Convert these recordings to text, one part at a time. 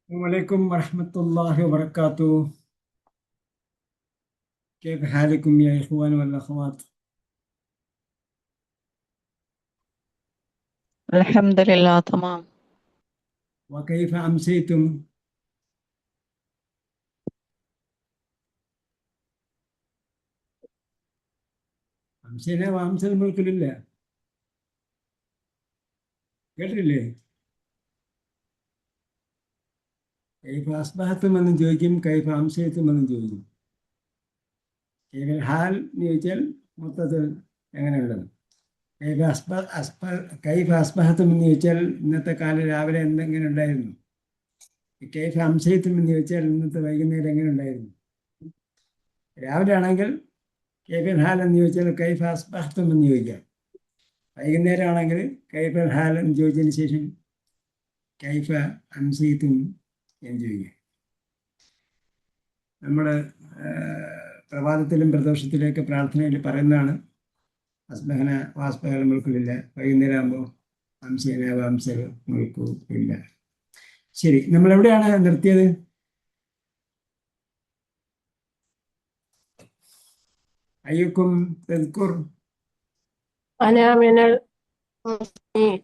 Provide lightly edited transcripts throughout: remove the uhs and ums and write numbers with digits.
السلام عليكم ورحمة الله وبركاته. كيف حالكم يا إخوان والأخوات؟ الحمد لله تمام. وكيف أمسيتم؟ أمسينا وأمسى الملك لله. قل لي كيف أصبحتم من ചോദിക്കും كيف أمسيتم എന്ന് ചോദിക്കും. كيف الحال എന്ന് ചോദിച്ചാൽ മൊത്തത്തിൽ എങ്ങനെയുള്ളത്. كيف أصبحتم എന്ന് ചോദിച്ചാൽ ഇന്നത്തെ കാലം രാവിലെ എന്തെങ്ങനെ ഉണ്ടായിരുന്നു. كيف أمسيتم എന്ന് ചോദിച്ചാൽ ഇന്നത്തെ വൈകുന്നേരം എങ്ങനെ ഉണ്ടായിരുന്നു. രാവിലെ ആണെങ്കിൽ كيف الحال എന്ന് ചോദിച്ചാൽ كيف أصبحتم എന്ന് ചോദിക്കാം. വൈകുന്നേരം ആണെങ്കിൽ കൈഫ ഹാൽ എന്ന് ചോദിച്ചതിന് ശേഷം കൈഫ അംസീത്തും എന്ന് ചോദിക്കുക. നമ്മൾ പ്രഭാതത്തിലും പ്രദോഷത്തിലേക്ക് പ്രാർത്ഥനയിൽ പറയുന്നതാണ് അസ്ബഹന വാസ്ബഹൽ മുൾക്കില്ല. വൈകുന്നേരം ആകുമ്പോൾ അംസീന വംസൽ മുൾക്കു ഇല്ല. ശരി, നമ്മൾ എവിടെയാണ് നിർത്തിയത്? അയ്യക്കും തദ്കുർ. أنا من المسلمين.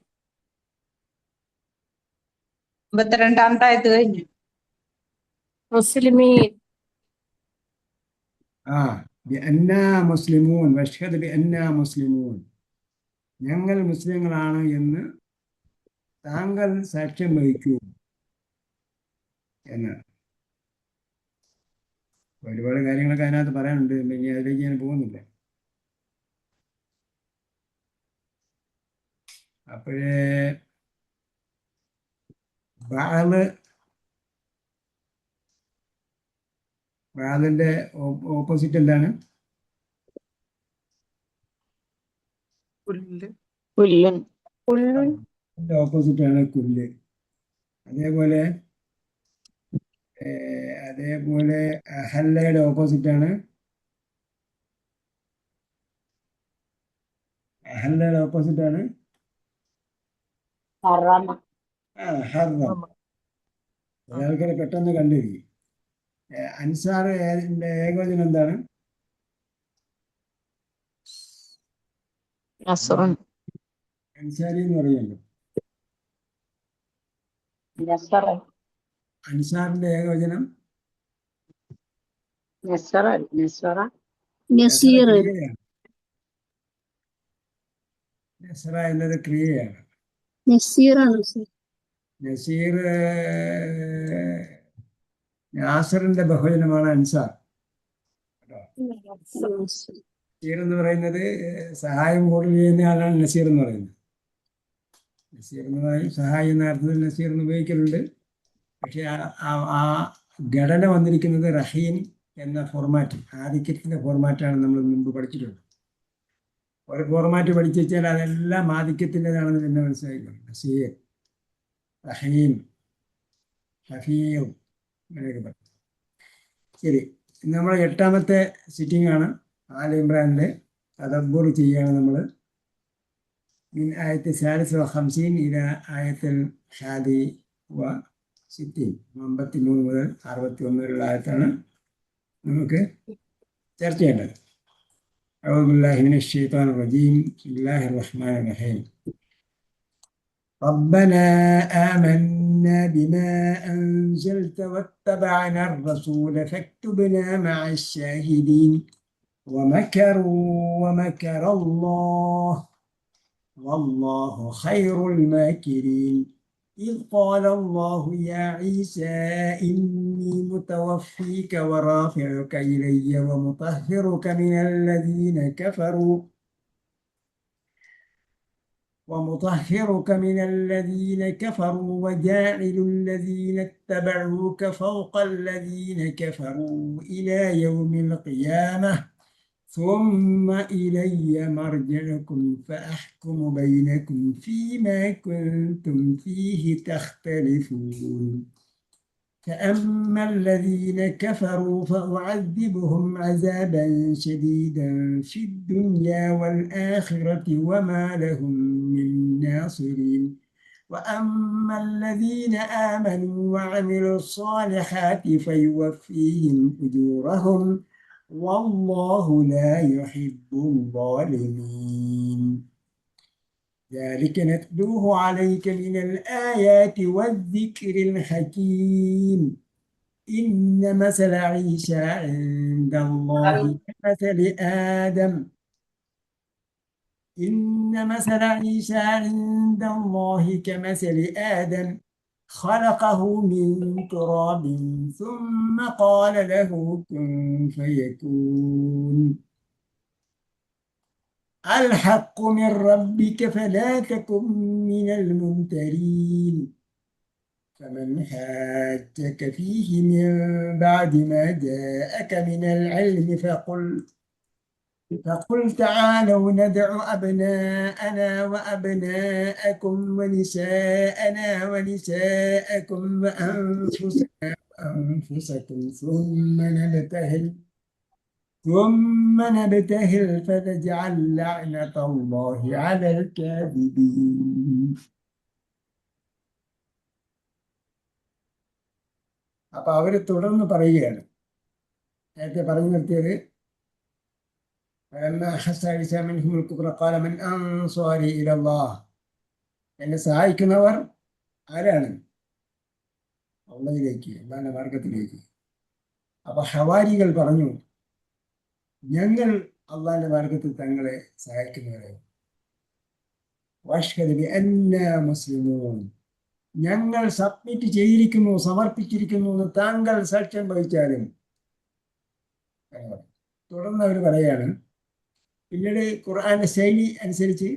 52 ആയത് കഴിഞ്ഞു. مسلمين. ബിഅന്നാ മുസ്ലിമൂൻ വഷ്ഹദ് ബിഅന്നാ മുസ്ലിമൂൻ. ഞങ്ങൾ മുസ്ലിങ്ങളാണ് എന്ന് താങ്കൾ സാക്ഷ്യം വഹിക്കൂ എന്നാണ്. ഒരുപാട് കാര്യങ്ങളൊക്കെ അതിനകത്ത് പറയാനുണ്ട്. ഇനി അതിലേക്ക് ഞാൻ പോകുന്നില്ല. അപ്പോഴേ ബാലിന്റെ ഓപ്പോസിറ്റ് എന്താണ്? പുല്ലുൻ. ഓപ്പോസിറ്റ് ആണ് കുല്ല്. അതേപോലെ അഹല്ലയുടെ ഓപ്പോസിറ്റ് ആണ് ഹറം. ഒരാൾക്കാരെ പെട്ടെന്ന് കണ്ടിരിക്കും. അൻസാർ ഏകവചനം എന്താണ്? അൻസാരി എന്ന് പറയുമല്ലോ. അൻസാറിന്റെ ഏകവചനം നസ്ര എന്നത് ക്രിയയാണ്. നസീർ നാസറിന്റെ ബഹുവചനമാണ് അൻസാർ. നസീർ എന്ന് പറയുന്നത് സഹായം കൂടുതൽ ചെയ്യുന്ന ആളാണ് നസീർ എന്ന് പറയുന്നത്. നസീർ എന്ന് പറയും സഹായം എന്ന അർത്ഥത്തിൽ നസീർ എന്ന് ഉപയോഗിക്കലുണ്ട്. പക്ഷെ ആ ഘടന വന്നിരിക്കുന്നത് റഹീം എന്ന ഫോർമാറ്റ്, ആധിക്യത്തിന്റെ ഫോർമാറ്റാണ് നമ്മൾ മുമ്പ് പഠിച്ചിട്ടുള്ളത്. ഒരു ഫോർമാറ്റ് പഠിച്ചു വെച്ചാൽ അതെല്ലാം ആധിക്യത്തിൻ്റെതാണെന്ന് പിന്നെ മനസ്സിലാക്കണം. നസീർ, റഹീം, ഹഫീർ അങ്ങനെയൊക്കെ പറയും. ശരി, നമ്മൾ 8ാമത്തെ സിറ്റിംഗ് ആണ്. ആൽ ഇമ്രാനിലെ തദബ്ബുർ ചെയ്യാണ് നമ്മൾ. മിൻ ആയത്ത് 53 ഇല ആയത്തിൽ 61, 53 മുതൽ 61 വരെയുള്ള ആയത്താണ് നമുക്ക് ചർച്ച ചെയ്യേണ്ടത്. أعوذ بالله من الشيطان الرجيم. بسم الله الرحمن الرحيم. ربنا آمنا بما أنزلت واتبعنا الرسول فاكتبنا مع الشاهدين ومكروا ومكر الله والله خير الماكرين. إذ قال الله يا عيسى إني متوفيك ورافعك إلي ومطهرك من الذين كفروا وجاعل الذين اتبعوك فوق الذين كفروا إلى يوم القيامة ثم إلي مرجعكم فأحكم بينكم فيما كنتم فيه تختلفون. فأما الذين كفروا فأعذبهم عذابا شديدا في الدنيا والآخرة وما لهم من ناصرين وأما الذين آمنوا وعملوا الصالحات فيوفيهم أجورهم والله لا يحب الظالمين ذلك نتلوه عليك من الآيات والذكر الحكيم إن مثل عيسى عند الله كمثل آدم إن مثل عيسى عند الله كمثل آدم خلقه من تراب ثم قال له كن فيكون الحق من ربك فلا تكن من الممترين فمن حاجك فيه من بعد ما جاءك من العلم فقل تعالوا ندع أبناءنا وأبناءكم ونساءنا ونساءكم وأنفسكم ثم نبتهل فنجعل لعنة الله على الكاذبين. അപ്പൊ അവര് തുടർന്ന് പറയുകയാണ്, നേരത്തെ പറഞ്ഞു നിർത്തിയത് فلما أحس عيسى منهم الكفر قال من أنصاري إلى الله എന്നെ സഹായിക്കുന്നവർ ആരാണ്? അള്ളാഹിലേക്ക്, അള്ളാഹിന്റെ മാർഗത്തിലേക്ക്. അപ്പൊ ഹവാരികൾ പറഞ്ഞു, ഞങ്ങൾ അള്ളാഹിന്റെ മാർഗത്തിൽ തങ്ങളെ സഹായിക്കുന്നവരെ. വഷ്ഹദ് ബിഅന്നാ മുസ്ലിമൂൻ, ഞങ്ങൾ സബ്മിറ്റ് ചെയ്തിരിക്കുന്നു, സമർപ്പിച്ചിരിക്കുന്നു എന്ന് താങ്കൾ സാക്ഷ്യം വഹിച്ചാലും. തുടർന്ന് അവർ പറയാണ്, പിന്നീട് ഖുർആന്റെ ശൈലി അനുസരിച്ച്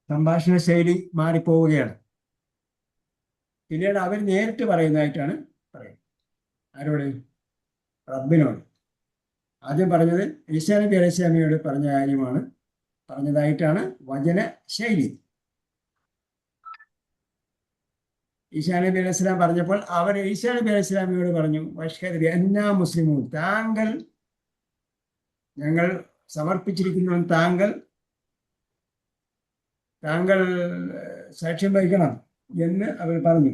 സംഭാഷണ ശൈലി മാറിപ്പോവുകയാണ്. പിന്നീട് അവർ നേരിട്ട് പറയുന്നതായിട്ടാണ് പറയുന്നത്. ആരോട്? റബ്ബിനോട്. ആദ്യം പറഞ്ഞത് ഈസാ നബി അലൈഹി സ്വലാമിയോട് പറഞ്ഞ കാര്യമാണ് പറഞ്ഞതായിട്ടാണ് വചന ശൈലി. ഈസാ നബി അലൈഹി സ്വലാം പറഞ്ഞപ്പോൾ അവർ ഈസാ നബി അലൈഹി സ്വലാമിയോട് പറഞ്ഞു, വഷ്ഹദ് ബിഅന്നാ മുസ്ലിമൂൻ, ഞങ്ങൾ സമർപ്പിച്ചിരിക്കുന്നു, താങ്കൾ സാക്ഷ്യം വഹിക്കണം എന്ന് അവർ പറഞ്ഞു.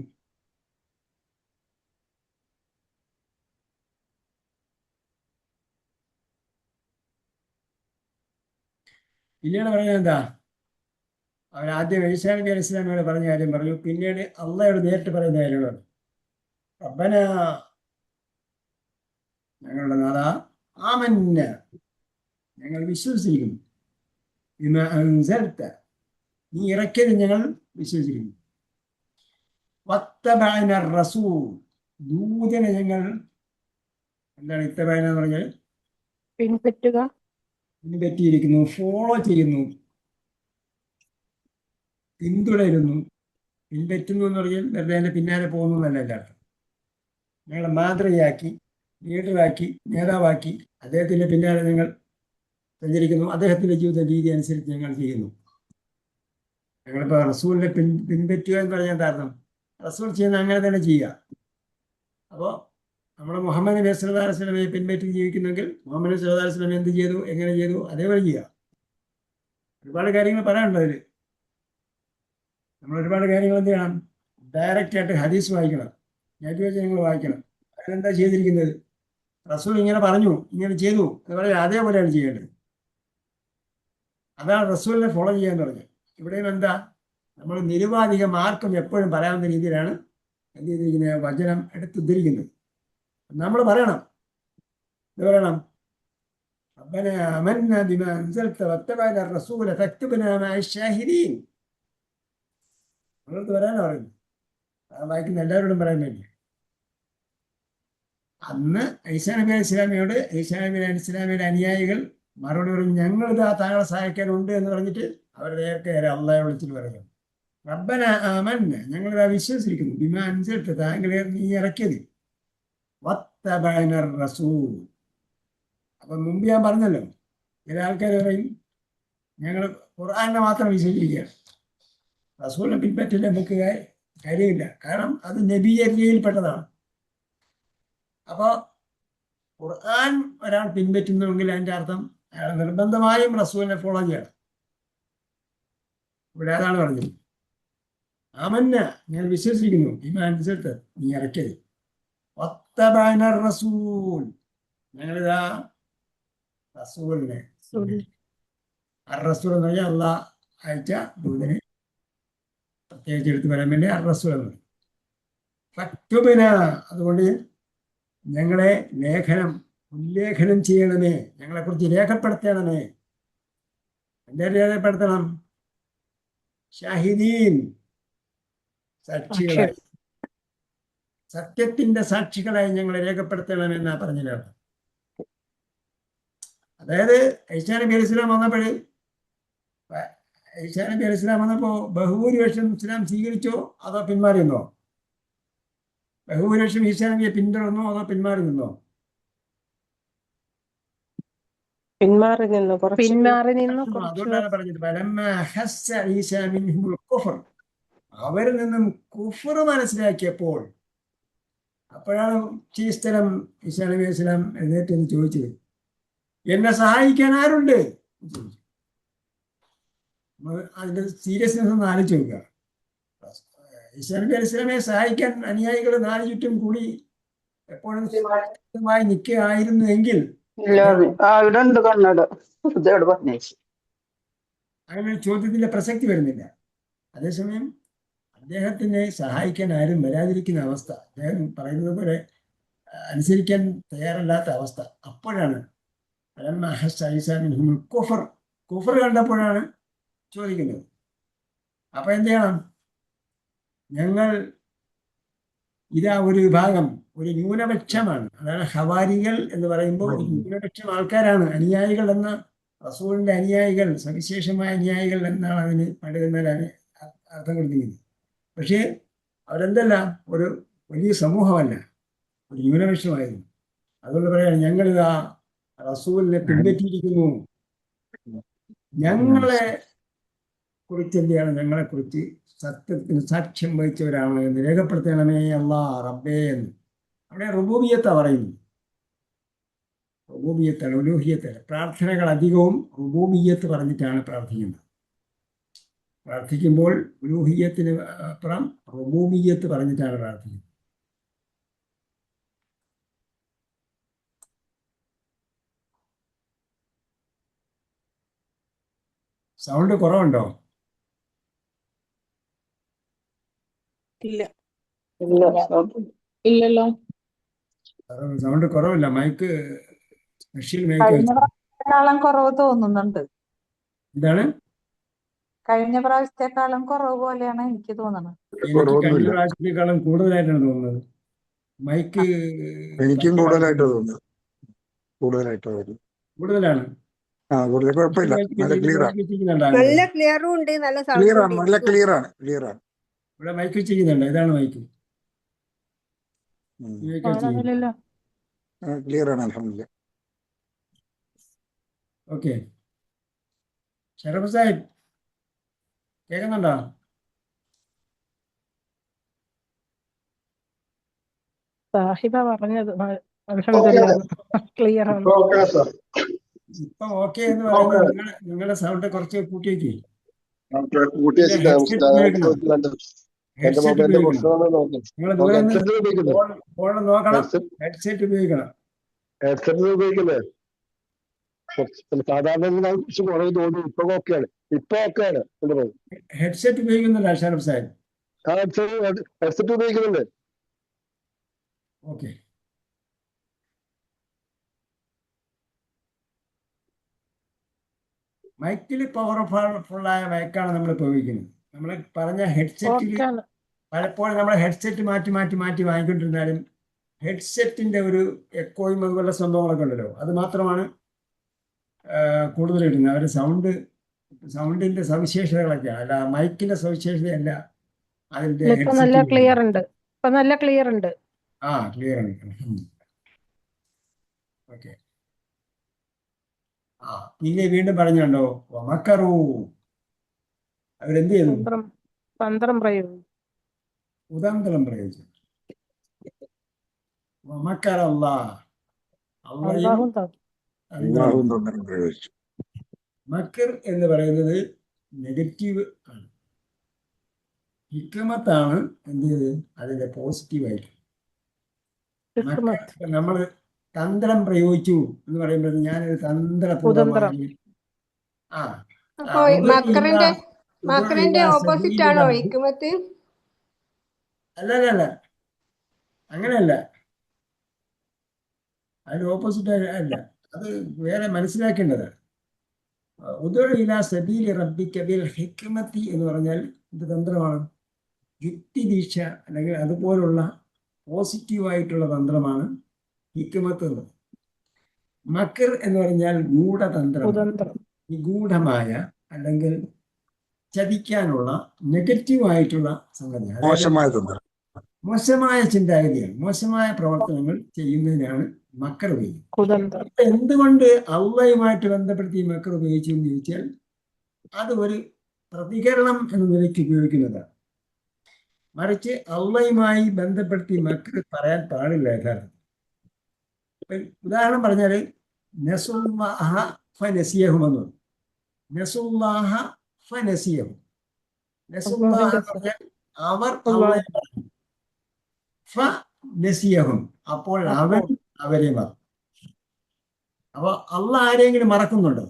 പിന്നീട് പറയുന്നത് എന്താ? അവരാദ്യം ഈസാ നബി അലൈഹി സ്വലാമിയോട് പറഞ്ഞ കാര്യം പറഞ്ഞു, പിന്നീട് അള്ളാഹയോട് നേരിട്ട് പറയുന്ന കാര്യങ്ങളാണ്. റബ്ബന, ഞങ്ങളുടെ നാഥ, ആമന്ന, ഞങ്ങൾ വിശ്വസിച്ചിരിക്കുന്നു, ബിമാ അൻസൽത, നീ ഇറക്കിയത് ഞങ്ങൾ വിശ്വസിച്ചിരിക്കുന്നു. വത്തബഅന റസൂൽ, ദൂതനെ ഞങ്ങൾ എന്താണ് ഇത്തബഅന എന്ന് പറഞ്ഞാൽ പിൻപറ്റിയിരിക്കുന്നു, ഫോളോ ചെയ്യുന്നു, പിന്തുടരുന്നു. പിൻപറ്റുന്നു എന്ന് പറഞ്ഞാൽ വെറുതെ അതിന്റെ പിന്നാലെ പോകുന്നു എന്നല്ല എൻ്റെ അർത്ഥം. ഞങ്ങളെ മാതൃകയാക്കി, ലീഡറാക്കി, നേതാവാക്കി അദ്ദേഹത്തിന്റെ പിന്നാലെ ഞങ്ങൾ സഞ്ചരിക്കുന്നു. അദ്ദേഹത്തിന്റെ ജീവിത രീതി അനുസരിച്ച് ഞങ്ങൾ ചെയ്യുന്നു. ഞങ്ങളിപ്പോൾ റസൂലിനെ പിൻപറ്റുക എന്ന് പറഞ്ഞാൽ എന്താ അർത്ഥം? റസൂൽ ചെയ്യുന്ന അങ്ങനെ തന്നെ ചെയ്യുക. അപ്പോൾ നമ്മൾ മുഹമ്മദ് നബി സല്ലല്ലാഹു അലൈഹി വസല്ലമയെ പിൻപറ്റി ജീവിക്കുന്നെങ്കിൽ മുഹമ്മദ് നബി സല്ലല്ലാഹു അലൈഹി വസല്ലം എന്ത് ചെയ്തു, എങ്ങനെ ചെയ്തു, അതേപോലെ ചെയ്യുക. ഒരുപാട് കാര്യങ്ങൾ പറയാനുണ്ട് അതിൽ. നമ്മൾ ഒരുപാട് കാര്യങ്ങൾ എന്ത് ചെയ്യണം? ഡയറക്റ്റ് ആയിട്ട് ഹദീസ് വായിക്കണം, നെറ്റ് നിങ്ങൾ വായിക്കണം. അതിലെന്താ ചെയ്തിരിക്കുന്നത്? റസൂൽ ഇങ്ങനെ പറഞ്ഞു, ഇങ്ങനെ ചെയ്തു എന്ന് പറയാം, അതേപോലെയാണ് ചെയ്യേണ്ടത്. അതാണ് റസൂലിനെ ഫോളോ ചെയ്യാന്ന് പറഞ്ഞത്. ഇവിടെയും എന്താ, നമ്മൾ നിരുപാധികം ആർക്കും എപ്പോഴും പറയാവുന്ന രീതിയിലാണ് എന്ത് ചെയ്തിരിക്കുന്നത്, വചനം എടുത്തുദ്ധരിക്കുന്നത്. നമ്മൾ പറയണം, ഇത് പറയണം, റബ്ബനാ ആമന്നാ ബിമാ അൻസൽത വത്തബഅന റസൂല ഫക്തുബ്നാ മഅ ശാഹിദീൻ. നമ്മളത് പറയാനാണ് പറയുന്നത്. വായിക്കുന്ന എല്ലാവരോടും പറയാൻ വേണ്ടി. അന്ന് ഈസാ നബി അലൈഹി സ്വലാമിയോട് ഈസാ നബി അലൈഹി സ്വലാമിയുടെ അനുയായികൾ മറുപടി പറയും ഞങ്ങളിതാ താങ്കളെ സഹായിക്കാനുണ്ട് എന്ന് പറഞ്ഞിട്ട് അവർ നേരത്തെ അള്ളാഹെ വിളിച്ചിട്ട് പറയും റബ്ബന ആമന്ന ഞങ്ങളിതാ വിശ്വസിച്ചിരിക്കുന്നു ബിമാ അൻസൽത താങ്കളെ നീ ഇറക്കിയത് വത്തബഅന റസൂൽ. അപ്പം മുമ്പ് ഞാൻ പറഞ്ഞല്ലോ, ചില ആൾക്കാർ പറയും ഞങ്ങൾ ഖുർആനെ മാത്രം വിശ്വസിക്കുകയാണ്, റസൂലിനെ പിൻപറ്റില്ല നമുക്ക് കാര്യമില്ല, കാരണം അത് നബിയരിയിൽപ്പെട്ടതാണ്. അപ്പോൾ ഖുർആൻ ഒരാൾ പിൻപറ്റുന്നുവെങ്കിൽ അതിൻ്റെ അർത്ഥം അയാൾ നിർബന്ധമായും റസൂലിനെ ഫോളോ ചെയ്യണം. ഇവിടെ അതാണ് പറഞ്ഞത്, ആമന്ന ഞാൻ വിശ്വസിക്കുന്നു ഇമാനുസരിച്ച് നീ ഇറക്കിയത് വത്തബഅന റസൂൽ ഞങ്ങളിതാ റസൂലിനെ റസൂൽ എന്ന് പറഞ്ഞാൽ അള്ളാഹ് അയച്ച ദൂതനെ പ്രത്യേകിച്ച് എടുത്തു പറയാൻ വേണ്ടി റസൂൽ എന്ന് പറയും. ഫക്തുബിന അതുകൊണ്ട് ഞങ്ങളെ ഉല്ലേഖനം ചെയ്യണമേ, ഞങ്ങളെക്കുറിച്ച് രേഖപ്പെടുത്തണമേ. എന്താ രേഖപ്പെടുത്തണം? ഷാഹിദീൻ സാക്ഷികളായി, സത്യത്തിന്റെ സാക്ഷികളായി ഞങ്ങളെ രേഖപ്പെടുത്തണമെന്നാ പറഞ്ഞില്ല. അതായത് ഈസാ നബി അലൈഹി സ്വലാം വന്നപ്പോൾ ബഹുഭൂരിപക്ഷം ഇസ്ലാം സ്വീകരിച്ചോ അതോ പിന്മാറി നിന്നോ? ബഹുഭൂരിപക്ഷം ഈസാ നബിയെ പിന്തുടർന്നോ അതോ പിന്മാറി നിന്നോ? പിന്മാറി നിന്നു അതുകൊണ്ടാണ് പറഞ്ഞത് അവരിൽ നിന്നും കുഫർ മനസ്സിലാക്കിയപ്പോൾ, അപ്പോഴാണ് ഈ സ്ഥലം ഈസാ നബി അലൈഹി സ്വലാം എഴുന്നേറ്റ് എന്ന് ചോദിച്ചത്, എന്നെ സഹായിക്കാൻ ആരുണ്ട്? അതിന്റെ സീരിയസ്നെസ് ഒന്ന് ആലോചിച്ച് നോക്കുക. ഈസാ നബി അലൈഹി സ്വലാമെ സഹായിക്കാൻ അനുയായികൾ നാല് ചുറ്റും കൂടി എപ്പോഴും നിൽക്കുകയായിരുന്നു എങ്കിൽ അങ്ങനെ ചോദ്യത്തിന്റെ പ്രസക്തി വരുന്നില്ല. അതേസമയം അദ്ദേഹത്തിനെ സഹായിക്കാൻ ആരും വരാതിരിക്കുന്ന അവസ്ഥ, അദ്ദേഹം പറയുന്നത് പോലെ അനുസരിക്കാൻ തയ്യാറല്ലാത്ത അവസ്ഥ, അപ്പോഴാണ് കുഫർ കണ്ടപ്പോഴാണ് ചോദിക്കുന്നത്. അപ്പൊ എന്ത് ചെയ്യണം? ഞങ്ങൾ ഇതാ ഒരു വിഭാഗം, ഒരു ന്യൂനപക്ഷമാണ്. അതാണ് ഹവാരികൾ എന്ന് പറയുമ്പോൾ ഒരു ന്യൂനപക്ഷം ആൾക്കാരാണ്. അനുയായികൾ എന്ന റസൂലിന്റെ അനുയായികൾ, സവിശേഷമായ അനുയായികൾ എന്നാണ് അതിന് പണ്ഡിതന്മാർ അർത്ഥം കൊടുത്തിരിക്കുന്നത്. പക്ഷേ അവരെന്തല്ല, ഒരു വലിയ സമൂഹമല്ല, ഒരു ന്യൂനപക്ഷമായിരുന്നു. അതുകൊണ്ട് പറയാണ് ഞങ്ങളിതാ റസൂലിനെ പിൻപറ്റിയിരിക്കുന്നു, ഞങ്ങളെ കുറിച്ച് എന്ത് ചെയ്യണം? ഞങ്ങളെ കുറിച്ച് സത്യത്തിന് സാക്ഷ്യം വഹിച്ചവരാണ് എന്ന് രേഖപ്പെടുത്തണമേ അല്ലാ റബ്ബേ എന്ന്. അവിടെ റുബൂബിയത്താ പറയുന്നു, റുബൂബിയത്താണ്, ഉലൂഹിയത്തല്ല. പ്രാർത്ഥനകൾ അധികവും റുബൂബിയത്ത് പറഞ്ഞിട്ടാണ് പ്രാർത്ഥിക്കുന്നത്. പ്രാർത്ഥിക്കുമ്പോൾ ഉലൂഹിയത്തിന് അപ്പുറം റുബൂബിയത്ത് പറഞ്ഞിട്ടാണ് പ്രാർത്ഥിക്കുന്നത്. സൗണ്ട് കുറവുണ്ടോ? ഇല്ലല്ലോ. സൗണ്ട് കുറവില്ല. മൈക്ക് സ്പെഷ്യൽ മൈക്ക് കഴിഞ്ഞ പ്രാവശ്യത്തെക്കാളും കുറവ് തോന്നുന്നുണ്ട്. എന്താണ്? കഴിഞ്ഞ പ്രാവശ്യത്തെക്കാളും കുറവ് പോലെയാണ് എനിക്ക് തോന്നുന്നത്. എനിക്ക് കഴിഞ്ഞ പ്രാവശ്യത്തെക്കാളും കൂടുതലായിട്ടാണ് തോന്നുന്നത്. മൈക്ക് എനിക്കും കൂടുതലായിട്ട് തോന്നുന്നത്. കൂടുതലാണ്. കൂടുതൽ കുഴപ്പമില്ല. നല്ല ക്ലിയർ ആണ്. നല്ല ക്ലിയറും ഉണ്ട്, നല്ല ക്ലിയർ ആണ്. സൗണ്ടും നല്ല ക്ലിയർ ആണ്. ക്ലിയർ ആണ്. ഇവിടെ മൈക്ക് വെച്ചിരിക്കുന്നുണ്ട്. ഇതാണ് മൈക്ക്. ക്ലിയർ ആണ്. അൽഹംദുലില്ലാ. ഓക്കെ. ഷറഫ് സാഹിബ് കേൾക്കുന്നുണ്ടോ? സാഹിബ പറഞ്ഞത് അൽഹംദുലില്ലാ ക്ലിയർ ആണ്. ഇപ്പൊ ഓക്കെ എന്ന് പറയുന്നത് നിങ്ങളുടെ സൗണ്ട് കുറച്ച് കൂട്ടി വയ്ക്കേ. ഹെഡ്സെറ്റ് ഉപയോഗിക്കണം. നിങ്ങൾ ദൂരെ ഫോൺ നോക്കണം. ഹെഡ്സെറ്റ് ഉപയോഗിക്കണം. സാധാരണ ഹെഡ്സെറ്റ് ഉപയോഗിക്കുന്നില്ല ഷറഫ് സാഹിബ്? ഹെഡ്സെറ്റ് ഉപയോഗിക്കുന്നുണ്ട്. ഓക്കെ. മൈക്കിൽ പവർഫുള്ളായ മൈക്കാണ് നമ്മൾ ഉപയോഗിക്കുന്നത്. നമ്മൾ പറഞ്ഞ ഹെഡ്സെറ്റിൽ പലപ്പോഴും നമ്മൾ ഹെഡ്സെറ്റ് മാറ്റി വാങ്ങിക്കൊണ്ടിരുന്നാലും ഹെഡ്സെറ്റിന്റെ ഒരു എക്കോയും അതുപോലെ സംഭവങ്ങളൊക്കെ ഉണ്ടല്ലോ, അത് മാത്രമാണ് കൂടുതൽ ഇടുന്നത്. അവർ സൗണ്ടിന്റെ സവിശേഷതകളൊക്കെയാണ്, അല്ല മൈക്കിന്റെ സവിശേഷതയല്ല അതിന്റെ ഇപ്പൊ നല്ല ക്ലിയർ ഉണ്ട്. ഇപ്പൊ നല്ല ക്ലിയർ ഉണ്ട്. ക്ലിയർ ആണ്. ഓക്കെ. പിന്നെ വീണ്ടും പറഞ്ഞുണ്ടോ മക്കറു, അവരെന്ത് ചെയ്തു? തന്ത്രം പ്രയോഗിച്ചു. ഉദാന്തരം പ്രയോഗിച്ചു. മക്കർ അല്ലാഹ്, അള്ളാഹും അള്ളാഹും തന്ത്രം പ്രയോഗിച്ചു. മക്കർ എന്ന് പറയുന്നത് നെഗറ്റീവ് ആണ്. ഹിക്മത്താണ് എന്ത് ചെയ്ത് അതിന്റെ പോസിറ്റീവായിട്ട്. നമ്മൾ തന്ത്രം പ്രയോഗിച്ചു എന്ന് പറയുമ്പോൾ ഞാനൊരു തന്ത്രപൂർവ്വമായി അപ്പൊ മക്കറിന്റെ ഓപ്പോസിറ്റ് ആണോ ഹിക്മത്ത്? അല്ല, അങ്ങനെയല്ല, അതിന് ഓപ്പോസിറ്റ് അല്ല, അത് വേറെ മനസ്സിലാക്കേണ്ടതാണ്. ഉദഉ ഇലാ സബീലി റബ്ബിക ബിൽ ഹിക്മത്തി എന്ന് പറഞ്ഞാൽ ഇത് തന്ത്രമാണ്, യുക്തിദീക്ഷ അല്ലെങ്കിൽ അതുപോലുള്ള പോസിറ്റീവായിട്ടുള്ള തന്ത്രമാണ് ഹിക്മത്ത് എന്ന്. മക്കർ എന്ന് പറഞ്ഞാൽ ഗൂഢതന്ത്രം, നിഗൂഢമായ അല്ലെങ്കിൽ ചതിക്കാനുള്ള നെഗറ്റീവായിട്ടുള്ള സംഗതി, മോശമായ തന്ത്രം, മോശമായ ചിന്താഗതിയാണ്, മോശമായ പ്രവർത്തനങ്ങൾ ചെയ്യുന്നതിനാണ് മക്കർ ഉപയോഗിക്കുന്നത്. എന്തുകൊണ്ട് അള്ളയുമായിട്ട് ബന്ധപ്പെടുത്തി മക്കർ ഉപയോഗിച്ചു എന്ന് ചോദിച്ചാൽ അത് ഒരു പ്രതികരണം എന്ന നിലയ്ക്ക് ഉപയോഗിക്കുന്നതാണ്. മറിച്ച് അള്ളയുമായി ബന്ധപ്പെടുത്തി മക്കർ പറയാൻ പാടില്ല യഥാർത്ഥത്തിൽ. ഉദാഹരണം പറഞ്ഞാൽ നസുല്ലാഹ ഫനസിയഹും എന്ന് പറഞ്ഞു. നസുല്ലാഹ ഫനസിയഹും, നസുല്ലാഹ എന്ന് പറഞ്ഞാൽ അവർ അള്ളയെ പറഞ്ഞു, ഫനസിയഹും അപ്പോൾ അവൻ അവരെ മറന്നു. അപ്പൊ അള്ളാഹ് ആരെങ്കിലും മറക്കുന്നുണ്ടോ?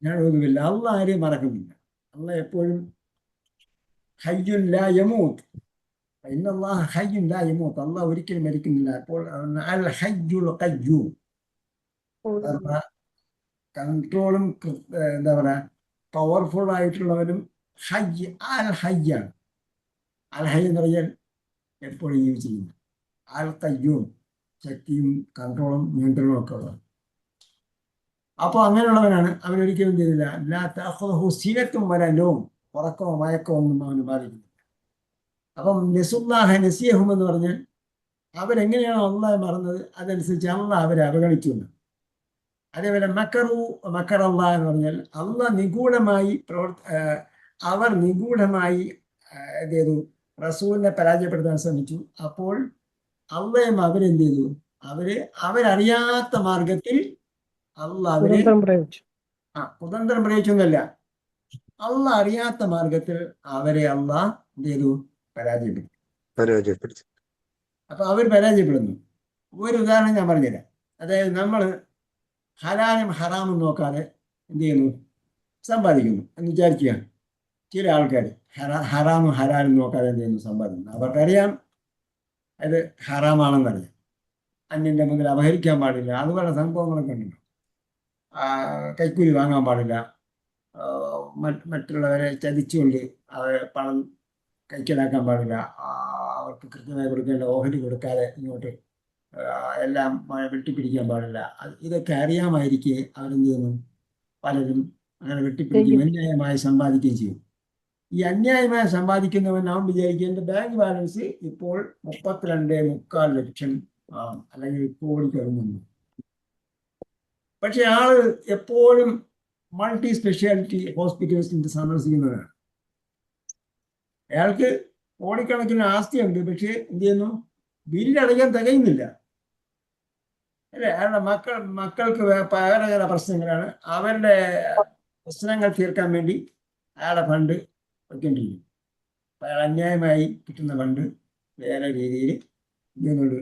ഞാൻ ഒന്നുമില്ല, അള്ളാഹ് ആരെയും മറക്കുന്നില്ല. അള്ളാഹ് എപ്പോഴും ഹയ്യുൻ ലാ യമൂത്ത്, ഇന്നല്ലാഹ ഹയ്യുൻ ലാ യമൂത്ത്, അള്ളാഹ് ഒരിക്കലും മരിക്കുന്നില്ല. അപ്പോൾ അൽ ഹയ്യുൽ ഖയ്യൂം, കൺട്രോളും എന്താ പറയാ പവർഫുൾ ആയിട്ടുള്ളവനും ഹയ്യ്, അൽ ഹയ്യാണ്. അൽ ഹയ്യ് എന്ന് പറഞ്ഞാൽ എപ്പോഴും ജീവിച്ചിരിക്കുന്നു. അൽ ഖയ്യൂം ശക്തിയും കൺട്രോളും നിയന്ത്രണവും ഒക്കെ ഉള്ളത്. അപ്പോൾ അങ്ങനെയുള്ളവനാണ്. അവനൊരിക്കലും ചെയ്തില്ല ലാ തഅഖുദുഹു സിനത്തും വലാ നൗം, ഉറക്കമോ മയക്കമോ ഒന്നും അവന് ബാധിക്കുന്നില്ല. അപ്പം നസുല്ലാഹ നസിയഹും എന്ന് പറഞ്ഞാൽ അവരെങ്ങനെയാണോ അള്ളാഹ് മറന്നത് അതനുസരിച്ച് അള്ളാഹ് അവരെ അവഗണിച്ചു. അതേപോലെ മക്കർ അള്ളാഹ് എന്ന് പറഞ്ഞാൽ അള്ളാഹ് നിഗൂഢമായി അവർ നിഗൂഢമായി എന്ത് ചെയ്തു? റസൂലിനെ പരാജയപ്പെടുത്താൻ ശ്രമിച്ചു. അപ്പോൾ അള്ളയും അവരെന്ത് ചെയ്തു? അവരറിയാത്ത മാർഗത്തിൽ അള്ളാഹ് അവരെ കുതന്ത്രം പ്രയോഗിച്ചു എന്നല്ല, അള്ളാഹ് അറിയാത്ത മാർഗത്തിൽ അവരെ അള്ളാഹ് എന്ത് ചെയ്തു? പരാജയപ്പെടുത്തി. അപ്പൊ അവർ പരാജയപ്പെടുന്നു. ഒരു ഉദാഹരണം ഞാൻ പറഞ്ഞുതരാം. അതായത് നമ്മൾ ഹലാലും ഹറാമും നോക്കാതെ എന്ത് ചെയ്യുന്നു? സമ്പാദിക്കുന്നു എന്ന് വിചാരിക്കുക. ചില ആൾക്കാർ ഹറാമും ഹലാലും നോക്കാതെ എന്ത് ചെയ്യുന്നു? സമ്പാദിക്കുന്നു. അവർക്കറിയാം അത് ഹറാമാണെന്നറിയാം, അന്യൻ്റെ മുതൽ അപഹരിക്കാൻ പാടില്ല, അതുപോലെ സംഭവങ്ങളൊക്കെ ഉണ്ടല്ലോ. കൈക്കൂലി വാങ്ങാൻ പാടില്ല, മറ്റുള്ളവരെ ചതിച്ചുകൊണ്ട് പണം കൈക്കലാക്കാൻ പാടില്ല, അവർക്ക് കൃത്യമായി കൊടുക്കേണ്ട ഓഹരി കൊടുക്കാതെ ഇങ്ങോട്ട് എല്ലാം വെട്ടിപ്പിടിക്കാൻ പാടില്ല. ഇതൊക്കെ അറിയാമായിരിക്കെ അവരെന്ത് ചെയ്യുന്നു? പലരും അങ്ങനെ വെട്ടിപ്പിടിക്കും, അന്യായമായി സമ്പാദിക്കുകയും ചെയ്യും. ഈ അന്യായമായി സമ്പാദിക്കുന്നവൻ അവൻ വിചാരിക്കും എൻ്റെ ബാങ്ക് ബാലൻസ് ഇപ്പോൾ 32.25 ലക്ഷം അല്ലെങ്കിൽ കോടി കവിഞ്ഞു. പക്ഷെ ആള് എപ്പോഴും മൾട്ടി സ്പെഷ്യാലിറ്റി ഹോസ്പിറ്റൽസിൽ സന്ദർശിക്കുന്നവരാണ്. അയാൾക്ക് കോടിക്കണക്കിന് ആസ്തിയുണ്ട്, പക്ഷെ എന്ത് ചെയ്യുന്നു? ബില്ലടയ്ക്കാൻ തികയുന്നില്ല അല്ലേ? അയാളുടെ മക്കൾക്ക് പല പ്രശ്നങ്ങളാണ്. അവരുടെ പ്രശ്നങ്ങൾ തീർക്കാൻ വേണ്ടി അയാളുടെ ഫണ്ട് വെക്കേണ്ടിയിരിക്കും. അയാൾ അന്യായമായി കിട്ടുന്ന ഫണ്ട് വേറെ രീതിയിൽ ചെയ്യുന്നുണ്ട്.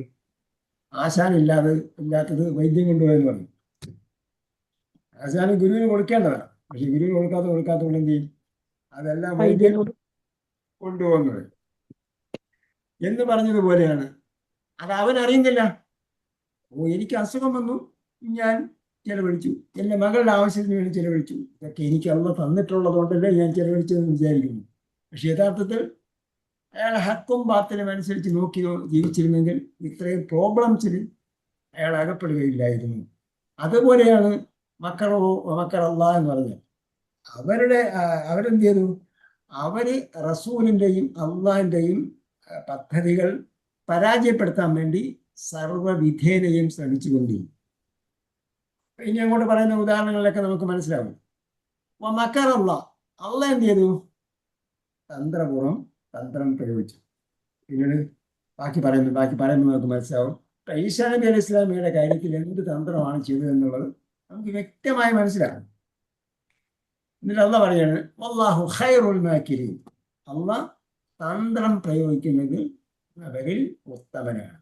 ഇല്ലാത്തത് വൈദ്യം കൊണ്ടുപോയെന്ന് പറയും. ആശാന് ഗുരുവിന് കൊടുക്കേണ്ടതാണ്, പക്ഷെ ഗുരുവിന് കൊടുക്കാത്തതുകൊണ്ട് എന്ത് ചെയ്യും? അതെല്ലാം വൈദ്യം കൊണ്ടുപോകുന്നത് എന്ന് പറഞ്ഞതുപോലെയാണ്. അത് അവൻ അറിയുന്നില്ല. എനിക്ക് അസുഖം വന്നു, ഞാൻ ചെലവഴിച്ചു, എൻ്റെ മകളുടെ ആവശ്യത്തിന് വേണ്ടി ചെലവഴിച്ചു, ഇതൊക്കെ എനിക്ക് അള്ള തന്നിട്ടുള്ളത് കൊണ്ടല്ലേ ഞാൻ ചെലവഴിച്ചതെന്ന് വിചാരിക്കുന്നു. പക്ഷെ യഥാർത്ഥത്തിൽ അയാൾ ഹക്കും ബാത്തിലും അനുസരിച്ച് നോക്കി ജീവിച്ചിരുന്നെങ്കിൽ ഇത്രയും പ്രോബ്ലംസിൽ അയാൾ അകപ്പെടുകയില്ലായിരുന്നു അതുപോലെയാണ് മക്കറല്ലാ എന്ന് പറഞ്ഞത്. അവരെന്ത് ചെയ്തു? അവര് റസൂലിന്റെയും അള്ളാഹിന്റെയും പദ്ധതികൾ പരാജയപ്പെടുത്താൻ വേണ്ടി സർവ്വവിധേനയും ശ്രമിച്ചുകൊണ്ടിരിക്കും. ഇനി അങ്ങോട്ട് പറയുന്ന ഉദാഹരണങ്ങളിലൊക്കെ നമുക്ക് മനസ്സിലാവും. മക്കറല്ല, അള്ളാഹ് എന്ത് ചെയ്തു? തന്ത്രം പ്രയോഗിച്ചു. പിന്നീട് ബാക്കി പറയുമ്പോൾ നമുക്ക് മനസ്സിലാവും. ഈസാ നബി അലൈഹി ഇസ്ലാമിയുടെ കാര്യത്തിൽ എന്ത് തന്ത്രമാണ് ചെയ്തതെന്നുള്ളത് നമുക്ക് വ്യക്തമായി മനസ്സിലാകും. എന്നിട്ട് അള്ളാഹ് പറയാണ് വല്ലാഹു ഖൈറുൽ മാക്കിരീൻ, അള്ളാഹ് തന്ത്രം പ്രയോഗിക്കുന്നതിൽ അവരിൽ ഉത്തമനാണ്.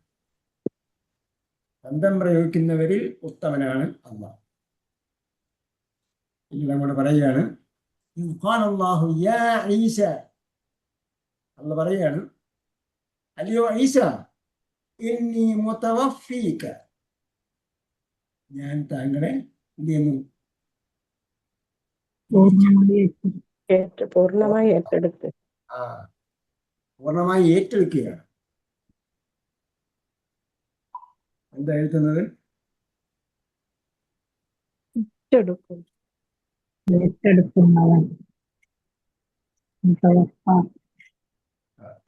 തന്ത്രം പ്രയോഗിക്കുന്നവരിൽ ഉത്തമനാണ് അള്ളാഹ്. പിന്നീട് അങ്ങോട്ട് പറയുകയാണ് ഖാലല്ലാഹു യാ ഈസ, അള്ളാഹ് പറയാണ് അല്ലയോ ഈസ, ഇന്നി മുതവഫീക, ഞാൻ താങ്കളെ എന്ത് ചെയ്യുന്നു? പൂർണ്ണമായി ഏറ്റെടുത്ത് പൂർണ്ണമായി ഏറ്റെടുക്കുകയാണ്. എന്താ എഴുതുന്നത്?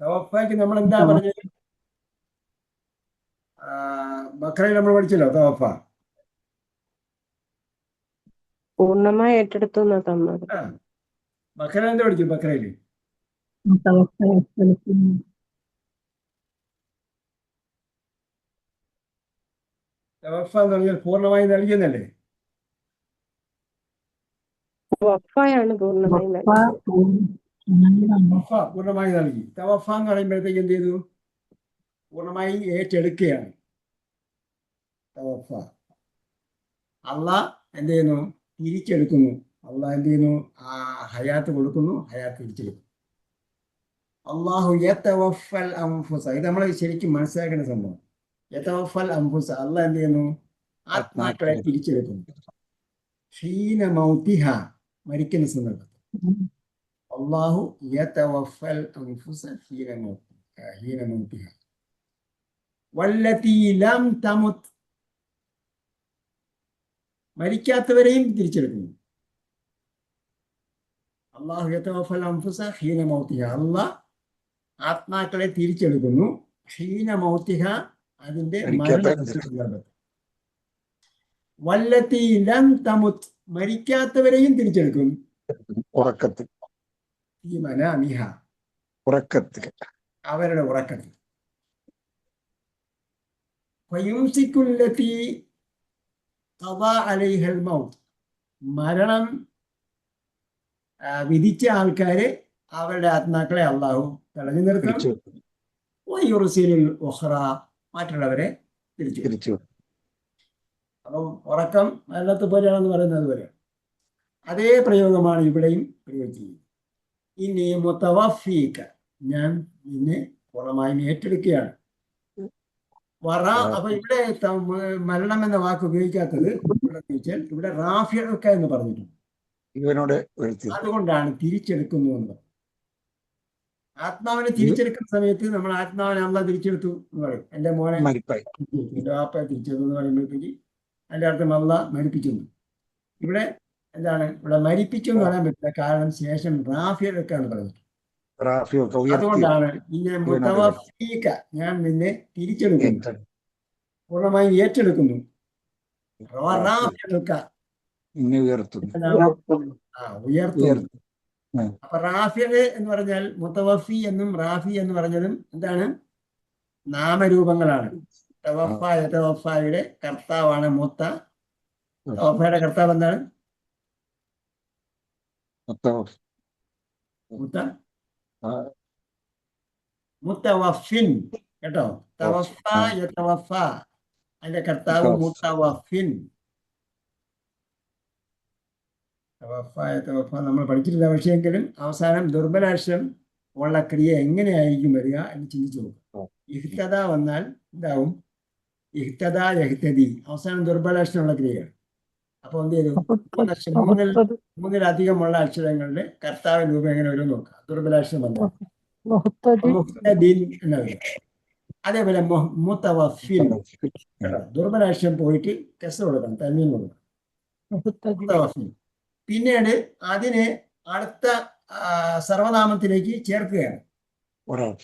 തവഫയ്ക്ക് നമ്മൾ എന്താ പറഞ്ഞത്? ബഖറയിൽ നമ്മൾ പഠിച്ചല്ലോ തവഫ. പൂർണ്ണമായി ഏറ്റെടുത്തു എന്നാ തന്നത്. ബഖറ എന്താ പഠിച്ചു? ബഖറയില് തവഫ എന്ന് പറഞ്ഞാൽ പൂർണ്ണമായി നൽകിയെന്നല്ലേ? വഫായാണ് പൂർണ്ണമായി പൂർണ്ണമായി നൽകി. തവഫ എന്ന് പറയുമ്പോഴത്തേക്ക് എന്ത് ചെയ്തു? പൂർണ്ണമായി ഏറ്റെടുക്കുകയാണ് തവഫ. അള്ളാഹ് എന്ത് ചെയ്യുന്നു? തിരിച്ചെടുക്കുന്നു. അള്ളാഹ് എന്ത് ചെയ്യുന്നു? ഹയാത്ത് കൊടുക്കുന്നു, ഹയാത്ത് തിരിച്ചെടുക്കുന്നു. അള്ളാഹു യതവഫൽ അൻഫുസ, ഇത് നമ്മൾ ശരിക്കും മനസ്സിലാക്കേണ്ട സംഭവം. യതവഫൽ അൻഫുസ, അള്ളാഹ് എന്ത് ചെയ്യുന്നു? ആത്മാക്കളെ തിരിച്ചെടുക്കുന്നു. ഹീന മൗതിഹ, മരിക്കുന്ന സന്ദർഭത്തിൽ. അള്ളാഹു യതവഫൽ അൻഫുസ ഹീന മൗതിഹ വല്ലതീ ലം തമുത്, മരിക്കാത്തവരെയും തിരിച്ചെടുക്കുന്നു. അള്ളാഹു യതവഫൽ അൻഫുസ ഹീന മൗതിഹ, അള്ളാഹ് ആത്മാക്കളെ തിരിച്ചെടുക്കുന്നു. ഹീന മൗതിഹ, അതിന്റെ മരണത്തിൽ. വല്ലതീ ലം തമുത്, മരിക്കാത്തവരെയും തിരിച്ചെടുക്കും. ഉറക്കത്തിൽ, ഈ മനാമിഹ, ഉറക്കത്തിൽ, അവരുടെ ഉറക്കത്തിൽ. ഫയുംസിക്കുല്ലതീ ഖദാ അലൈഹൽ മൗത്ത്, മരണം വിധിച്ച ആൾക്കാരെ, അവരുടെ ആത്മാക്കളെ അള്ളാഹു തടഞ്ഞു നിർത്തും. വയുർസിലുൽ ഉഖ്റ, മറ്റുള്ളവരെ തിരിച്ചു. അപ്പം ഉറക്കം മരണത്തെ പോലെയാണെന്ന് പറയുന്നത് പോലെ അതേ പ്രയോഗമാണ് ഇവിടെയും പ്രയോഗിച്ചിരിക്കുന്നത്. ഇനി മുതവഫീക, ഞാൻ നിന്നെ പൂർണ്ണമായും ഏറ്റെടുക്കുകയാണ്. അപ്പൊ ഇവിടെ മരണം എന്ന വാക്ക് ഉപയോഗിക്കാത്തത് വെച്ചാൽ ഇവിടെ റാഫിഅക എന്ന് പറഞ്ഞിട്ടുണ്ട്. ഇവനോട് അതുകൊണ്ടാണ് തിരിച്ചെടുക്കുന്നു എന്ന് പറഞ്ഞത്. ആത്മാവിനെ തിരിച്ചെടുക്കുന്ന സമയത്ത് നമ്മൾ ആത്മാവിനെ അള്ളാഹ് തിരിച്ചെടുത്തു എന്ന് പറയും. എൻ്റെ മോനെ, എൻ്റെ വാപ്പയെ തിരിച്ചെടുത്തു എന്ന് പറയുമ്പോഴത്തേക്ക് അതിൻ്റെ അർത്ഥം അള്ളാഹ് മരിപ്പിക്കുന്നു. ഇവിടെ എന്താണ്? ഇവിടെ മരിപ്പിച്ചു എന്ന് പറയാൻ പറ്റില്ല, കാരണം ശേഷം റാഫിഅക എന്ന് പറഞ്ഞിട്ടുണ്ട്. അതുകൊണ്ടാണ് നിന്നെ മുതവഫീക, ഞാൻ നിന്നെ തിരിച്ചെടുക്കുന്നു, പൂർണ്ണമായും ഏറ്റെടുക്കുന്നു. ഉയർത്തുന്നു. അപ്പൊ റാഫിഅ എന്ന് പറഞ്ഞാൽ മുതവഫി എന്നും റാഫി എന്ന് പറഞ്ഞതും എന്താണ്? നാമരൂപങ്ങളാണ്. തവഫയുടെ കർത്താവാണ് മുത്ത. തവഫയുടെ കർത്താവ് എന്താണ്? മുത്തവഫിൻ, കേട്ടോ? തവഫ യതവഫ, അതിന്റെ കർത്താവ് മുത്തവഫിൻ. തവഫ നമ്മൾ പഠിച്ചിട്ടില്ല, പക്ഷേങ്കിലും അവസാനം ദുർബലാക്ഷരം ഉള്ള ക്രിയ എങ്ങനെയായിരിക്കും വരിക എന്ന് ചിന്തിച്ചു നോക്കും. ഇഹ്തദ വന്നാൽ എന്താവും? ഇഹ്തദ യഹ്തദി, അവസാനം ദുർബലാക്ഷരമുള്ള ക്രിയയാണ്. അപ്പൊ എന്ത് ചെയ്തു? മൂന്നിലധികമുള്ള അക്ഷരങ്ങളുടെ കർത്താവ് രൂപം എങ്ങനെ വരും നോക്കാം. ദുർബലാക്ഷരം വന്നാൽ മുഹ്തദിൻ എന്നത്. അതേപോലെ മുത്തവഫിൻ, ദുർബലാക്ഷം പോയിട്ട് കെസ് കൊടുക്കണം, തന്മീൻ കൊടുക്കണം, മുത്തവഫിൻ. പിന്നീട് അതിനെ അടുത്ത സർവനാമത്തിലേക്ക് ചേർക്കുകയാണ്.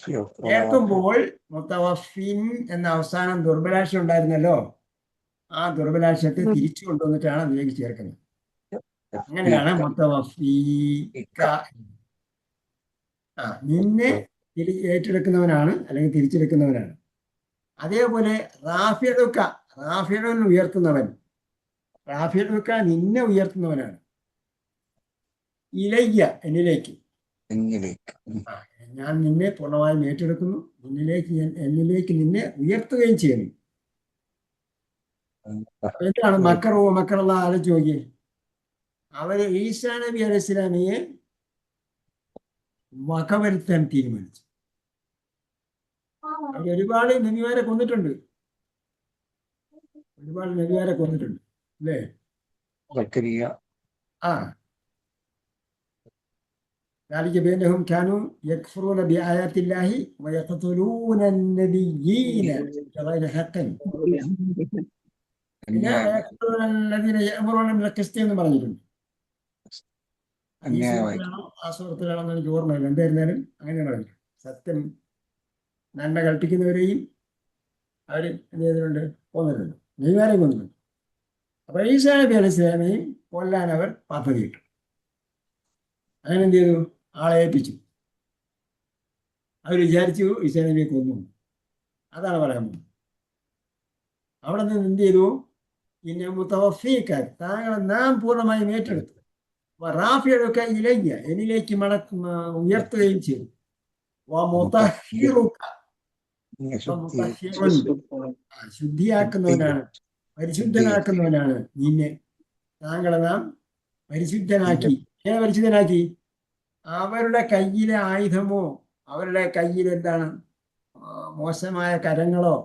ചേർക്കുമ്പോൾ മുത്തവഫിൻ എന്ന അവസാനം ദുർബലാക്ഷം ഉണ്ടായിരുന്നല്ലോ, ആ ദുർബലാക്ഷത്തെ തിരിച്ചു കൊണ്ടുവന്നിട്ടാണ് അതിലേക്ക് ചേർക്കുന്നത്. അങ്ങനെയാണ് മുത്തവഫീക. നിന്നെ ഏറ്റെടുക്കുന്നവനാണ് അല്ലെങ്കിൽ തിരിച്ചെടുക്കുന്നവനാണ്. അതേപോലെ റാഫിയുക, റാഫിയുൻ ഉയർത്തുന്നവൻ, റാഫിയുക നിന്നെ ഉയർത്തുന്നവനാണ്. ഇലയ്യ എന്നിലേക്ക്, ഞാൻ നിന്നെ പൂർണ്ണമായും ഏറ്റെടുക്കുന്നു, എന്നിലേക്ക് നിന്നെ ഉയർത്തുകയും ചെയ്യുന്നു. എന്താണ് മക്കറുള്ള ആലോചിച്ച് നോക്കിയേ. അവര് ഈസാ നബി അലൈഹി ഇസ്ലാമിയെ വകവരുത്താൻ തീരുമാനിച്ചു. അവർ ഒരുപാട് നബിമാരെ കൊന്നിട്ടുണ്ട്, അല്ലേ? ذلك بأنهم كانوا يكفرون بآيات الله ويقتلون النبيين بغير حق ويقتلون الذين يأمرون بالقسط എന്ന് പറഞ്ഞിട്ടുണ്ട്. ആ സുഹൃത്തിലാണെന്ന് എനിക്ക് ഓർമ്മയില്ല, എന്തായിരുന്നാലും അങ്ങനെ പറഞ്ഞു. സത്യം നന്മ കൽപ്പിക്കുന്നവരെയും അവർ എന്ത് ചെയ്തിട്ടുണ്ട്, കൊന്നിട്ടുണ്ട്, നബിമാരെയും കൊന്നിട്ടുണ്ട്. അപ്പൊ ഈസാ നബി അലൈഹി ഇസ്ലാമിനെയും കൊല്ലാൻ അവർ പദ്ധതിയിട്ടു. അങ്ങനെ എന്ത് ചെയ്തു, ആളെ ഏൽപ്പിച്ചു. അവർ വിചാരിച്ചു ഈസാ നബിയെ കൊന്നു. അതാണ് പറയാൻ പോകുന്നത്. അവിടെ നിന്ന് എന്ത് ചെയ്തു, പിന്നെ മുത്തവഫീക്കാൻ, താങ്കളെ നാം പൂർണ്ണമായും ഏറ്റെടുത്തു. റാഫിയൊക്കെ ഇലയ്യ എന്നിലേക്ക് ഉയർത്തുകയും ചെയ്തു. ശുദ്ധിയാക്കുന്നവനാണ്, പരിശുദ്ധനാക്കുന്നവനാണ് നിന്നെ. താങ്കളെ നാം പരിശുദ്ധനാക്കി. എങ്ങനെ പരിശുദ്ധനാക്കി? അവരുടെ കയ്യിലെ ആയുധമോ അവരുടെ കയ്യിൽ എന്താണ് മോശമായ കരങ്ങളോ,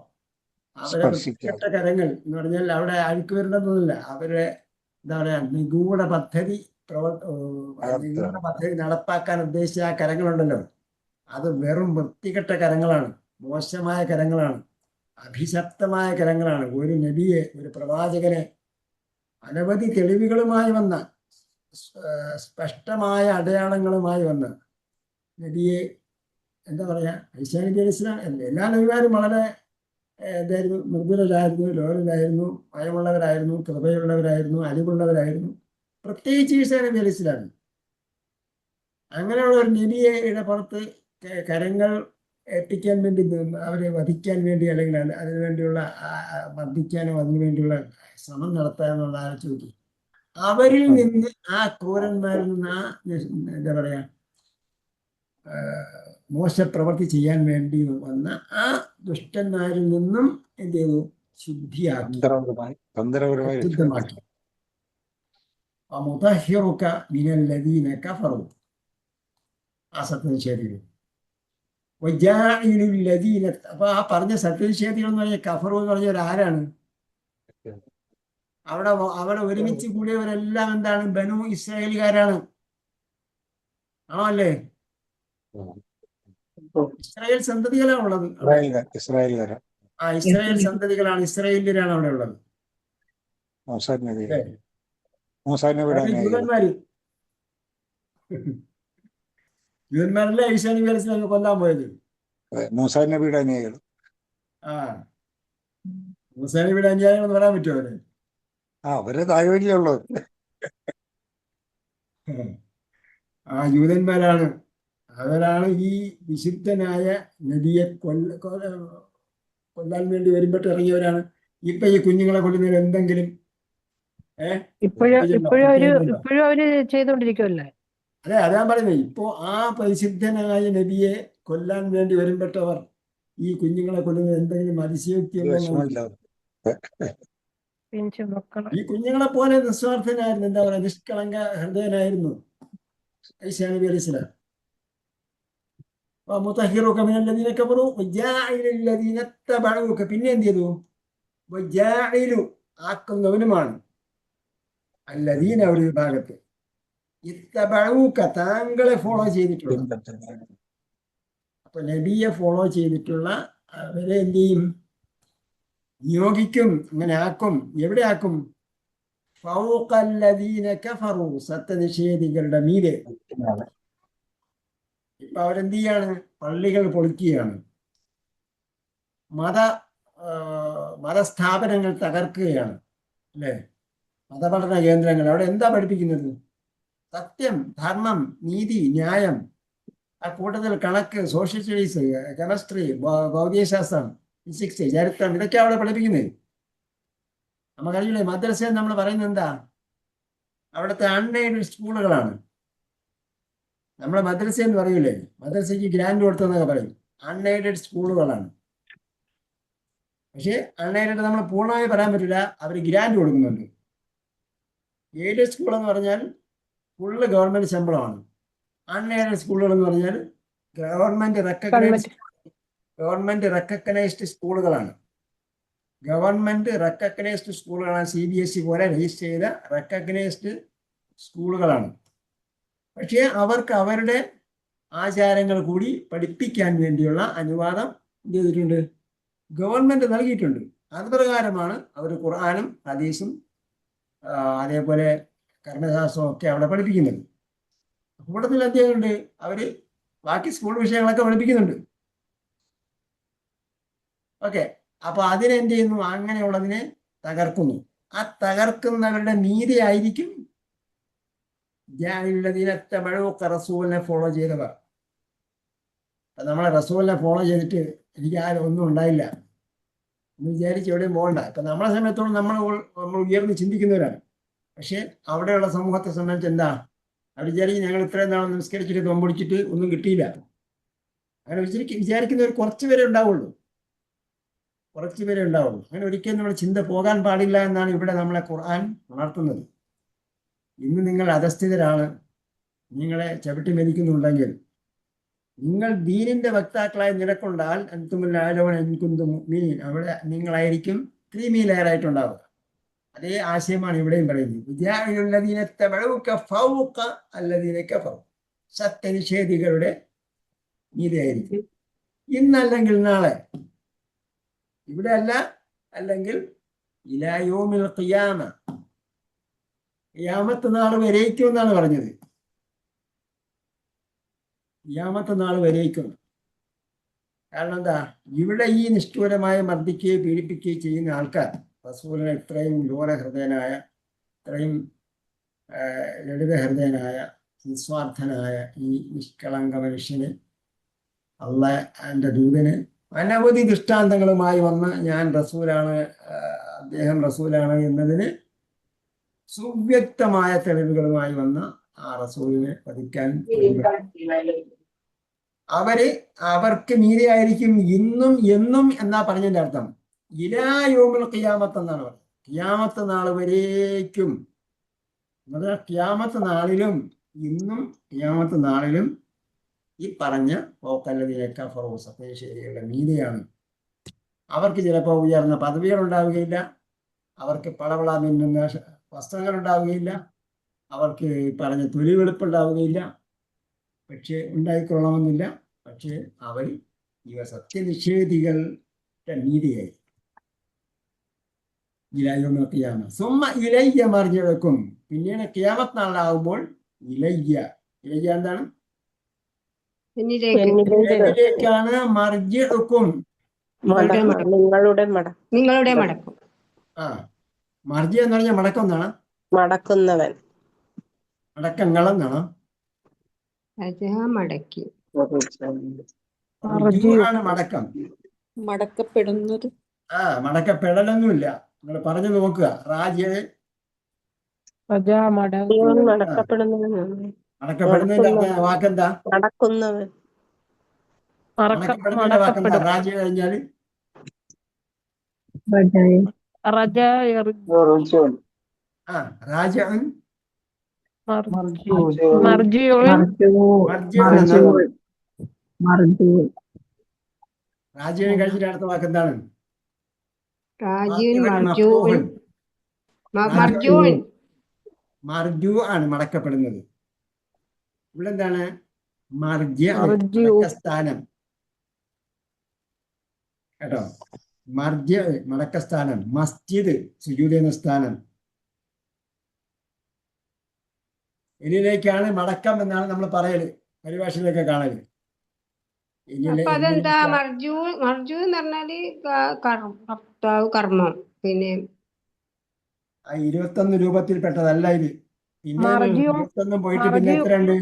അവരുടെ വൃത്തികെട്ട കരങ്ങൾ എന്ന് പറഞ്ഞാൽ അവിടെ അഴുക്ക് വരേണ്ടതൊന്നുമില്ല. അവരുടെ എന്താ പറയാ നിഗൂഢ പദ്ധതി നടപ്പാക്കാൻ ഉദ്ദേശിച്ച ആ കരങ്ങളുണ്ടല്ലോ, അത് വെറും വൃത്തികെട്ട കരങ്ങളാണ്, മോശമായ കരങ്ങളാണ്, അഭിശപ്തമായ കരങ്ങളാണ്. ഒരു നബിയെ, ഒരു പ്രവാചകനെ അനവധി തെളിവുകളുമായി വന്ന, സ്പഷ്ടമായ അടയാളങ്ങളുമായി വന്ന നബിയെ എന്താ പറയാ, ഈസാ നബി അലൈഹി ഇസ്ലാം എല്ലാ നബിമാരും വളരെ എന്തായിരുന്നു, മൃദുലരായിരുന്നു, ലോലരായിരുന്നു, ഭയമുള്ളവരായിരുന്നു, കൃപയുള്ളവരായിരുന്നു, അലിവുള്ളവരായിരുന്നു. പ്രത്യേകിച്ച് ഈസാ നബി അലൈഹി ഇസ്ലാം അങ്ങനെയുള്ള ഒരു നബിയുടെ പുറത്ത് കരങ്ങൾ എത്തിക്കാൻ വേണ്ടി, അവരെ വധിക്കാൻ വേണ്ടി, അല്ലെങ്കിൽ അതിനു വേണ്ടിയുള്ള മർദ്ദിക്കാനോ അതിനു വേണ്ടിയുള്ള ശ്രമം നടത്താനുള്ള ആലോചിച്ച് നോക്കി. അവരിൽ നിന്ന്, ആ ക്രൂരന്മാരിൽ നിന്ന്, ആ എന്താ പറയാ മോശപ്രവൃത്തി ചെയ്യാൻ വേണ്ടി വന്ന ആ ദുഷ്ടന്മാരിൽ നിന്നും എന്ത് ചെയ്തു, ശുദ്ധിയാക്കി, ശുദ്ധമാക്കി. ആ സത്യനിഷേധികൾ. അപ്പൊ ആ പറഞ്ഞ സത്യനിഷേധികൾ എന്ന് പറഞ്ഞ കഫറു എന്ന് പറഞ്ഞവർ ആരാണ്? അവിടെ ഒരുമിച്ച് കൂടിയവരെല്ലാം എന്താണ്, ബനു ഇസ്രായേലുകാരാണ്. ആണോ അല്ലേ? ഇസ്രായേൽ സന്തതികളാണ് ഉള്ളത്. ഇസ്രായേൽ സന്തതികളാണ്, ഇസ്രായേലിയരാണ് അവിടെ ഉള്ളത്. ജൂതന്മാരല്ലേ ഈസാ നബി അലൈഹി ഇസ്ലാമിനെ കൊല്ലാൻ പോയത്? മൂസാ നബിയുടെ അനുയായികൾ. മൂസാ നബിയുടെ അനുയായികൾ എന്ന് പറയാൻ പറ്റുമോ അവരെ? അവരെ താഴ്വരയിലുള്ളത് ജൂതന്മാരാണ്. അവരാണ് ഈ വിശുദ്ധനായ നബിയെ കൊല്ലാൻ വേണ്ടി വരുമ്പോട്ട് ഇറങ്ങിയവരാണ്. ഇപ്പൊ ഈ കുഞ്ഞുങ്ങളെ കൊല്ലുന്നതിൽ എന്തെങ്കിലും ഇപ്പോഴും അവര് ചെയ്തോണ്ടിരിക്കുമല്ലേ? അതെ, അതാ പറയുന്നത്. ഇപ്പോ ആ പരിശുദ്ധനായ നബിയെ കൊല്ലാൻ വേണ്ടി വരുമ്പോട്ടവർ ഈ കുഞ്ഞുങ്ങളെ കൊല്ലുന്നത് എന്തെങ്കിലും അതിശയോക്തി ഉണ്ടോ? ഈ കുഞ്ഞുങ്ങളെ പോലെ നിസ്വാർത്ഥനായിരുന്നു, എന്താ പറയുക, നിഷ്കളങ്ക ഹൃദയനായിരുന്നു ഈസാ നബി അലൈഹി സ്വലാം. പിന്നെ എന്ത് ചെയ്തു? ആക്കുന്നവനുമാണ് അല്ലദീന, ഒരു വിഭാഗത്തെ ഇത്തബഊക, താങ്കളെ ഫോളോ ചെയ്തിട്ടുള്ള. അപ്പൊ നബിയെ ഫോളോ ചെയ്തിട്ടുള്ള അവരെ എന്ത് ചെയ്യും? നിയോഗിക്കും, അങ്ങനെ ആക്കും. എവിടെ ആക്കും? ഫൗഖല്ലദീന കഫറു, സത്യനിഷേധികളുടെ മീതെ. ഇപ്പൊ അവരെന്ത് ചെയ്യാണ്? പള്ളികൾ പൊളിക്കുകയാണ്, മതസ്ഥാപനങ്ങൾ തകർക്കുകയാണ്, അല്ലേ? മതപഠന കേന്ദ്രങ്ങൾ. അവിടെ എന്താ പഠിപ്പിക്കുന്നത്? സത്യം, ധർമ്മം, നീതി, ന്യായം. ആ കൂട്ടത്തിൽ കണക്ക്, സോഷ്യൽ സ്റ്റഡീസ്, കെമിസ്ട്രി, ഭൗതികശാസ്ത്രം, ഫിസിക്സ്, ചരിത്രം, ഇതൊക്കെ അവിടെ പഠിപ്പിക്കുന്നത്. നമുക്കറിയില്ലേ, മദ്രസ നമ്മൾ പറയുന്നത് എന്താ? അവിടുത്തെ അൺഎയ്ഡഡ് സ്കൂളുകളാണ്. നമ്മളെ മദ്രസ എന്ന് പറയൂലേ, മദ്രസയ്ക്ക് ഗ്രാൻഡ് കൊടുത്തെന്നൊക്കെ പറയും. അൺഎയ്ഡഡ് സ്കൂളുകളാണ്. പക്ഷേ അൺഎയ്ഡഡ് നമ്മൾ പൂർണ്ണമായി പറയാൻ പറ്റില്ല, അവർ ഗ്രാൻഡ് കൊടുക്കുന്നുണ്ട്. എയ്ഡഡ് സ്കൂൾ എന്ന് പറഞ്ഞാൽ ഫുള്ള് ഗവൺമെന്റ് ശമ്പളമാണ്. അൺഎയ്ഡഡ് സ്കൂളുകൾ എന്ന് പറഞ്ഞാൽ ഗവൺമെന്റ് റെക്കഗ്നൈസ്ഡ് സ്കൂളുകളാണ്. ഗവൺമെന്റ് റെക്കഗ്നൈസ്ഡ് സ്കൂളുകളാണ്. CBSE പോലെ രജിസ്റ്റർ ചെയ്ത റെക്കഗ്നൈസ്ഡ് സ്കൂളുകളാണ്. പക്ഷേ അവർക്ക് അവരുടെ ആചാരങ്ങൾ കൂടി പഠിപ്പിക്കാൻ വേണ്ടിയുള്ള അനുവാദം എന്ത് ചെയ്തിട്ടുണ്ട്? ഗവൺമെന്റ് നൽകിയിട്ടുണ്ട്. അത് പ്രകാരമാണ് അവർ ഖുർആനും ഹദീസും അതേപോലെ കർമ്മശാസ്ത്രവും ഒക്കെ അവിടെ പഠിപ്പിക്കുന്നത്. കൂട്ടത്തിൽ എന്ത് ചെയ്യുന്നുണ്ട്? അവർ ബാക്കി സ്കൂൾ വിഷയങ്ങളൊക്കെ പഠിപ്പിക്കുന്നുണ്ട്. ഓക്കെ, അപ്പൊ അതിനെന്ത് ചെയ്യുന്നു? അങ്ങനെയുള്ളതിനെ തകർക്കുന്നു. ആ തകർക്കുന്നവരുടെ നീതിയായിരിക്കും റസൂലിനെ ഫോളോ ചെയ്തവർ. നമ്മളെ റസൂലിനെ ഫോളോ ചെയ്തിട്ട് എനിക്ക് ആരും ഒന്നും ഉണ്ടായില്ല എന്ന് വിചാരിച്ച് എവിടെയും പോകണ്ട. ഇപ്പൊ നമ്മളെ സമയത്തോളം നമ്മൾ ഉയർന്ന് ചിന്തിക്കുന്നവരാണ്. പക്ഷെ അവിടെയുള്ള സമൂഹത്തെ സംബന്ധിച്ച് എന്താ? അവർ വിചാരിക്കും ഞങ്ങൾ ഇത്രയും നാൾ നമസ്കരിച്ചിട്ട് തൊമ്പൊടിച്ചിട്ട് ഒന്നും കിട്ടിയില്ല. അങ്ങനെ വിചാരിക്കുന്നവർ കുറച്ച് പേരെ ഉണ്ടാവുള്ളൂ. അങ്ങനെ ഒരിക്കലും നമ്മുടെ ചിന്ത പോകാൻ പാടില്ല എന്നാണ് ഇവിടെ നമ്മളെ ഖുർആൻ ഉണർത്തുന്നത്. ഇന്ന് നിങ്ങൾ അധസ്ഥിതരാണ്, നിങ്ങളെ ചവിട്ടി മെതിക്കുന്നുണ്ടെങ്കിൽ നിങ്ങൾ ദീനിന്റെ വക്താക്കളായി നിലക്കൊണ്ടാൽ അവിടെ നിങ്ങളായിരിക്കും ക്രീമി ലെയറായിട്ടുണ്ടാവുക. അതേ ആശയമാണ് ഇവിടെയും പറയുന്നത്. സത്യനിഷേധികളുടെ നീതിയായിരിക്കും. ഇന്നല്ലെങ്കിൽ നാളെ, ഇവിടെ അല്ല, അല്ലെങ്കിൽ ഇലാ യൗമിൽ ഖിയാമ, ഖിയാമത്ത് നാൾ വരേക്കും എന്നാണ് പറഞ്ഞത്. ഖിയാമത്ത് നാൾ വരേക്കും. കാരണം എന്താ? ഇവിടെ ഈ നിഷ്ഠൂരമായി മർദ്ദിക്കുകയും പീഡിപ്പിക്കുകയും ചെയ്യുന്ന ആൾക്കാർ റസൂലിനെ ഇത്രയും ലോലഹൃദയനായ, ഇത്രയും ലളിതഹൃദയനായ, നിസ്വാർത്ഥനായ ഈ നിഷ്കളങ്ക മനുഷ്യന്, അള്ളാന്റെ ദൂതന് അനവധി ദൃഷ്ടാന്തങ്ങളുമായി വന്ന് ഞാൻ റസൂലാണ്, അദ്ദേഹം റസൂലാണ് എന്നതിന് സുവ്യക്തമായ തെളിവുകളുമായി വന്ന ആ റസൂലിനെ വധിക്കാൻ അവർക്ക് മീതിയായിരിക്കും ഇന്നും എന്നും എന്നാ പറഞ്ഞതിന്റെ അർത്ഥം. ഇലാ യൗമുൽ ഖിയാമത്ത് എന്നാണ് പറയുന്നത്. ഖിയാമത്ത് നാൾ വരേക്കും. ഖിയാമത്ത് നാളിലും ഇന്നും ഖിയാമത്ത് നാളിലും ഈ പറഞ്ഞ സത്യനിഷേധികളുടെ മീതിയാണ്. അവർക്ക് ചിലപ്പോൾ ഉയർന്ന പദവികൾ ഉണ്ടാവുകയില്ല, അവർക്ക് പളവള മിന്നുന്ന വസ്ത്രങ്ങൾ ഉണ്ടാവുകയില്ല, അവർക്ക് പറഞ്ഞ തൊലി വെളുപ്പുണ്ടാവുകയില്ല, പക്ഷേ ഉണ്ടായിക്കൊള്ളണമെന്നില്ല. പക്ഷേ അവർ ഇവ സത്യനിഷേധികളുടെ നീതിയായി. സുമ്മ ഇലയ്യ മർജിഉക്കും, പിന്നീട് ഖിയാമത്ത് നാളാകുമ്പോൾ ഇലയ്യ എന്താണ്? എന്നിലേക്കാണ് മർജിഉക്കും, നിങ്ങളുടെ മടക്കം. മർജി എന്ന് പറഞ്ഞാൽ മടക്കം എന്നാണ്. മടക്കുന്നവൻ, മടക്കങ്ങൾ എന്നാണ്. മടക്കി ആണ് മടക്കം. മടക്കപ്പെടുന്നത്. മടക്കപ്പെടലൊന്നുമില്ല. നിങ്ങൾ പറഞ്ഞു നോക്കുക. മടക്കപ്പെടുന്നതിന്റെ വാക്കെന്താ? മടക്കുന്നവൻ. മടക്കപ്പെടുന്നതിന്റെ വാക്കെന്താ? റാജി കഴിഞ്ഞാല് രാജൻ രാജീവൻ കഴിച്ചിട്ട് അടുത്ത വാക്ക് എന്താണ്? മർജു ആണ് മടക്കപ്പെടുന്നത്. ഇവിടെ എന്താണ്? മർജ്യ സ്ഥാനം. കേട്ടോ. മർജ മടക്കസ്ഥാനം, മസ്ജിദ് സുജൂദ് ചെയ്യുന്ന സ്ഥാനം. എന്നിലേക്കാണ് മടക്കം എന്നാണ് നമ്മൾ പറയല്, പരിഭാഷയിലൊക്കെ കാണല്. അപ്പൊ അതെന്താ മർജു എന്ന് പറഞ്ഞാല് കർത്താവ്, കർമ്മം. പിന്നെ 21 രൂപത്തിൽപ്പെട്ടതല്ല ഇത്. പിന്നെ മർജിയും 21 പോയിട്ട് പിന്നെ മർജിയും എത്രയുണ്ട്?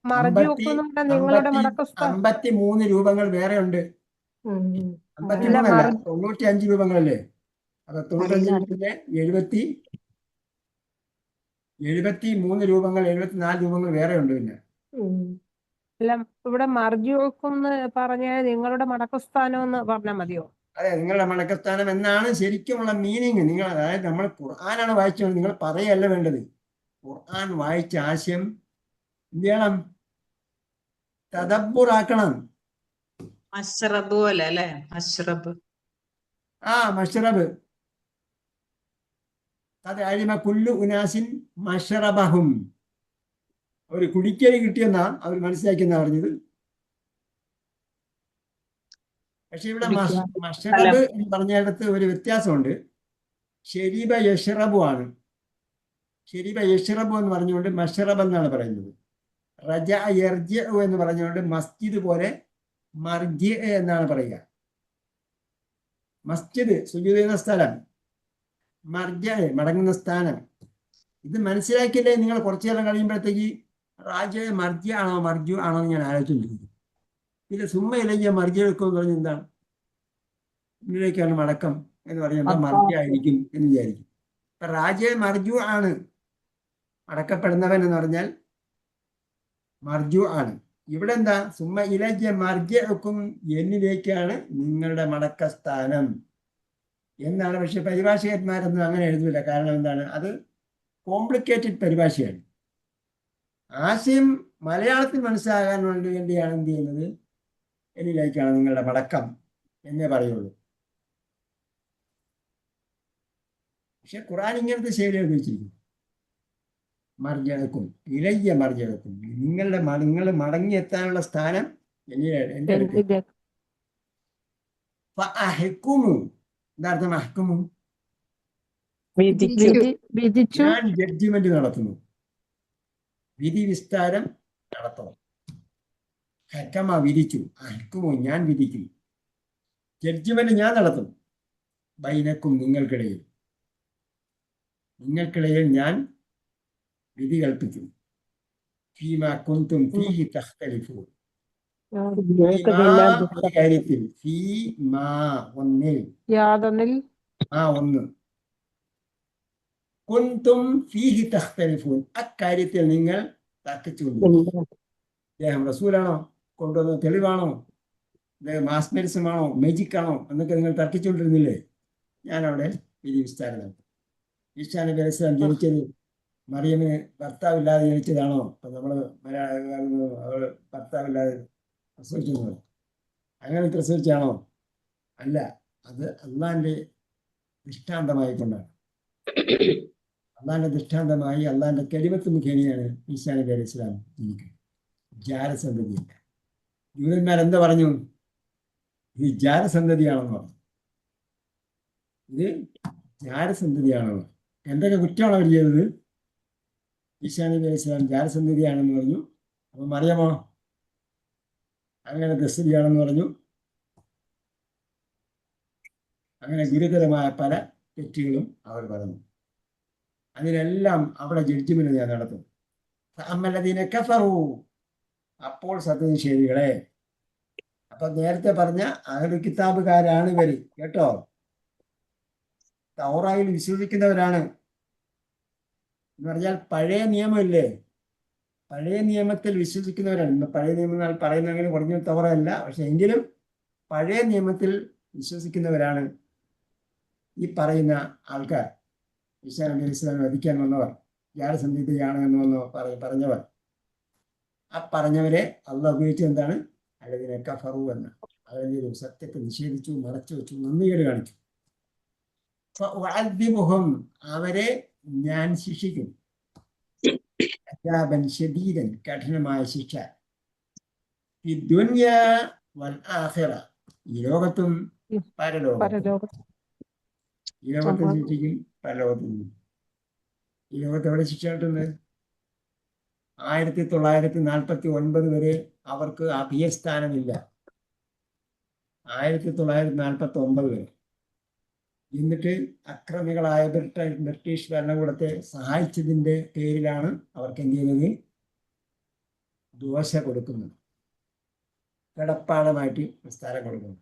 മർജിയൊക്കെ എന്ന് പറഞ്ഞാൽ നിങ്ങളുടെ മടക്കസ്ഥാനം 53 രൂപങ്ങൾ വേറെ ഉണ്ട്. ഉം, 53 അല്ല, മർ 95 രൂപങ്ങളല്ലേ. അപ്പൊ 95 പിന്നെ 73 രൂപങ്ങൾ, 74 രൂപങ്ങൾ വേറെ ഉണ്ട്. പിന്നെ ഉം. അല്ല, ഇവിടെ മർജിയൊക്കെ എന്ന് പറഞ്ഞാൽ നിങ്ങളുടെ മടക്കസ്ഥാനം എന്ന് പറഞ്ഞാൽ മതിയോ? അതെ, നിങ്ങളുടെ മടക്കസ്ഥാനം എന്നാണ് ശരിക്കുമുള്ള മീനിങ്. നിങ്ങൾ, അതായത് നമ്മൾ ഖുർആനാണ് വായിച്ചത്, നിങ്ങൾ പറയല്ല വേണ്ടത്. ഖുർആൻ വായിച്ച ആശയം എന്ത് ചെയ്യണം? തദബ്ബുറാക്കണം. അഷ്റബ് പോലെ അല്ലെ? അഷ്റബ്. മഷ്റബ്. അത് അലിമ കുല്ലു ഉനാസിൻ മഷ്റബഹും. ഒരു കുടിക്കല് കിട്ടിയെന്നാ അവർ മനസ്സിലാക്കിയെന്നാ പറഞ്ഞത്. പക്ഷെ ഇവിടെ മഷ്റബ് എന്ന് പറഞ്ഞിടത്ത് ഒരു വ്യത്യാസമുണ്ട്. ഷെരീബ യഷ്റബു ആണ്. ഷെരീബ യഷ്റബു എന്ന് പറഞ്ഞുകൊണ്ട് മഷ്റബ് എന്നാണ് പറയുന്നത്. റജ യർജിഉ എന്ന് പറഞ്ഞുകൊണ്ട് മസ്ജിദ് പോലെ മർജി എന്നാണ് പറയുക. മസ്ജിദ് സുജൂദ് ചെയ്യുന്ന സ്ഥലം, മർജ മടങ്ങുന്ന സ്ഥാനം. ഇത് മനസ്സിലാക്കിയില്ലേ നിങ്ങൾ കുറച്ചു കാലം കഴിയുമ്പോഴത്തേക്ക് റാജ മർജി ആണോ മർജു ആണോ എന്ന് ഞാൻ ആലോചിച്ചുകൊണ്ടിരിക്കും. ഇത് സുമ്മ ഇല്ലെങ്കിൽ മർജി എടുക്കുമെന്ന് പറഞ്ഞ് എന്താണ് ഇതിലേക്കാണ് മടക്കം എന്ന് പറയുമ്പോൾ മർജി ആയിരിക്കും എന്ന് വിചാരിക്കും. അപ്പൊ റാജ മർജു ആണ്. അടക്കപ്പെടുന്നവൻ എന്ന് പറഞ്ഞാൽ മർജു ആണ്. ഇവിടെ എന്താ? സുമ്മ ഇലജ മർജഉക്കും, എന്നിലേക്കാണ് നിങ്ങളുടെ മടക്കസ്ഥാനം എന്നാണ്. പക്ഷെ പരിഭാഷകന്മാരൊന്നും അങ്ങനെ എഴുതില്ല. കാരണം എന്താണ്? അത് കോംപ്ലിക്കേറ്റഡ് പരിഭാഷയാണ്. ആശയം മലയാളത്തിൽ മനസ്സിലാകാൻ വേണ്ടിയാണ് എന്ത് ചെയ്യുന്നത്? എന്നിലേക്കാണ് നിങ്ങളുടെ മടക്കം എന്നേ പറയുള്ളൂ. പക്ഷെ ഖുർആൻ ഇങ്ങനത്തെ ശൈലി ഉപയോഗിച്ചിരിക്കും. മർജഅക്കും ഇലയ്യ മർജഅക്കും, നിങ്ങൾ മടങ്ങിയെത്താനുള്ള സ്ഥാനം എൻ്റെ അടുത്ത്. ഫഅഹ്കുമു, എന്താർത്ഥം അഹ്കുമു? വിധിച്ചു. ഞാൻ ജഡ്ജിമെന്റ് നടത്തുന്നു, വിധി വിസ്താരം നടത്തണം. ഹക്കമ വിധിച്ചു, അഹ്കുമു ഞാൻ വിധിക്കും, ജഡ്ജിമെന്റ് ഞാൻ നടത്തും. ബൈനക്കും നിങ്ങൾക്കിടയിൽ ഞാൻ വിധി കൽപ്പിക്കും. ഫീമാ കുന്തും ഫീഹി തഖ്തലിഫൂൻ, കാര്യത്തിൽ ഫീമാ ഒന്നിൽ, ഒന്ന് കുന്തും ഫീഹി തഖ്തലിഫൂൻ, അക്കാര്യത്തിൽ നിങ്ങൾ തർക്കിച്ചുകൊണ്ടിരിക്കും. അദ്ദേഹം റസൂലാണോ, കൊണ്ടുവന്ന തെളിവാണോ, മാസ്മരിസമാണോ, മാജിക് ആണോ എന്നൊക്കെ നിങ്ങൾ തർക്കിച്ചുകൊണ്ടിരുന്നില്ലേ? ഞാനവിടെ വിധി വിസ്താരം നടത്തും. ഈസാ നബി അലൈഹി സ്വലാം ജനിച്ചത് മറിയമിന് ഭർത്താവില്ലാതെ ജനിച്ചതാണോ? അപ്പൊ നമ്മള് അവള് ഭർത്താവില്ലാതെ പ്രസവിച്ചു, അങ്ങനെ പ്രസവിച്ചാണോ? അല്ല, അത് അള്ളാന്റെ ദൃഷ്ടാന്തമായി കൊണ്ടാണ്. അള്ളാന്റെ ദൃഷ്ടാന്തമായി അള്ളാന്റെ കലിമത്ത് മുഖേനയാണ് ഈസാ നബി അലൈഹി സ്വലാം ജനിക്കുന്നത്. ജാരസന്തതിയല്ല. ജൂതന്മാരെന്താ പറഞ്ഞു? ഇത് ജാരസന്തതിയാണെന്ന് പറഞ്ഞു. ഇത് ജാരസന്തതിയാണെന്ന്. എന്തൊക്കെ കുറ്റമാണ് അവർ ചെയ്തത്? ഈസാ നബി അലൈഹി സ്വലാം ജാരസന്തതിയാണെന്ന് പറഞ്ഞു. അപ്പൊ മറിയമോ അങ്ങനെ ദസ്തരിയാണെന്ന് പറഞ്ഞു. അങ്ങനെ ഗുരുതരമായ പല തെറ്റുകളും അവർ പറഞ്ഞു. അതിനെല്ലാം അവിടെ ജഡ്ജിമെന്റ് ഞാൻ നടത്തും. അമ്മല്ലദീന കഫറു, അപ്പോൾ സത്യനിഷേധികളെ. അപ്പൊ നേരത്തെ പറഞ്ഞ അഹ്ലുൽ കിതാബുകാരാണ് ഇവര്, കേട്ടോ. തൗറായിൽ വിശ്വസിക്കുന്നവരാണ് എന്ന് പറഞ്ഞാൽ പഴയ നിയമമില്ലേ, പഴയ നിയമത്തിൽ വിശ്വസിക്കുന്നവരാണ്. ഇന്ന് പഴയ നിയമം പറയുന്നങ്ങനെ കുറഞ്ഞ തൗറയല്ല, പക്ഷെ എങ്കിലും പഴയ നിയമത്തിൽ വിശ്വസിക്കുന്നവരാണ് ഈ പറയുന്ന ആൾക്കാർ. ഈസാ നബി അലൈഹി സ്വലാം വധിക്കാൻ വന്നവർ, ജാരസന്തതിയാണ് എന്ന് പറഞ്ഞവർ. ആ പറഞ്ഞവരെ അള്ളാഹ് ഉപയോഗിച്ചത് എന്താണ്? അല്ലദീന കഫറു എന്ന്. അതായത് സത്യത്തെ നിഷേധിച്ചു, മറച്ചു വെച്ചു, നന്ദികേട് കാണിച്ചു. അവരെ ഞാൻ ശിക്ഷിക്കും. അദാബൻ ശദീദൻ, കഠിനമായ ശിക്ഷ. ഈ ദുനിയ വൽ ആഖിറ, ഈ ലോകത്തും പരലോകം. പരലോകത്ത്. ഈ ലോകത്തെ ആഹാ. ശിക്ഷിക്കും, പരലോകത്ത് നിന്നും. ഈ ലോകത്ത് എവിടെ ശിക്ഷ കിട്ടുന്നത്? 1949 വരെ അവർക്ക് അഭയസ്ഥാനമില്ല. 1949 വരെ. എന്നിട്ട് അക്രമികളായ ബ്രിട്ടീഷ് ഭരണകൂടത്തെ സഹായിച്ചതിൻ്റെ പേരിലാണ് അവർക്ക് എന്ത് ചെയ്യുന്നത്? ദോശ കൊടുക്കുന്നത്, കിടപ്പാടമായിട്ട് സ്ഥലം കൊടുക്കുന്നത്.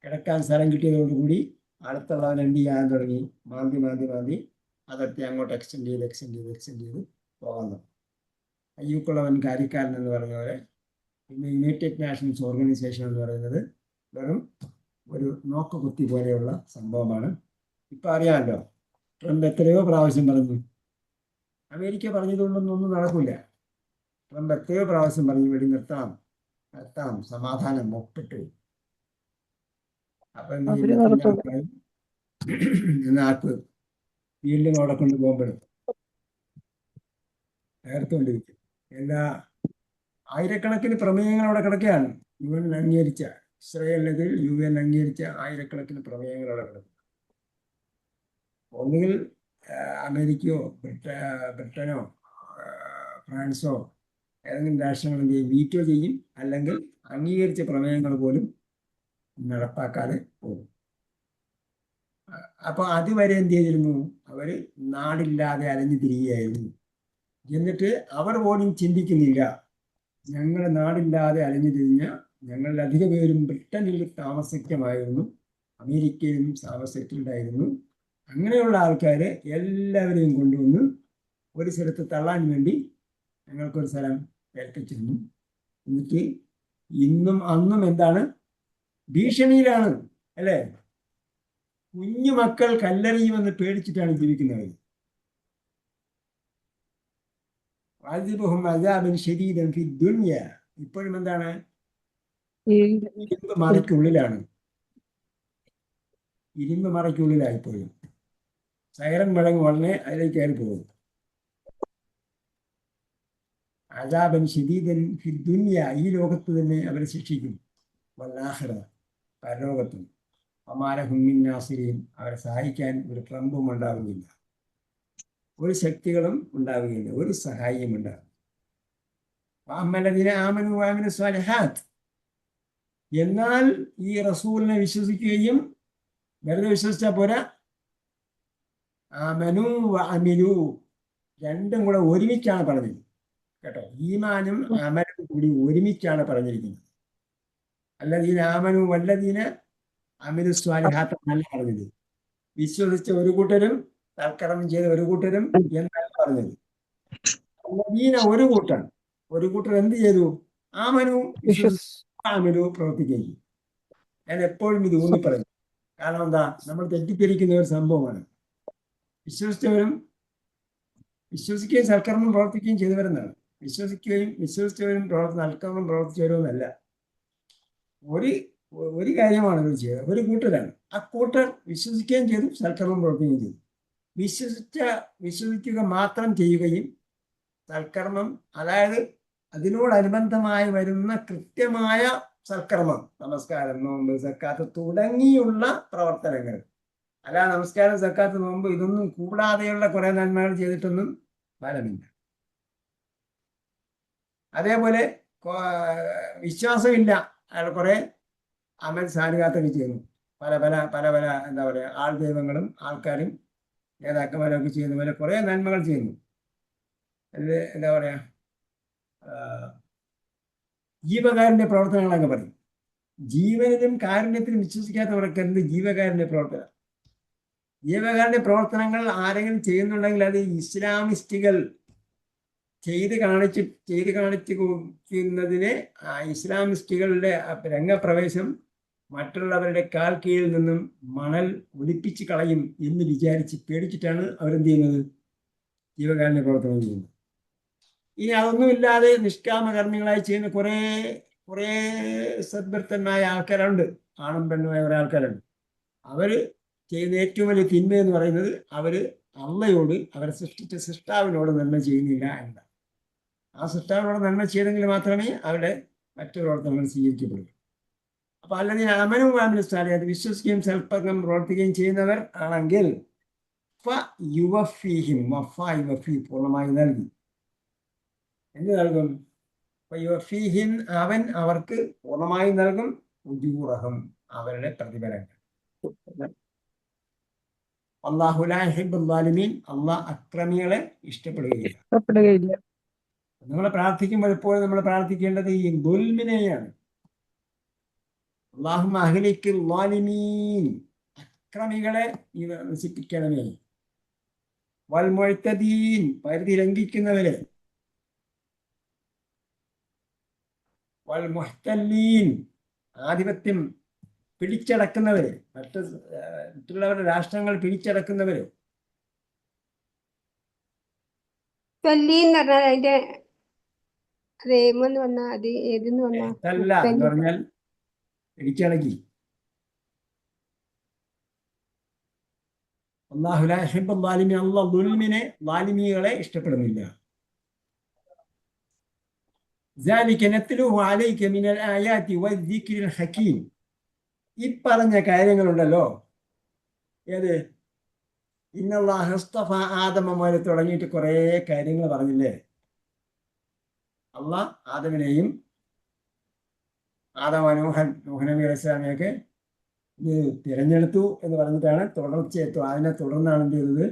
കിടക്കാൻ സ്ഥലം കിട്ടിയതോടുകൂടി അടുത്തുള്ളവൻ എന്ത് ചെയ്യാൻ തുടങ്ങി? മാന്തി അതൊക്കെ അങ്ങോട്ട് എക്സ്റ്റെൻഡ് ചെയ്ത് പോകുന്നു. അയ്യൂക്കുള്ളവൻ കാര്യക്കാരൻ എന്ന് പറഞ്ഞ പോലെ. പിന്നെ യുണൈറ്റഡ് നാഷൻസ് ഓർഗനൈസേഷൻ എന്ന് പറയുന്നത് വെറും ഒരു നോക്കുകുത്തി പോലെയുള്ള സംഭവമാണ്. ഇപ്പം അറിയാമല്ലോ, ട്രംപ് എത്രയോ പ്രാവശ്യം പറഞ്ഞു. അമേരിക്ക പറഞ്ഞതുകൊണ്ടൊന്നും നടക്കില്ല. ട്രംപ് എത്രയോ പ്രാവശ്യം പറഞ്ഞു വെടി നിർത്താം, സമാധാനം ഒപ്പിട്ട്. അപ്പൊ എന്ത് അവര് ചെയ്യും? നടത്തൂല. നാക്ക് വീണ്ടും അവിടെ കൊണ്ട് പോകുമ്പോഴും നേർത്തുകൊണ്ടിരിക്കും. എല്ലാ ആയിരക്കണക്കിന് പ്രമേയങ്ങൾ അവിടെ കിടക്കുകയാണ്. UN അംഗീകരിച്ച, ഇസ്രായേലിനെതിൽ UN അംഗീകരിച്ച ആയിരക്കണക്കിന് പ്രമേയങ്ങൾ അവിടെ കിടക്കും. ഒന്നുകിൽ അമേരിക്കയോ ബ്രിട്ടനോ ഫ്രാൻസോ ഏതെങ്കിലും രാഷ്ട്രങ്ങൾ എന്ത് ചെയ്യും? വീറ്റോ ചെയ്യും, അല്ലെങ്കിൽ അംഗീകരിച്ച പ്രമേയങ്ങൾ പോലും നടപ്പാക്കാതെ പോകും. അപ്പോൾ അതുവരെ എന്ത് ചെയ്തിരുന്നു? അവർ നാടില്ലാതെ അലഞ്ഞു തിരികെയായിരുന്നു. എന്നിട്ട് അവർ പോലും ചിന്തിക്കുന്നില്ല, ഞങ്ങൾ നാടില്ലാതെ അലഞ്ഞു തിരിഞ്ഞ ഞങ്ങളിൽ അധിക പേരും ബ്രിട്ടനിൽ താമസിക്കുമായിരുന്നു, അമേരിക്കയിലും താമസിക്കുന്നുണ്ടായിരുന്നു. അങ്ങനെയുള്ള ആൾക്കാരെ എല്ലാവരെയും കൊണ്ടുവന്ന് ഒരു സ്ഥലത്ത് തള്ളാൻ വേണ്ടി ഞങ്ങൾക്കൊരു സ്ഥലം ഏൽപ്പിച്ചിരുന്നു. എന്നിട്ട് ഇന്നും അന്നും എന്താണ്? ഭീഷണിയിലാണ്, അല്ലേ? കുഞ്ഞു മക്കൾ കല്ലെറിയുമെന്ന് പേടിച്ചിട്ടാണ് ജീവിക്കുന്നത്. ഇപ്പോഴും എന്താണ്? ഇരുമ്പ് മറയ്ക്കുള്ളിലാണ്. ഇപ്പോഴും സൈറൻ മുഴങ്ങ് ഉടനെ അതിലേക്ക് കയറി പോകും. അദാബൻ ശദീദൻ ഫി ദുനിയ, ഈ ലോകത്ത് തന്നെ അവരെ ശിക്ഷിക്കും. വല്ലാഹിറ, പരലോകത്തും. അമാലഹും മിൻ നാസിരീൻ, അവരെ സഹായിക്കാൻ ഒരു ട്രംപും ഉണ്ടാവുകയില്ല, ഒരു ശക്തികളും ഉണ്ടാവുകയില്ല, ഒരു സഹായിയും ഉണ്ടാകും. ആമനു വഅമിലു സ്വാലിഹാത്ത്, എന്നാൽ ഈ റസൂലിനെ വിശ്വസിക്കുകയും, വെറുതെ വിശ്വസിച്ചാൽ പോരാ, ആമനു വഅമിലു രണ്ടും കൂടെ ഒരുമിച്ചാണ് പറഞ്ഞത് കേട്ടോ. ഈമാനും അമലും കൂടി ഒരുമിച്ചാണ് പറഞ്ഞിരിക്കുന്നത്. അല്ലദീന ആമനു വല്ലദീന അമിലു സ്വാലിഹാത്ത് എന്നല്ല പറഞ്ഞത്. വിശ്വസിച്ച ഒരു കൂട്ടരും സൽക്കർമ്മം ചെയ്ത ഒരു കൂട്ടരും എന്നല്ല പറഞ്ഞത്. അല്ലദീന ഒരു കൂട്ടർ എന്ത് ചെയ്തു? ആമനു ആമനു പ്രവർത്തിക്കുകയും ചെയ്തു. ഞാൻ എപ്പോഴും ഇത് ഊന്നി പറയും. കാരണം എന്താ? നമ്മൾ തെറ്റിദ്ധരിക്കുന്ന ഒരു സംഭവമാണ്. വിശ്വസിക്കുകയും സൽക്കർമ്മം പ്രവർത്തിക്കുകയും ചെയ്തവരെന്നാണ്. വിശ്വസിച്ചവരും സൽക്കർമ്മം പ്രവർത്തിച്ചവരുമെന്നല്ല. ഒരു കാര്യമാണ് ഇവർ ചെയ്തത്. ഒരു കൂട്ടരാണ്. ആ കൂട്ടർ വിശ്വസിക്കുകയും ചെയ്തു, സൽക്കർമ്മം പ്രവർത്തിക്കുകയും ചെയ്തു. വിശ്വസിക്കുക മാത്രം ചെയ്യുകയും സൽക്കർമ്മം, അതായത് അതിനോടനുബന്ധമായി വരുന്ന കൃത്യമായ സൽക്കർമ്മം, നമസ്കാരം, നോമ്പ്, സക്കാത്ത് തുടങ്ങിയുള്ള പ്രവർത്തനങ്ങൾ, അല്ല നമസ്കാരം, സക്കാത്ത്, നോമ്പ് ഇതൊന്നും കൂടാതെയുള്ള കുറെ നന്മകൾ ചെയ്തിട്ടൊന്നും ഫലമില്ല. അതേപോലെ വിശ്വാസമില്ല, അയാൾ കുറെ അമൽ സാലിഹാത്തൊക്കെ ചെയ്യുന്നു, പല എന്താ പറയുക, ആൾ ദൈവങ്ങളും ആൾക്കാരും നേതാക്കന്മാരൊക്കെ ചെയ്യുന്ന പോലെ കുറെ നന്മകൾ ചെയ്യുന്നു. അത് എന്താ പറയാ, ജീവകാരുണ്യ പ്രവർത്തനങ്ങളൊക്കെ പറയും. ജീവനിലും കാരുണ്യത്തിലും വിശ്വസിക്കാത്തവർക്ക് എന്ത് ജീവകാരുണ്യ പ്രവർത്തനം? ജീവകാരുണ്യ പ്രവർത്തനങ്ങൾ ആരെങ്കിലും ചെയ്യുന്നുണ്ടെങ്കിൽ അത് ഇസ്ലാമിസ്റ്റുകൾ ചെയ്ത് കാണിക്കുന്നതിനെ ഇസ്ലാമിസ്റ്റുകളുടെ രംഗപ്രവേശം മറ്റുള്ളവരുടെ കാൽ കീഴിൽ നിന്നും മണൽ ഒലിപ്പിച്ച് കളയും എന്ന് വിചാരിച്ച് പേടിച്ചിട്ടാണ് അവരെന്ത് ചെയ്യുന്നത്? ജീവകാരുണ്യ പ്രവർത്തനം ചെയ്യുന്നത്. ഇനി അതൊന്നുമില്ലാതെ നിഷ്കാമകർമ്മികളായി ചെയ്യുന്ന കുറേ സദ്വൃത്തന്മാരായ ആൾക്കാരുണ്ട്, ആണും പെണ്ണുമായ കുറെ ആൾക്കാരുണ്ട്. അവർ ചെയ്യുന്ന ഏറ്റവും വലിയ തിന്മ എന്ന് പറയുന്നത് അവർ അള്ളയോട്, അവരെ സൃഷ്ടിച്ച സൃഷ്ടാവിനോട് നന്മ ചെയ്യുന്നില്ല എന്നതാണ്. ആ സൃഷ്ടാവിനോട് നന്മ ചെയ്തെങ്കിൽ മാത്രമേ അവരുടെ മറ്റു പ്രവർത്തനങ്ങൾ സ്വീകരിക്കപ്പെടുള്ളൂ. അപ്പൊ അല്ലെങ്കിൽ അമനും അത് വിശ്വസിക്കുകയും സൽപ്പകം പ്രവർത്തിക്കുകയും ചെയ്യുന്നവർ ആണെങ്കിൽ പൂർണ്ണമായി നൽകി. എന്ത് നൽകും? യുവഫീഹിം, അവൻ അവർക്ക് പൂർണ്ണമായി നൽകും ഉജൂറഹും, അവരുടെ പ്രതിഫലങ്ങൾ. അല്ലാഹു ലാ യുഹിബ്ബുൽ ളാലിമീൻ, അല്ലാഹ് അക്രമികളെ ഇഷ്ടപ്പെടുകയില്ല. ഇഷ്ടപ്പെടുകയില്ല. നമ്മൾ പ്രാർത്ഥിക്കുമ്പോൾ എപ്പോഴും നമ്മൾ പ്രാർത്ഥിക്കേണ്ടത് ഈ ദുൽമിനെയാണ്. അല്ലാഹുമ്മ അഹ്ലിക്കിൽ ളാലിമീൻ, അക്രമികളെ നശിപ്പിക്കണമേ. വൽ മുഅ്തദീൻ, പരിധി ലംഘിക്കുന്നവരെ. വൽ മുഹ്തല്ലീൻ, ആധിപത്യം പിടിച്ചടക്കുന്നവരെ, മറ്റുള്ളവരുടെ രാഷ്ട്രങ്ങൾ പിടിച്ചടക്കുന്നവരെ. എന്ന് പറഞ്ഞാൽ അതിന്റെ അത് ഏമെന്ന് വന്നാ അത് ഏതെന്ന് വന്നാ അല്ല എന്ന് പറഞ്ഞാൽ പിടിച്ചടക്കി. അല്ലാഹു ലാ യുഹിബ്ബുൽ ളാലിമീൻ, അല്ലാഹ് ദുൽമിനെ, ളാലിമീകളെ ഇഷ്ടപ്പെടുന്നില്ല. ذلك نتلوه عليك من الآيات والذكر الحكيم. ഈ പറഞ്ഞ കാര്യങ്ങളുണ്ടല്ലോ, ഏത് ഇന്നല്ലാഹു ഇസ്തഫ ആദമ മുതൽ തുടങ്ങിയിട്ട് കുറേ കാര്യങ്ങൾ പറഞ്ഞില്ലേ. അള്ളാഹ് ആദമിനെയും നൂഹ് നബി അലൈഹി സ്വലാമിയൊക്കെ തിരഞ്ഞെടുത്തു എന്ന് പറഞ്ഞിട്ടാണ് തുടർച്ചയെത്തു. അതിനെ തുടർന്നാണ് എന്ത് ചെയ്തത്?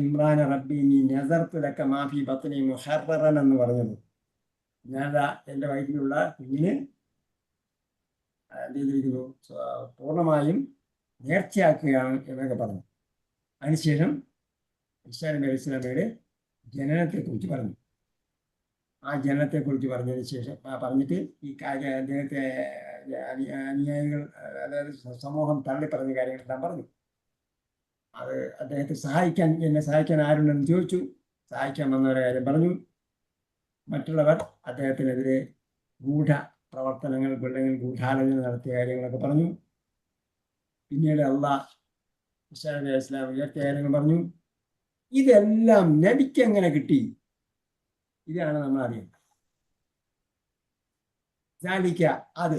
ഇമ്രാൻ റബ്ബി നസർതു ലക മാ ഫീ ബത്നി മുഹററൻ എന്ന് പറഞ്ഞത്. ഞാൻ എൻ്റെ വയറ്റിലുള്ള കുഞ്ഞിന് എന്ത് ചെയ്തിരിക്കുന്നു? പൂർണ്ണമായും നേർച്ചയാക്കുകയാണ് എന്നൊക്കെ പറഞ്ഞു. അതിനുശേഷം ഈസാ നബി അലൈഹി സ്വലാമയുടെ ജനനത്തെക്കുറിച്ച് പറഞ്ഞു. ആ ജനനത്തെക്കുറിച്ച് പറഞ്ഞതിന് ശേഷം പറഞ്ഞിട്ട് ഈ അദ്ദേഹത്തെ അനുയായികൾ, അതായത് സമൂഹം തള്ളി പറഞ്ഞ കാര്യങ്ങളെല്ലാം പറഞ്ഞു. അത് അദ്ദേഹത്തെ എന്നെ സഹായിക്കാൻ ആരുണ്ടെന്ന് ചോദിച്ചു. സഹായിക്കാൻ വന്നവരെ കാര്യം പറഞ്ഞു. മറ്റുള്ളവർ അദ്ദേഹത്തിനെതിരെ ഗൂഢ പ്രവർത്തനങ്ങൾ, ഗൂഢാലോചന നടത്തിയ കാര്യങ്ങളൊക്കെ പറഞ്ഞു. പിന്നീട് അള്ളാഹ് ഈസാ നബി അലൈഹി സ്വലാം ഉയർത്തിയ കാര്യങ്ങൾ പറഞ്ഞു. ഇതെല്ലാം നബിക്ക് എങ്ങനെ കിട്ടി? ഇതാണ് നമ്മൾ അറിയുന്നത്. അത്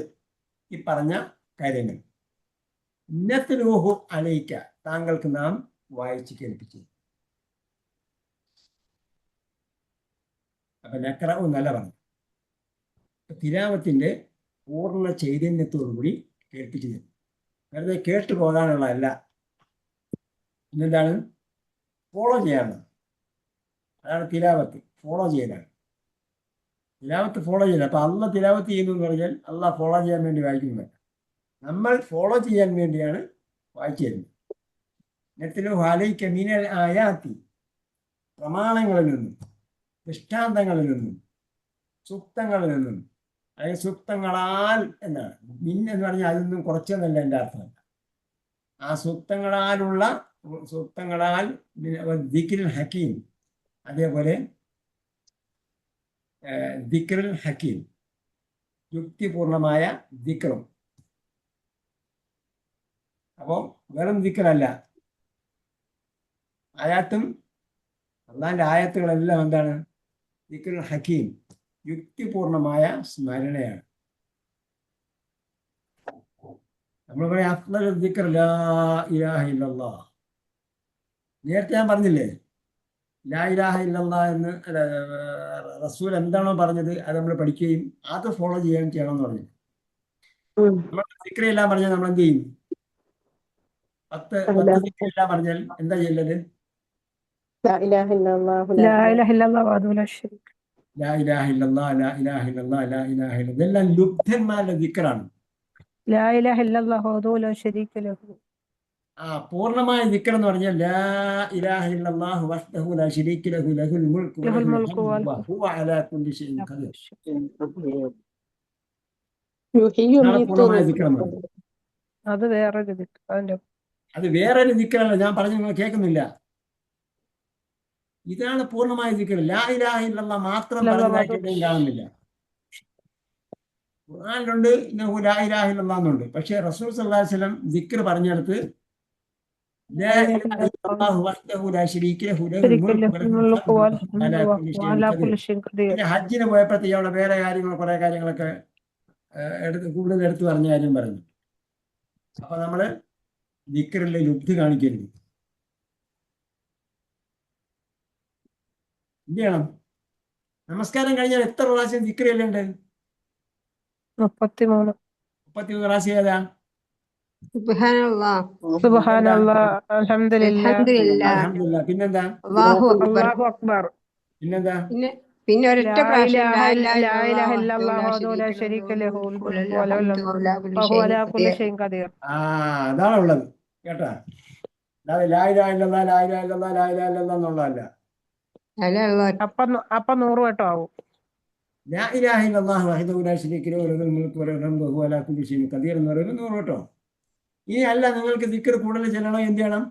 ഈ പറഞ്ഞ കാര്യങ്ങൾ നത്ലൂഹു അലൈക, താങ്കൾക്ക് നാം വായിച്ചു കേൾപ്പിച്ചു. അപ്പൊ നഖറഉ എന്നല്ല പറഞ്ഞു, തിലാവത്തിന്റെ പൂർണ്ണ ചൈതന്യത്തോടുകൂടി കേൾപ്പിച്ചു തരും. വെറുതെ കേട്ടു പോകാനുള്ളതല്ല. പിന്നെന്താണ്? ഫോളോ ചെയ്യാനുള്ളത്. അതാണ് തിലാവത്ത്, ഫോളോ ചെയ്യലാണ്. തിലാവത്ത് ഫോളോ ചെയ്യല. അപ്പൊ അള്ളാഹ് തിലാവത്ത് ചെയ്യുന്നു എന്ന് പറഞ്ഞാൽ അള്ളാഹ് ഫോളോ ചെയ്യാൻ വേണ്ടി വായിക്കുന്നില്ല, നമ്മൾ ഫോളോ ചെയ്യാൻ വേണ്ടിയാണ് വായിച്ചു തരുന്നത്. നത്ലൂഹു അലൈക മിനൽ ആയാത്തി, പ്രമാണങ്ങളിൽ നിന്നും, ദൃഷ്ടാന്തങ്ങളിൽ നിന്നും, സൂക്തങ്ങളിൽ നിന്നും, അതായത് സൂക്തങ്ങളാൽ എന്നാണ്. എന്ന് പറഞ്ഞാൽ അതൊന്നും കുറച്ചെന്നല്ല എൻ്റെ അർത്ഥം. ആ സൂക്തങ്ങളാൽ ദിക്റുൽ ഹക്കീം, അതേപോലെ ദിക്റുൽ ഹക്കീം, യുക്തിപൂർണമായ ദിക്റും. അപ്പോൾ വെറും ദിക്റല്ല, ആയാത്തും അള്ളാഹിന്റെ ആയത്തുകളെല്ലാം എന്താണ്? ദിക്റുൽ ഹക്കീം, യുക്തിപൂർണമായ സ്മരണയാണ്. നമ്മൾ പറയാം അഫ്ളലു ദിക്ർ ലാ ഇലാഹ ഇല്ലല്ലാഹ്. നേരത്തെ ഞാൻ പറഞ്ഞില്ലേ, ലാ ഇലാഹ ഇല്ലല്ലാഹ് എന്ന് റസൂൽ എന്താണോ പറഞ്ഞത് അത് നമ്മൾ പഠിക്കുകയും അത് ഫോളോ ചെയ്യുകയും ചെയ്യണമെന്ന് പറഞ്ഞു. നമ്മൾ ദിക്റെല്ലാം പറഞ്ഞാൽ നമ്മൾ എന്ത് ചെയ്യും? 10 ദിക്റെല്ലാം പറഞ്ഞാൽ എന്താ ചെയ്യേണ്ടത്? ലാ ഇലാഹ ഇല്ലല്ലാഹു ലാ ഇലാഹ ഇല്ലല്ലാഹ് വഹ്ദഹു ലാ ശരീക ലാ ഇലാഹ ഇല്ലല്ലാഹ്, ലാ ഇലാഹ ഇല്ലല്ലാഹ്, ലാ ഇലാഹ ഇല്ലല്ലാഹ്. ഇതെല്ലാം ലുബ്ധന്മാരുടെ ദിക്റാണ്. ലാ ഇലാഹ ഇല്ലല്ലാഹ് വഹ്ദഹു ലാ ശരീക ലഹു. പൂർണ്ണമായ ദിക്ർ എന്ന് പറഞ്ഞാൽ ലാ ഇലാഹ ഇല്ലല്ലാഹു വഹ്ദഹു ലാ ശരീക ലഹു ലഹുൽ മുൽക്കു ലഹുൽ വലഹുൽ മുൽക്കു ഹംദു വഹുവ അലാ കുല്ലി ഷൈഇൻ ഖദീർ. യുഹ്യിയും അതാണ് പൂർണ്ണമായ ദിക്ർ എന്ന് യുമീത്തും. പറയുന്നത്. അത് വേറൊരു ദിക്ർ. അത് വേറൊരു ദിക്റല്ല, ഞാൻ പറഞ്ഞു നിങ്ങൾ കേൾക്കുന്നില്ല. ഇതാണ് പൂർണ്ണമായ ദിക്ർ. ലാ ഇലാഹ ഇല്ലല്ലാഹ് മാത്രം പറഞ്ഞതായിട്ട് എവിടെയും കാണുന്നില്ല. ഖുർആനിലുണ്ട് ഇന്നഹു ലാ ഇലാഹ ഇല്ലല്ലാഹ് എന്നുണ്ട്. പക്ഷേ റസൂൽ സല്ലല്ലാഹു അലൈഹി വസല്ലം ദിക്ർ പറഞ്ഞെടുത്ത് ലാ ഇലാഹ ഇല്ലല്ലാഹു വഹ്ദഹു ലാ ശരീക ലഹു ലഹുൽ മുൽക്കു വലഹുൽ ഹംദു വഹുവ അലാ കുല്ലി ഷൈഇൻ ഖദീർ. പിന്നെ ഹജ്ജിന് പോയപ്പോഴത്തേക്ക് അവിടെ വേറെ കാര്യങ്ങൾ, കുറെ കാര്യങ്ങളൊക്കെ കൂടുതൽ എടുത്ത് പറഞ്ഞ കാര്യം പറഞ്ഞു. അപ്പൊ നമ്മള് ദിക്റിലെ ലുബ്ധി കാണിക്കരുത്. എന്ത് ചെയ്യണം? നമസ്കാരം കഴിഞ്ഞാൽ എത്ര പ്രാവശ്യം ദിക്റ് ചെല്ലുണ്ട്? 33. 33 പ്രാവശ്യം ഏതാ? സുബ്ഹാനല്ലാഹ്, സുബ്ഹാനല്ലാ, അൽഹംദുലില്ലാ, അൽഹംദുലില്ലാ, അൽഹംദുലില്ലാ. പിന്നെന്താ? അല്ലാഹു അക്ബർ. അല്ലാഹു അക്ബർ, പിന്നെന്താ? പിന്നെ ഒരൊറ്റ ലാ പ്രാവശ്യം ഇലാഹ ലാ ഇല്ല- ലാ ഇലാഹ ഇലാഹ ഇല്ലല്ലാഹ് ഇല്ലല്ലാഹു വഹ്ദഹു ലാ വഹ്ദഹു ലാ ശരീക ശരീക ലഹു ലഹു മുൽക്കു മുൽക്കു വലഹു വലഹുൽ ഹംദു വഹുവ അലാ കുല്ലി വഹുവ ഷൈഇൻ അലാ കുല്ലി ഖദീർ. ഷൈഇൻ ഖദീർ. അതാണ് ഉള്ളത് കേട്ടാ. അല്ലാതെ ലാ ഇലാഹ ഇല്ലല്ലാഹ്, ലാ ഇലാഹ ഇല്ലല്ലാഹ്, ലാ ഇലാഹ ഇല്ലല്ലാഹ് എന്നുള്ളതല്ല. അപ്പൊ 100 വട്ടം ആവും. ലാ ഇലാഹ ഇല്ലല്ലാഹ് വഹ്ദഹു ലാ ശരീക ലഹു ലഹുൽ മുൽക്കു വലഹുൽ ഹംദു വഹുവ അലാ കുല്ലി ഷൈഇൻ ഖദീർ എന്ന് പറയുമ്പോൾ 100 കേട്ടോ. ഇനി അല്ല, നിങ്ങൾക്ക് ദിക്ർ കൂടുതൽ ചെല്ലണോ? എന്ത് ചെയ്യണം?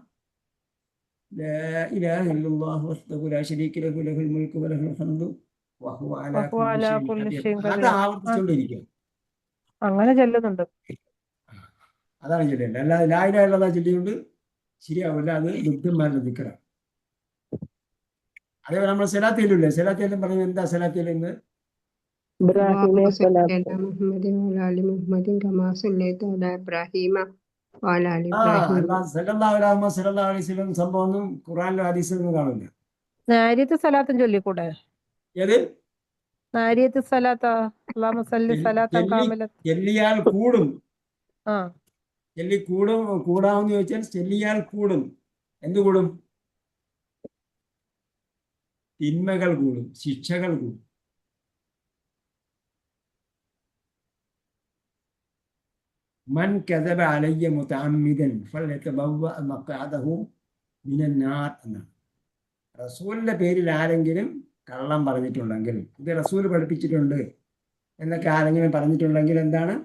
ലാ ഇലാഹ ഇല്ലല്ലാഹ് വഹ്ദഹു ലാ ശരീക ലഹു ലഹുൽ മുൽക്കു വലഹുൽ ഹംദു വഹുവ അലാ വഹുവ കുല്ലി അലാ ഷൈഇൻ കുല്ലി ഖദീർ. ഷൈഇൻ അത് ഖദീർ. ആവർത്തിച്ചുകൊണ്ടിരിക്കും. അങ്ങനെ ചെല്ലുന്നുണ്ട്. അതാണ് ചൊല്ലേണ്ടത്. അല്ലാതെ ലാ ഇലാഹ ഇല്ലല്ലാഹ് ചൊല്ലിയുകൊണ്ട് ശരിയാവില്ല. അത് ദുഃഖന്മാരുടെ ദിക്റാണ്. അതേപോലെ നമ്മൾ സലാത്ത് ചൊല്ലില്ലേ? സലാത്ത് ചൊല്ലും പറയുന്നത് എന്താ? സലാത്ത് ചൊല്ലുന്നത് ഇബ്രാഹിമെ അല്ലാഹുമ്മ സല്ലി സ്വലാത്ത്. അലാ മുഹമ്മദിൻ വഅലാ ആലി മുഹമ്മദിൻ കമാ സല്ലൈത അലാ ഇബ്രാഹീമ വഅലാ ആലി ഇബ്രാഹീം. അല്ലാഹ് സല്ലല്ലാഹു അലൈഹി വസല്ലം സല്ലല്ലാഹു അലൈഹി വസല്ലം സംഭവം ഒന്നും ഖുർആനിലോ ഹദീസിലൊന്നും കാണില്ല. നാരിയത്ത് സലാത്തും ചൊല്ലിക്കൂടെ? ഏത്? നാരിയത്ത് സലാത്താ, അല്ലാഹുമ്മ സല്ലി സലാത്തൻ കാമിലത്ത്. ചെല്ലിയാൽ കൂടും. ആ, കൂടാമെന്ന് ചോദിച്ചാൽ ചെല്ലിയാൽ കൂടും. എന്ത് കൂടും? തിന്മകൾ കൂടും, ശിക്ഷകൾ കൂടും. മൻ കദബ അലയ്യ മുതഅമ്മിദൻ ഫൽയതബവ്വ മഖ്അദഹു മിനൻ നാർ എന്നാണ്. റസൂലിന്റെ പേരിൽ ആരെങ്കിലും കള്ളം പറഞ്ഞിട്ടുണ്ടെങ്കിൽ, ഇത് റസൂൽ പഠിപ്പിച്ചിട്ടുണ്ട് എന്നൊക്കെ ആരെങ്കിലും പറഞ്ഞിട്ടുണ്ടെങ്കിൽ എന്താണ്?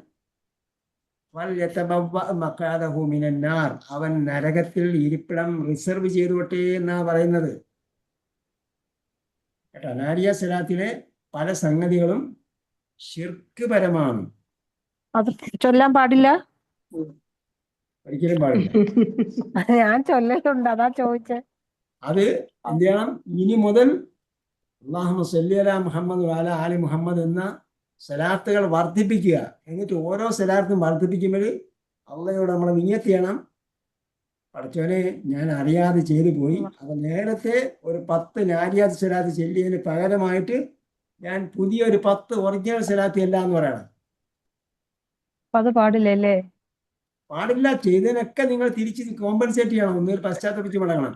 ഫൽയതബവ്വ മഖ്അദഹു മിനൻ നാർ, അവൻ നരകത്തിൽ ഇരിപ്പിടം റിസർവ് ചെയ്തോട്ടെ എന്നാണ് പറയുന്നത് കേട്ടോ. നാരിയ സലാത്തിലെ പല സംഗതികളും ശിർക്ക് പരമാണ്. അത് ചൊല്ലാൻ പാടില്ല. ഒരിക്കലും പാടില്ല. ഞാൻ ചൊല്ലലുണ്ട്, അതാ ചോദിച്ചേ. അത് എന്ത് ചെയ്യണം? ഇനി മുതൽ അല്ലാഹുമ്മ സ്വല്ലി അലാ മുഹമ്മദ് വഅലാ ആലി മുഹമ്മദ് എന്ന സലാത്തുകൾ വർദ്ധിപ്പിക്കുക. എന്നിട്ട് ഓരോ സലാത്തും വർദ്ധിപ്പിക്കുമ്പോൾ അള്ളയോട് നമ്മൾ നിയ്യത്ത് ചെയ്യണം, പഠിച്ചവനെ ഞാൻ അറിയാതെ ചെയ്തു പോയി, അപ്പൊ നേരത്തെ ഒരു 10 നാരിയാത്ത് സലാത്ത് ചെല്ലിയതിന് പകരമായിട്ട് ഞാൻ പുതിയൊരു 10 ഒറിജിനൽ സലാത്ത് അല്ല എന്ന് പറയണം. അപ്പൊ അത് പാടില്ലല്ലേ? പാടില്ല. ചെയ്തതിനൊക്കെ നിങ്ങൾ തിരിച്ച് കോമ്പൻസേറ്റ് ചെയ്യണം. ഒന്നൊരു പശ്ചാത്തപിച്ച് മടങ്ങണം.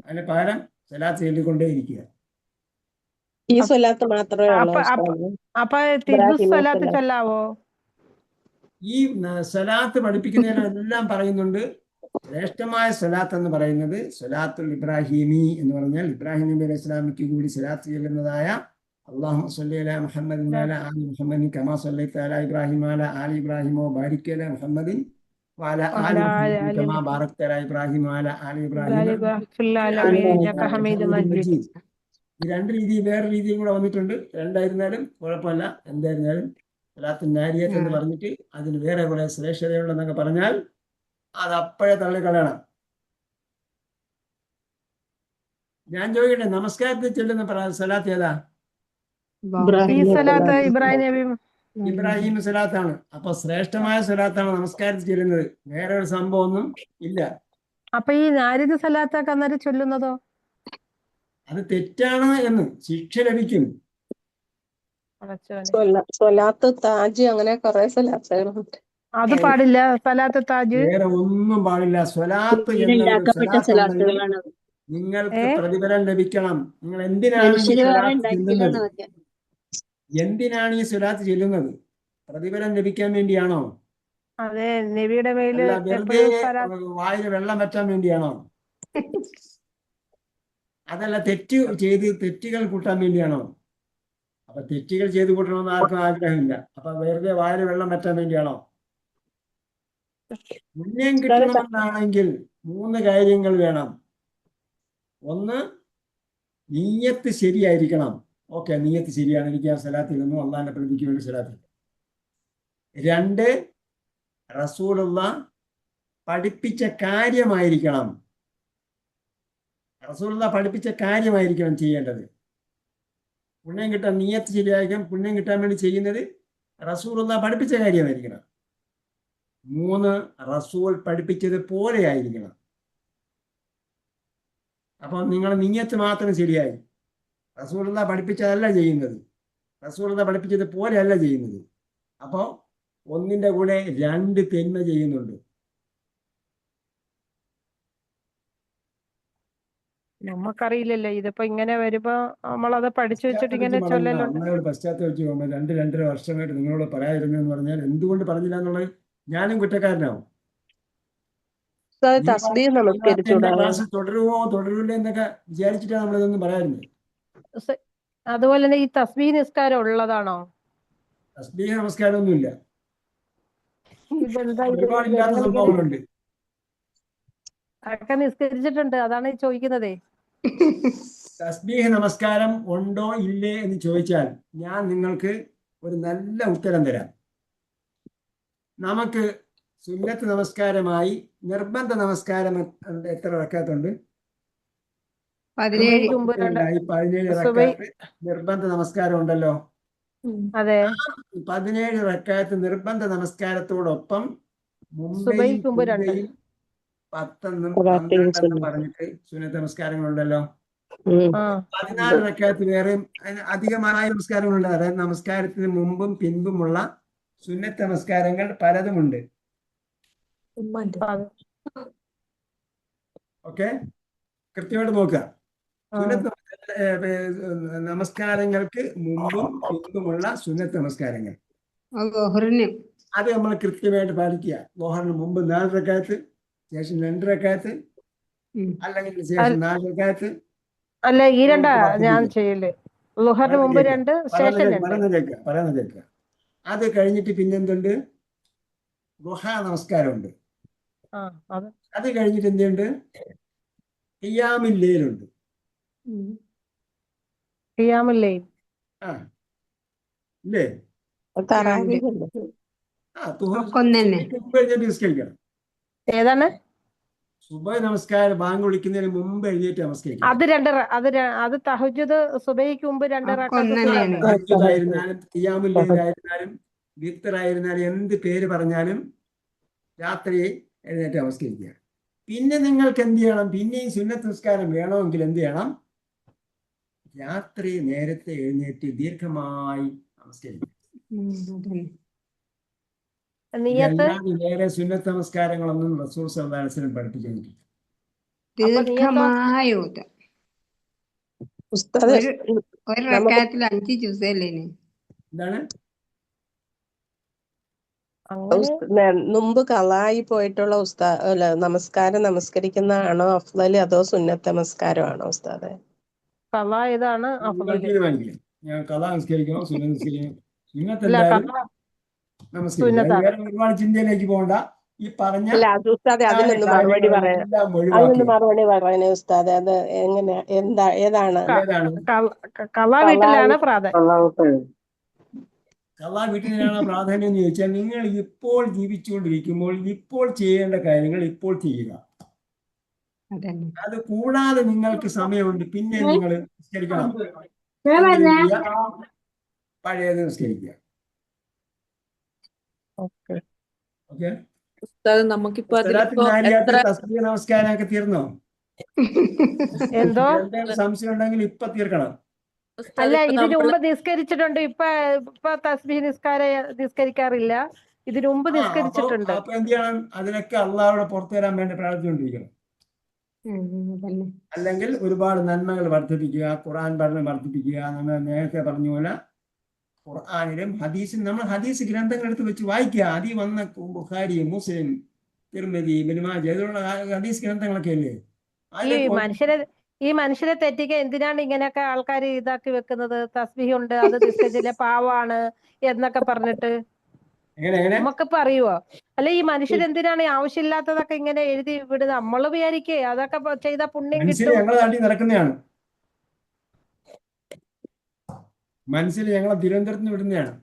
അതിന് പകരം സലാത്ത് ചൊല്ലിക്കൊണ്ടേ ഇരിക്കുക. ഈ സ്വലാത്ത് മാത്രമേ ഉള്ളൂ അപ്പൊ ഉസ്താദ്. അപ്പൊ തിദ്ദുസ് ഇബ്രാഹിമെ സലാത്ത് സ്വലാത്ത്. ചൊല്ലാവോ? ഈ സലാത്ത് പഠിപ്പിക്കുന്നതിനെല്ലാം പറയുന്നുണ്ട്. ശ്രേഷ്ഠമായ സലാത്ത് എന്ന് പറയുന്നത് സലാത്തുൽ ഇബ്രാഹിമി എന്ന് പറഞ്ഞാൽ ഇബ്രാഹിം നബി അലൈഹി സ്വലാമിക്ക് കൂടി സലാത്ത് ചെല്ലുന്നതായ അല്ലാഹുമ്മ സ്വല്ലി അലാ മുഹമ്മദിൻ വഅലാ ആലി മുഹമ്മദിൻ കമാ സ്വല്ലൈത അലാ ഇബ്രാഹിം വഅലാ ആലി ഇബ്രാഹിം വബാരിക് അലാ മുഹമ്മദിൻ വഅലാ ആലി മുഹമ്മദിൻ കമാ ബാറക്ത അലാ ഇബ്രാഹിം വഅലാ ആലി ഇബ്രാഹിം ഫിൽ ആലമീന ഇന്നക ഹമീദും മജീദ്. ഈ രണ്ട് രീതി, വേറെ രീതിയും കൂടെ വന്നിട്ടുണ്ട്. രണ്ടായിരുന്നാലും കുഴപ്പമില്ല. എന്തായിരുന്നാലും സലാത്തുൻ നാരിയത്ത് എന്ന് പറഞ്ഞിട്ട് അതിന് വേറെ കുറെ ശ്രേഷ്ഠതയുണ്ടെന്നൊക്കെ പറഞ്ഞാൽ അത് അപ്പോഴേ തള്ളിക്കളയണം. ഞാൻ ചോദിക്കട്ടെ, നമസ്കാരത്തിൽ ചെല്ലുന്ന സലാത്ത് ഏതാ? ഈ സലാത്ത് ഇബ്രാഹിം നബി. ഇബ്രാഹിം സലാത്താണ്. അപ്പൊ ശ്രേഷ്ഠമായ സലാത്താണ് നമസ്കാരത്തിൽ ചെല്ലുന്നത്. വേറെ ഒരു സംഭവം ഒന്നും ഇല്ല. അപ്പൊ ഈ നാരിദ് സലാത്തൊക്കെ അന്നേരം ചൊല്ലുന്നതോ? അത് തെറ്റാണ് എന്ന് ശിക്ഷ ലഭിക്കും. സ്വലാത്ത് താജ്, അങ്ങനെ കുറെ സ്വലാത്തുകളുണ്ട്. അത് പാടില്ല. സലാത്ത് താജ് വേറെ ഒന്നും പാടില്ല. സ്വലാത്ത് എന്ന ഒരു സലാത്ത് ഉണ്ടെങ്കിൽ നിങ്ങൾക്ക് പ്രതിഫലം ലഭിക്കണം. നിങ്ങൾ എന്തിനാണ് ഈ സ്വലാത്ത് ചെല്ലുന്നത്? എന്തിനാണ് ഈ സ്വലാത്ത് ചെല്ലുന്നത്? പ്രതിഫലം ലഭിക്കാൻ വേണ്ടിയാണോ? അതെ, നബിയുടെ മേല് അല്ല വെറുതെ വായിൽ വെള്ളം വെച്ചാൻ വേണ്ടിയാണോ? അതല്ല തെറ്റുകൾ കൂട്ടാൻ വേണ്ടിയാണോ? അപ്പൊ തെറ്റുകൾ ചെയ്ത് കൂട്ടണമെന്ന് ആർക്കും ആഗ്രഹമില്ല. അപ്പൊ വെറുതെ വായിൽ വെള്ളം വെച്ചാൻ വേണ്ടിയാണോ? പുണ്യം കിട്ടണമെന്നാണെങ്കിൽ 3 കാര്യങ്ങൾ വേണം. ഒന്ന്, നിയ്യത്ത് ശരിയായിരിക്കണം. ഓക്കെ, നിയ്യത്ത് ശരിയാണ്, എനിക്ക് ആ സലാത്തിൽ നിന്നും അള്ളാഹിന്റെ പ്രതിക്ക് വേണ്ടി സലാത്തിൽ. 2, റസൂലുള്ള പഠിപ്പിച്ച കാര്യമായിരിക്കണം. റസൂലുള്ള പഠിപ്പിച്ച കാര്യമായിരിക്കണം ചെയ്യേണ്ടത്. പുണ്യം കിട്ടാൻ നിയത്ത് ശരിയായിരിക്കും. പുണ്യം കിട്ടാൻ വേണ്ടി ചെയ്യുന്നത് റസൂലുള്ള പഠിപ്പിച്ച കാര്യമായിരിക്കണം. 3 റസൂൽ പഠിപ്പിച്ചത് പോലെ ആയിരിക്കണം. അപ്പോൾ നിങ്ങൾ നിയത്ത് മാത്രം ശരിയായി. റസൂലുള്ള പഠിപ്പിച്ചതല്ല ചെയ്യുന്നത്, റസൂലുള്ള പഠിപ്പിച്ചത് പോലെയല്ല ചെയ്യുന്നത്. അപ്പോൾ ഒന്നിൻ്റെ കൂടെ 2 തിന്മ ചെയ്യുന്നുണ്ട്. നമുക്കറിയില്ലല്ലോ, ഇതിപ്പോ ഇങ്ങനെ വരുമ്പോ നമ്മളത് പഠിച്ചു വെച്ചിട്ട് ഇങ്ങനെ ചൊല്ലലുണ്ട്. അമ്മയോട് പശ്ചാത്തലിച്ച് പോകുമ്പോൾ 2-2.5 വർഷമായിട്ട് നിങ്ങളോട് പറയാതിരുന്നെന്ന് പറഞ്ഞാൽ എന്തുകൊണ്ട് പറഞ്ഞില്ല എന്നുള്ളത് ഞാനും കുറ്റക്കാരനാവും. ഉസ്താദ് തസ്ബീഹ് നമസ്കരിച്ചൂടാ? ക്ലാസ് തുടരൂല്ലേ എന്നൊക്കെ വിചാരിച്ചിട്ടാണ് നമ്മളിതൊന്നും പറയാറുണ്ട്. അതുപോലെ തന്നെ ഈ തസ്ബീഹ് നിസ്കാരം ഉള്ളതാണോ? തസ്ബീഹ് നമസ്കാരമൊന്നുമില്ല, ഇതെന്താ ഇത്? ഒരുപാടില്ലാത്ത സംഭവങ്ങളുണ്ട്. അതൊക്കെ നിസ്കരിച്ചിട്ടുണ്ട്, അതാണ് ചോദിക്കുന്നതേ. തസ്ബീഹ് നമസ്കാരം ഉണ്ടോ ഇല്ലേ എന്ന് ചോദിച്ചാൽ ഞാൻ നിങ്ങൾക്ക് ഒരു നല്ല ഉത്തരം തരാം. നമുക്ക് സുന്നത്ത് നമസ്കാരമായി നിർബന്ധ നമസ്കാരം എത്ര റക്അത്തുണ്ട്? 17. 17 റക്അത്ത് നിർബന്ധ നമസ്കാരം ഉണ്ടല്ലോ. അതെ, 17 റക്അത്ത് നിർബന്ധ നമസ്കാരത്തോടൊപ്പം സുബഹിക്ക് മുമ്പ് 2. 10 12 പറഞ്ഞിട്ട് സുന്നത്ത് നമസ്കാരങ്ങളുണ്ടല്ലോ. 14 റക്അത്ത് വേറെയും അധികമായ നമസ്കാരങ്ങളുണ്ട്. അതായത് നമസ്കാരത്തിന് മുമ്പും പിൻപുമുള്ള സുന്നത്ത് നമസ്കാരങ്ങൾ പലതുമുണ്ട്. ഓക്കെ, കൃത്യമായിട്ട് നോക്കുക. സുന്നത്ത് നമസ്കാരങ്ങൾക്ക് മുമ്പും പിൻപുമുള്ള സുന്നത്ത് നമസ്കാരങ്ങൾ അത് നമ്മൾ കൃത്യമായിട്ട് പാലിക്കുക. ലോഹറിന് മുമ്പ് 4 റക്അത്ത്, ശേഷം 2 റക്അത്ത്, അല്ലെങ്കിൽ ശേഷം 4 റക്അത്ത്. അല്ല, ഈ 2 ഞാൻ ചെയ്യല്. ളുഹറിന് മുമ്പ് 2, ശേഷം 2. പറയുന്നത് കേൾക്കുക. അത് കഴിഞ്ഞിട്ട് പിന്നെന്തുണ്ട്? ദുഹാ നമസ്കാരമുണ്ട്. അത് കഴിഞ്ഞിട്ട് എന്തുണ്ട്? ഖിയാമുൽ ലൈലുണ്ട്. ഖിയാമുൽ ലൈൽ ഇല്ലേ? നിസ്കരിക്കണം. ഏതാണ്? സുബഹ് നമസ്കാരം ബാങ്ക് വിളിക്കുന്നതിന് മുമ്പ് എഴുന്നേറ്റ് നമസ്കരിക്കണം. അത് തഹജ്ജുദ് സുബഹിക്ക് മുമ്പ് 2 തഹജ്ജുദായിരുന്നാലും ഖിയാമുൽ ലൈലായിരുന്നാലും വിത്തറായിരുന്നാലും എന്ത് പേര് പറഞ്ഞാലും രാത്രി എഴുന്നേറ്റ് നമസ്കരിക്കുക. പിന്നെ നിങ്ങൾക്ക് എന്ത് ചെയ്യണം? പിന്നെയും സുന്നത്ത് നമസ്കാരം വേണമെങ്കിൽ എന്ത് ചെയ്യണം? രാത്രി നേരത്തെ എഴുന്നേറ്റ് ദീർഘമായി നമസ്കരിക്കുക. വേറെ സുന്നത്ത് നമസ്കാരങ്ങളൊന്നും റസൂൽ സല്ലല്ലാഹു അലൈഹി വസല്ലം പഠിപ്പിച്ചിട്ടില്ല. എന്താണ്? മുമ്പ് കളായി പോയിട്ടുള്ള നമസ്കാരം നമസ്കരിക്കുന്നതാണോ അഫ്ളല്, അതോ സുന്നത്ത് നമസ്കാരമാണോ ഉസ്താദെ? കളാ ഏതാണ്? തീരുമാനിക്കില്ല. ഞാൻ കളാ നിസ്കരിക്കണോ സുന്നത്ത് നിസ്കരിക്കണോ? സുന്നത്ത് എന്തായാലും നമസ്കരിക്കുക. വേറെ ഒരുപാട് ചിന്തയിലേക്ക് പോകണ്ട. ഈ പറഞ്ഞ അതിനൊന്ന് മറുപടി പറയാനേ ഉസ്താദെ. അത് എങ്ങനെ, ഏതാണ്? കളാ വീട്ടിലാണ് പ്രാധാന്യം. കളാ വീട്ടിലാണ് പ്രാധാന്യം എന്ന് ചോദിച്ചാൽ നിങ്ങൾ ഇപ്പോൾ ജീവിച്ചുകൊണ്ടിരിക്കുമ്പോൾ ഇപ്പോൾ ചെയ്യേണ്ട കാര്യങ്ങൾ ഇപ്പോൾ ചെയ്യുക. അത് കൂടാതെ നിങ്ങൾക്ക് സമയമുണ്ട്, പിന്നെ നിങ്ങൾ നിസ്കരിക്കണം, പഴയത് നിസ്കരിക്കുക. ഓക്കെ, നമസ്കാരമൊക്കെ തീർന്നോ? എന്തോ സംശയം ഉണ്ടെങ്കിൽ ഇപ്പൊ തീർക്കണം. അല്ല, ഇതിനു മുമ്പ് നിസ്കരിച്ചിട്ടുണ്ട്. ഇപ്പൊ തസ്ബീഹ് നിസ്കരിക്കാറില്ല. ഇതിനു മുമ്പ് നിസ്കരിച്ചിട്ടുണ്ട്. അപ്പൊ എന്ത് ചെയ്യണം? അതിനൊക്കെ അള്ളാഹുടെ പുറത്തു വരാൻ വേണ്ടി പ്രാർത്ഥിച്ചുകൊണ്ടിരിക്കണം. അല്ലെങ്കിൽ ഒരുപാട് നന്മകൾ വർദ്ധിപ്പിക്കുക, ഖുർആൻ പഠനം വർദ്ധിപ്പിക്കുക. നമ്മൾ നേരത്തെ പറഞ്ഞ പോലെ ഖുർആനിലും ഹദീസിലും നമ്മൾ ഹദീസ് ഗ്രന്ഥങ്ങൾ എടുത്ത് വെച്ച് വായിക്കുക. അതിൽ വന്ന ബുഖാരി, മുസ്ലിം, തിർമിദി, ഇബ്നു മാജ ഇതുള്ള ഹദീസ് ഗ്രന്ഥങ്ങളൊക്കെ അല്ലേ? ഈ മനുഷ്യരെ തെറ്റിക്കാൻ എന്തിനാണ് ഇങ്ങനെയൊക്കെ ആൾക്കാർ ഇതാക്കി വെക്കുന്നത്? തസ്ബീഹ് ഉണ്ട്, അത് നിസ്കരിച്ചില്ല, പാവാണ് എന്നൊക്കെ പറഞ്ഞിട്ട് നമുക്കിപ്പോ അറിയുവോ? അല്ല, ഈ മനുഷ്യരെന്തിനാണ് ആവശ്യമില്ലാത്തതൊക്കെ ഇങ്ങനെ എഴുതി വിടുന്നത്? നമ്മള് വിചാരിക്കേ അതൊക്കെ ചെയ്ത പുണ്യം കിട്ടും. ഞങ്ങളെ നാട്ടിൽ നടക്കുന്നതാണ്. മനസ്സിൽ ഞങ്ങളെ തിരുവനന്തപുരത്ത് നിന്ന് വിടുന്നതാണ്.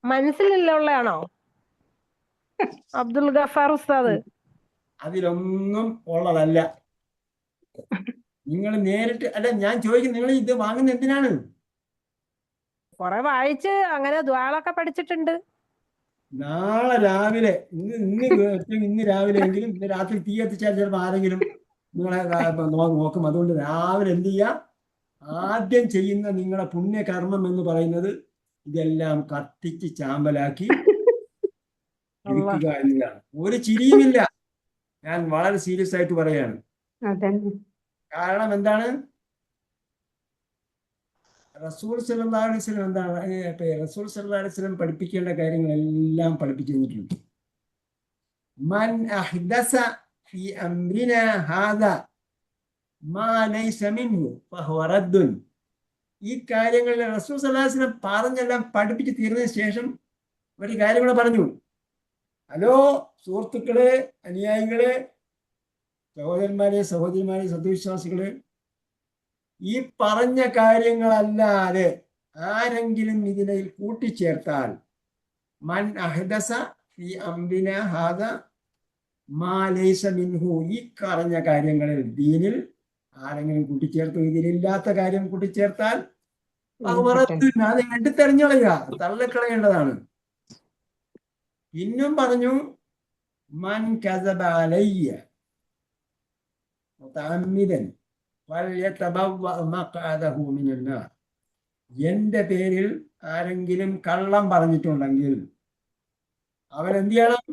മനസ്സിലുള്ളതാണോ അബ്ദുൽ ഗഫാർ ഉസ്താദ്? അതിലൊന്നും ഉള്ളതല്ല. നിങ്ങൾ നേരിട്ട് അല്ല, ഞാൻ ചോദിക്കുന്നത് നിങ്ങൾ ഇത് വാങ്ങുന്നത് എന്തിനാണ്? കുറെ വായിച്ച് അങ്ങനെ ദ്വാളൊക്കെ പഠിച്ചിട്ടുണ്ട്. നാളെ രാവിലെ ഇന്ന് രാവിലെ എങ്കിലും ഇന്ന് രാത്രി തീ എത്തിച്ചാൽ ചിലപ്പോൾ ആരെങ്കിലും നിങ്ങളെ നോക്കും. അതുകൊണ്ട് രാവിലെ എന്ത് ചെയ്യുക? ആദ്യം ചെയ്യുന്ന നിങ്ങളെ പുണ്യകർമ്മം എന്ന് പറയുന്നത് ഇതെല്ലാം കത്തിച്ച് ചാമ്പലാക്കി എടുക്കുക എന്നതാണ്. ഒരു ചിരിയുമില്ല, ഞാൻ വളരെ സീരിയസ് ആയിട്ട് പറയാണ്. അതന്നെ. കാരണം എന്താണ്? റസൂൽ സല്ലല്ലാഹു അലൈഹി വസല്ലം എന്താണ് റസൂൽ സല്ലല്ലാഹു അലൈഹി വസല്ലം പഠിപ്പിക്കേണ്ട കാര്യങ്ങളെല്ലാം പഠിപ്പിച്ചു തന്നിട്ടുണ്ട്. മൻ അഹ്ദസ ഫീ അംരിനാ ഹാദാ മാ ലൈസ മിൻഹു ഫഹുവ റദ്ദുൻ. ഈ കാര്യങ്ങളിൽ റസൂൽ സല്ലല്ലാഹു അലൈഹി വസല്ലം പറഞ്ഞെല്ലാം പഠിപ്പിച്ച് തീർന്നതിന് ശേഷം ഒരു കാര്യം കൂടെ പറഞ്ഞു. ഹലോ സുഹൃത്തുക്കളെ, അനുയായികളെ, സഹോദരന്മാരെ, സഹോദരിമാരെ, സത്യവിശ്വാസികളെ, ഈ പറഞ്ഞ കാര്യങ്ങളല്ലാതെ ആരെങ്കിലും ഇതിനെ കൂട്ടിച്ചേർത്താൽ മൻ അഹ്ദസ ഫീ അംരിനാ ഹാദാ മാ ലൈസ മിൻഹു, ഈ പറഞ്ഞ കാര്യങ്ങളിൽ ദീനിൽ ആരെങ്കിലും കൂട്ടിച്ചേർത്തു, ഇതിലില്ലാത്ത കാര്യം കൂട്ടിച്ചേർത്താൽ അത് എടുത്തെറിഞ്ഞളയുക, തള്ളിക്കളയേണ്ടതാണ്. ഇന്നും പറഞ്ഞു മൻ കസബ അലയ്യ മുതഅമ്മിദൻ ഫൽയതബവ്വഅ മഖ്അദഹു മിനൻ നാർ. എന്റെ പേരിൽ ആരെങ്കിലും കള്ളം പറഞ്ഞിട്ടുണ്ടെങ്കിൽ അവൻ എന്ത് ചെയ്യണം?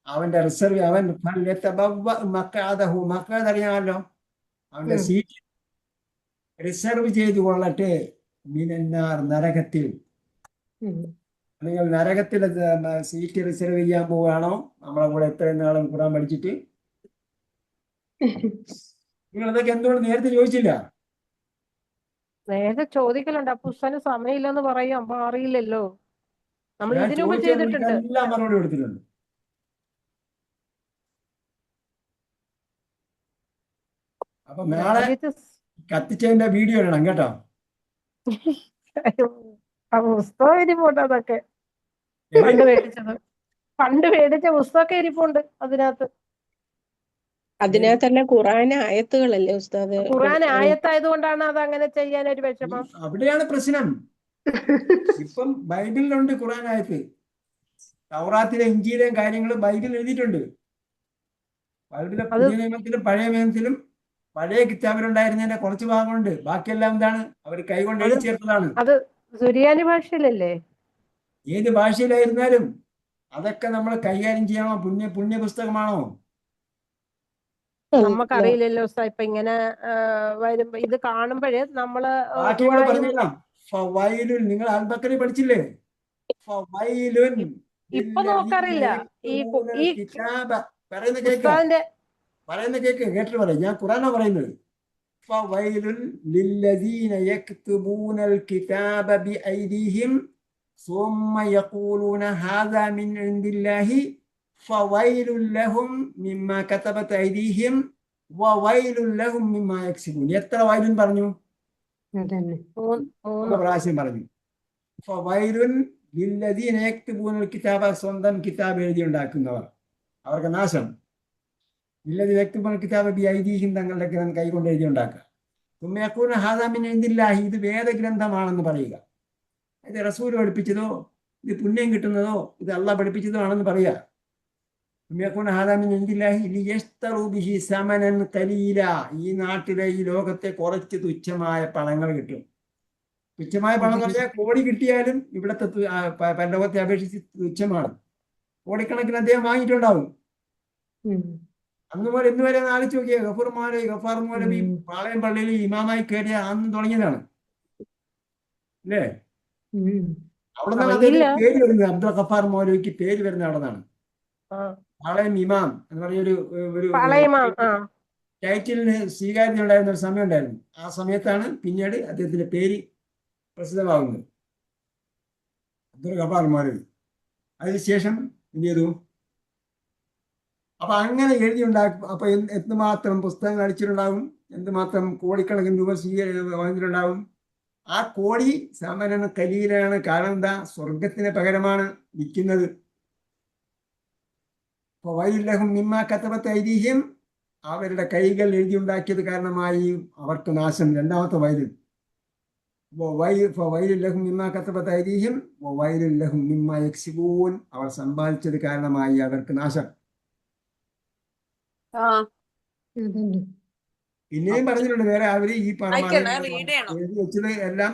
അവന്റെ റിസർവ്, അവൻ ഫൽയതബവ്വഅ മഖ്അദഹു, മഖ്അദ് അറിയാമല്ലോ, അവന്റെ സീറ്റ് റിസർവ് ചെയ്തു കൊള്ളട്ടെ മിനൻ നാർ, നരകത്തിൽ. നിങ്ങൾ നരകത്തിൽ സീറ്റ് റിസർവ് ചെയ്യാൻ പോവുകയാണോ? നമ്മളെ കൂടെ എത്രയും നാളും ഖുർആൻ പഠിച്ചിട്ട് നിങ്ങൾ അതൊക്കെ എന്തുകൊണ്ട് നേരത്തെ ചോദിച്ചില്ല? നേരത്തെ ചോദിക്കലുണ്ട്. അപ്പൊ ഉസ്താന് സമയമില്ലെന്ന് പറയും. അപ്പൊ അറിയില്ലല്ലോ. നമ്മൾ ഞാൻ ഇതിനു മുമ്പ് ചെയ്തിട്ടുണ്ട്. എല്ലാം മറുപടി കൊടുത്തിട്ടുണ്ട്. അപ്പൊ നാളെ കത്തിച്ചതിന്റെ വീഡിയോ ഇടണം കേട്ടോ. പുസ്തകം ഇരിപ്പുണ്ട്, അതൊക്കെ പണ്ട് മേടിച്ച പുസ്തകമൊക്കെ ഇരിപ്പുണ്ട് അതിനകത്ത്. അതിനകത്തല്ല ഖുർആൻ ആയത്തുകളല്ലേ ഉസ്താദ്? ഖുർആൻ ആയത്തായത് കൊണ്ടാണ് അത് അങ്ങനെ ചെയ്യാൻ ഒരു വിഷമം. അവിടെയാണ് പ്രശ്നം. ഇപ്പം ബൈബിളിലുണ്ട് ഖുർആൻ ആയത്ത്, തൗറാത്തിലെ ഇഞ്ചിയിലെയും കാര്യങ്ങൾ ബൈബിളിൽ എഴുതിയിട്ടുണ്ട്. ബൈബിളിലെ പുതിയ നിയമത്തിലും പഴയ നിയമത്തിലും പഴയ കിതാബിലുണ്ടായിരുന്നതിന്റെ കുറച്ച് ഭാഗമുണ്ട്. ബാക്കിയെല്ലാം എന്താണ്? അവർ കൈകൊണ്ട് എഴുതി ചേർത്തതാണ്. അത് സുറിയാനി ഭാഷയിലല്ലേ? ഏത് ഭാഷയിലായിരുന്നാലും അതൊക്കെ നമ്മൾ കൈകാര്യം ചെയ്യണോ? പുണ്യ പുസ്തകമാണോ? നമുക്കറിയില്ലല്ലോ ഉസ്താദ്. ഇപ്പൊ ഇങ്ങനെ വരുമ്പോ ഇത് കാണുമ്പോഴേ നമ്മള് പറഞ്ഞില്ല. ഫവൈലുൻ, നിങ്ങൾ അൽബക്കറി പഠിച്ചില്ലേ? ഫവൈലുൻ ഇപ്പൊ നോക്കാറില്ല. ഈ പറയുന്ന കേക്ക് കേട്ടിട്ട് പറയാം. ഞാൻ ഖുർആനാ പറയുന്നത്. ഫവൈലുൻ ലില്ലദീന യക്തുബൂനൽ കിതാബ ബിഐദിഹിം സുമ്മ യഖൂലൂന ഹാദാ മിൻ ഇൻദില്ലാഹി ഫവൈലുൻ ലഹും മിമ്മാ കതബത് ഐദിഹിം വവൈലുൻ ലഹും മിമ്മാ യക്സിബൂൻ. എത്ര വൈലുൻ പറഞ്ഞു? 3 പ്രാവശ്യം പറഞ്ഞു. ഫവൈലുൻ ലില്ലദീന യക്തുബൂനൽ കിതാബ, സ്വന്തം കിതാബ് എഴുതി ഉണ്ടാക്കുന്നവർ, അവർക്ക് നാശം. ലില്ലദീന യക്തുബൂനൽ കിതാബ ബിഐദിഹിം, തങ്ങളുടെ കൈകൊണ്ട് എഴുതി ഉണ്ടാക്കുക. സുമ്മ യഖൂലൂന ഹാദാ മിൻ ഇൻദില്ലാഹി, ഇത് വേദഗ്രന്ഥമാണെന്ന് പറയുക. ഇത് റസൂൽ പഠിപ്പിച്ചതോ, ഇത് പുണ്യം കിട്ടുന്നതോ, ഇത് അള്ളാഹ് പഠിപ്പിച്ചതോ ആണെന്ന് പറയുക. ഈ നാട്ടിലെ, ഈ ലോകത്തെ കുറച്ച് തുച്ഛമായ പണങ്ങൾ കിട്ടും. തുച്ഛമായ പണം എന്ന് പറഞ്ഞാൽ കോടി കിട്ടിയാലും ഇവിടുത്തെ പരലോകത്തെ അപേക്ഷിച്ച് തുച്ഛമാണ്. കോടിക്കണക്കിന് അദ്ദേഹം വാങ്ങിയിട്ടുണ്ടാവും. അന്ന് പോലെ ഇന്ന് വരെ ആലോചിച്ച് നോക്കിയ ഗഫാർ മൗലവി പാളയം പള്ളിയിൽ ഇമാമായി കയറിയ അന്ന് തുടങ്ങിയതാണ് അല്ലേ? അവിടെ നിന്നാണ് പേര് വരുന്നത്. അബ്ദുൽ ഗഫാർ മൗലവിക്ക് പേര് വരുന്നത് അവിടെ നിന്നാണ്. പാളയം ഇമാം എന്ന് പറഞ്ഞൊരു ടൈറ്റിലിന് സ്വീകാര്യത ഉണ്ടായിരുന്ന ഒരു സമയം ഉണ്ടായിരുന്നു. ആ സമയത്താണ് പിന്നീട് അദ്ദേഹത്തിന്റെ പേര് പ്രസിദ്ധമാകുന്നത്, അബ്ദുൽ ഗഫാർ മൗലവി. അതിനുശേഷം എന്ത് ചെയ്തു? അപ്പൊ അങ്ങനെ എഴുതി ഉണ്ടാക്കും. അപ്പൊ എന്തുമാത്രം പുസ്തകങ്ങൾ അടിച്ചിട്ടുണ്ടാകും, എന്തുമാത്രം കോടിക്കണക്കിന് രൂപ വാങ്ങിയിട്ടുണ്ടാകും. ആ കോടി സമരന് കലീലാണ്. കാരണം എന്താ? സ്വർഗത്തിന് പകരമാണ് വിൽക്കുന്നത്. വൈലഹും മിമ്മാ കതബത് ഐദീഹിം, അവരുടെ കൈകൾ എഴുതിയുണ്ടാക്കിയത് കാരണമായി അവർക്ക് നാശം. രണ്ടാമത്തെ വയലിൽ അവർ സമ്പാദിച്ചത് കാരണമായി അവർക്ക് നാശം. അതന്നെ. പിന്നെയും പറഞ്ഞിട്ടുണ്ട് വേറെ അവര് ഈ read ചെയ്യണം. എഴുതി വെച്ചത് എല്ലാം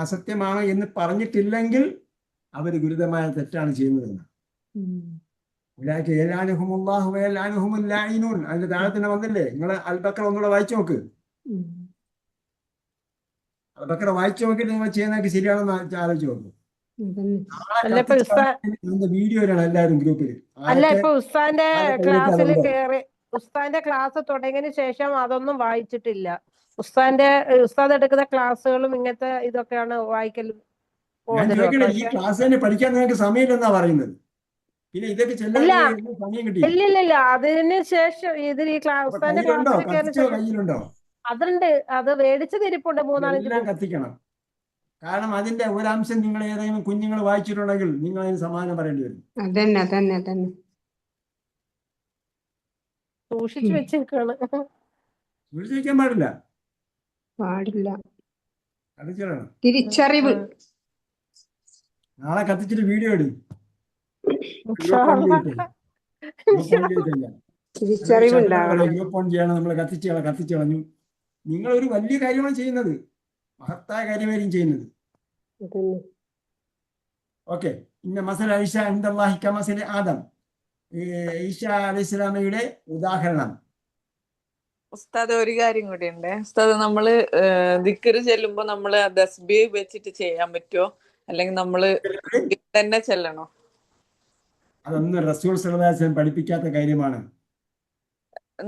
അസത്യമാണ് എന്ന് പറഞ്ഞിട്ടില്ലെങ്കിൽ അവര് ഗുരുതരമായ തെറ്റാണ് ചെയ്യുന്നതെന്ന്. അതിന്റെ താഴെ തന്നെ വന്നില്ലേ? നിങ്ങൾ അൽബക്കറ ഒന്നുകൂടെ വായിച്ചു നോക്ക്. അൽബക്കറ വായിച്ചു നോക്കിയിട്ട് നിങ്ങൾ ചെയ്യുന്നതൊക്കെ ശരിയാണെന്ന് ആലോചിച്ച് നോക്കും. അല്ല ഇപ്പൊ വീഡിയോയിലാണ് എല്ലാവരും ഗ്രൂപ്പിൽ. അല്ല ഇപ്പൊ ഉസ്താന്റെ ക്ലാസ്സിൽ കേറി ഉസ്താന്റെ ക്ലാസ് തുടങ്ങിയതിന് ശേഷം അതൊന്നും വായിച്ചിട്ടില്ല. ഉസ്താദ് എടുക്കുന്ന ക്ലാസ്സുകളും ഇങ്ങനത്തെ ഇതൊക്കെയാണ് വായിക്കലും. ഞാൻ ചോദിക്കണേ, ഈ ക്ലാസ് തന്നെ പഠിക്കാൻ നിങ്ങൾക്ക് സമയമില്ലെന്നാ പറയുന്നത്. പിന്നെ ഇതൊക്കെ ചെല്ലാൻ സമയം കിട്ടി? ഇല്ലില്ല, അതിന് ശേഷം ഇതിൽ ഈ ഉസ്താന്റെ ക്ലാസ്സിൽ കയ്യിലുണ്ടോ? അതുണ്ട്, അത് മേടിച്ച് തിരിപ്പുണ്ട് 3-4 എല്ലാം കത്തിക്കണം. കാരണം അതിന്റെ ഒരംശം നിങ്ങൾ ഏതെങ്കിലും കുഞ്ഞുങ്ങൾ വായിച്ചിട്ടുണ്ടെങ്കിൽ നിങ്ങൾ അതിന് സമാധാനം പറയേണ്ടി വരും. അതന്നെ സൂക്ഷിച്ചു വെച്ചേക്കാണ്. സൂക്ഷിച്ചു വെക്കാൻ പാടില്ല. അത് ചെയ്യണം. തിരിച്ചറിവ്. നാളെ കത്തിച്ചിട്ട് വീഡിയോ ഇടും. തിരിച്ചറിവ് ഉണ്ടാവണം. ഗ്രൂപ്പ് ഓൺ ചെയ്യണം. നമ്മൾ കത്തിച്ചു കളഞ്ഞു. നിങ്ങൾ ഒരു വലിയ കാര്യമാണ് ചെയ്യുന്നത്, മഹത്തായ കാര്യമായിരിക്കും ചെയ്യുന്നത്. ഓക്കെ. ഇന്ന മസല ഈശ ഇൻദല്ലാഹി കമസലി ആദം. ഈശ അലൈഹിസ്സലാമയുടെ ഉദാഹരണം. ഉസ്താദ് ഒരു കാര്യം കൂടി ഉണ്ട്. ഉസ്താദ് നമ്മള് ദിക്റ് ചെല്ലുമ്പോ നമ്മള് തസ്ബീഹ് വെച്ചിട്ട് ചെയ്യാൻ പറ്റുമോ, അല്ലെങ്കിൽ നമ്മള് തന്നെ ചെല്ലണോ? അതൊന്നും റസൂൽ സ്വല്ലല്ലാഹു അലൈഹി വസല്ലം പഠിപ്പിക്കാത്ത കാര്യമാണ്.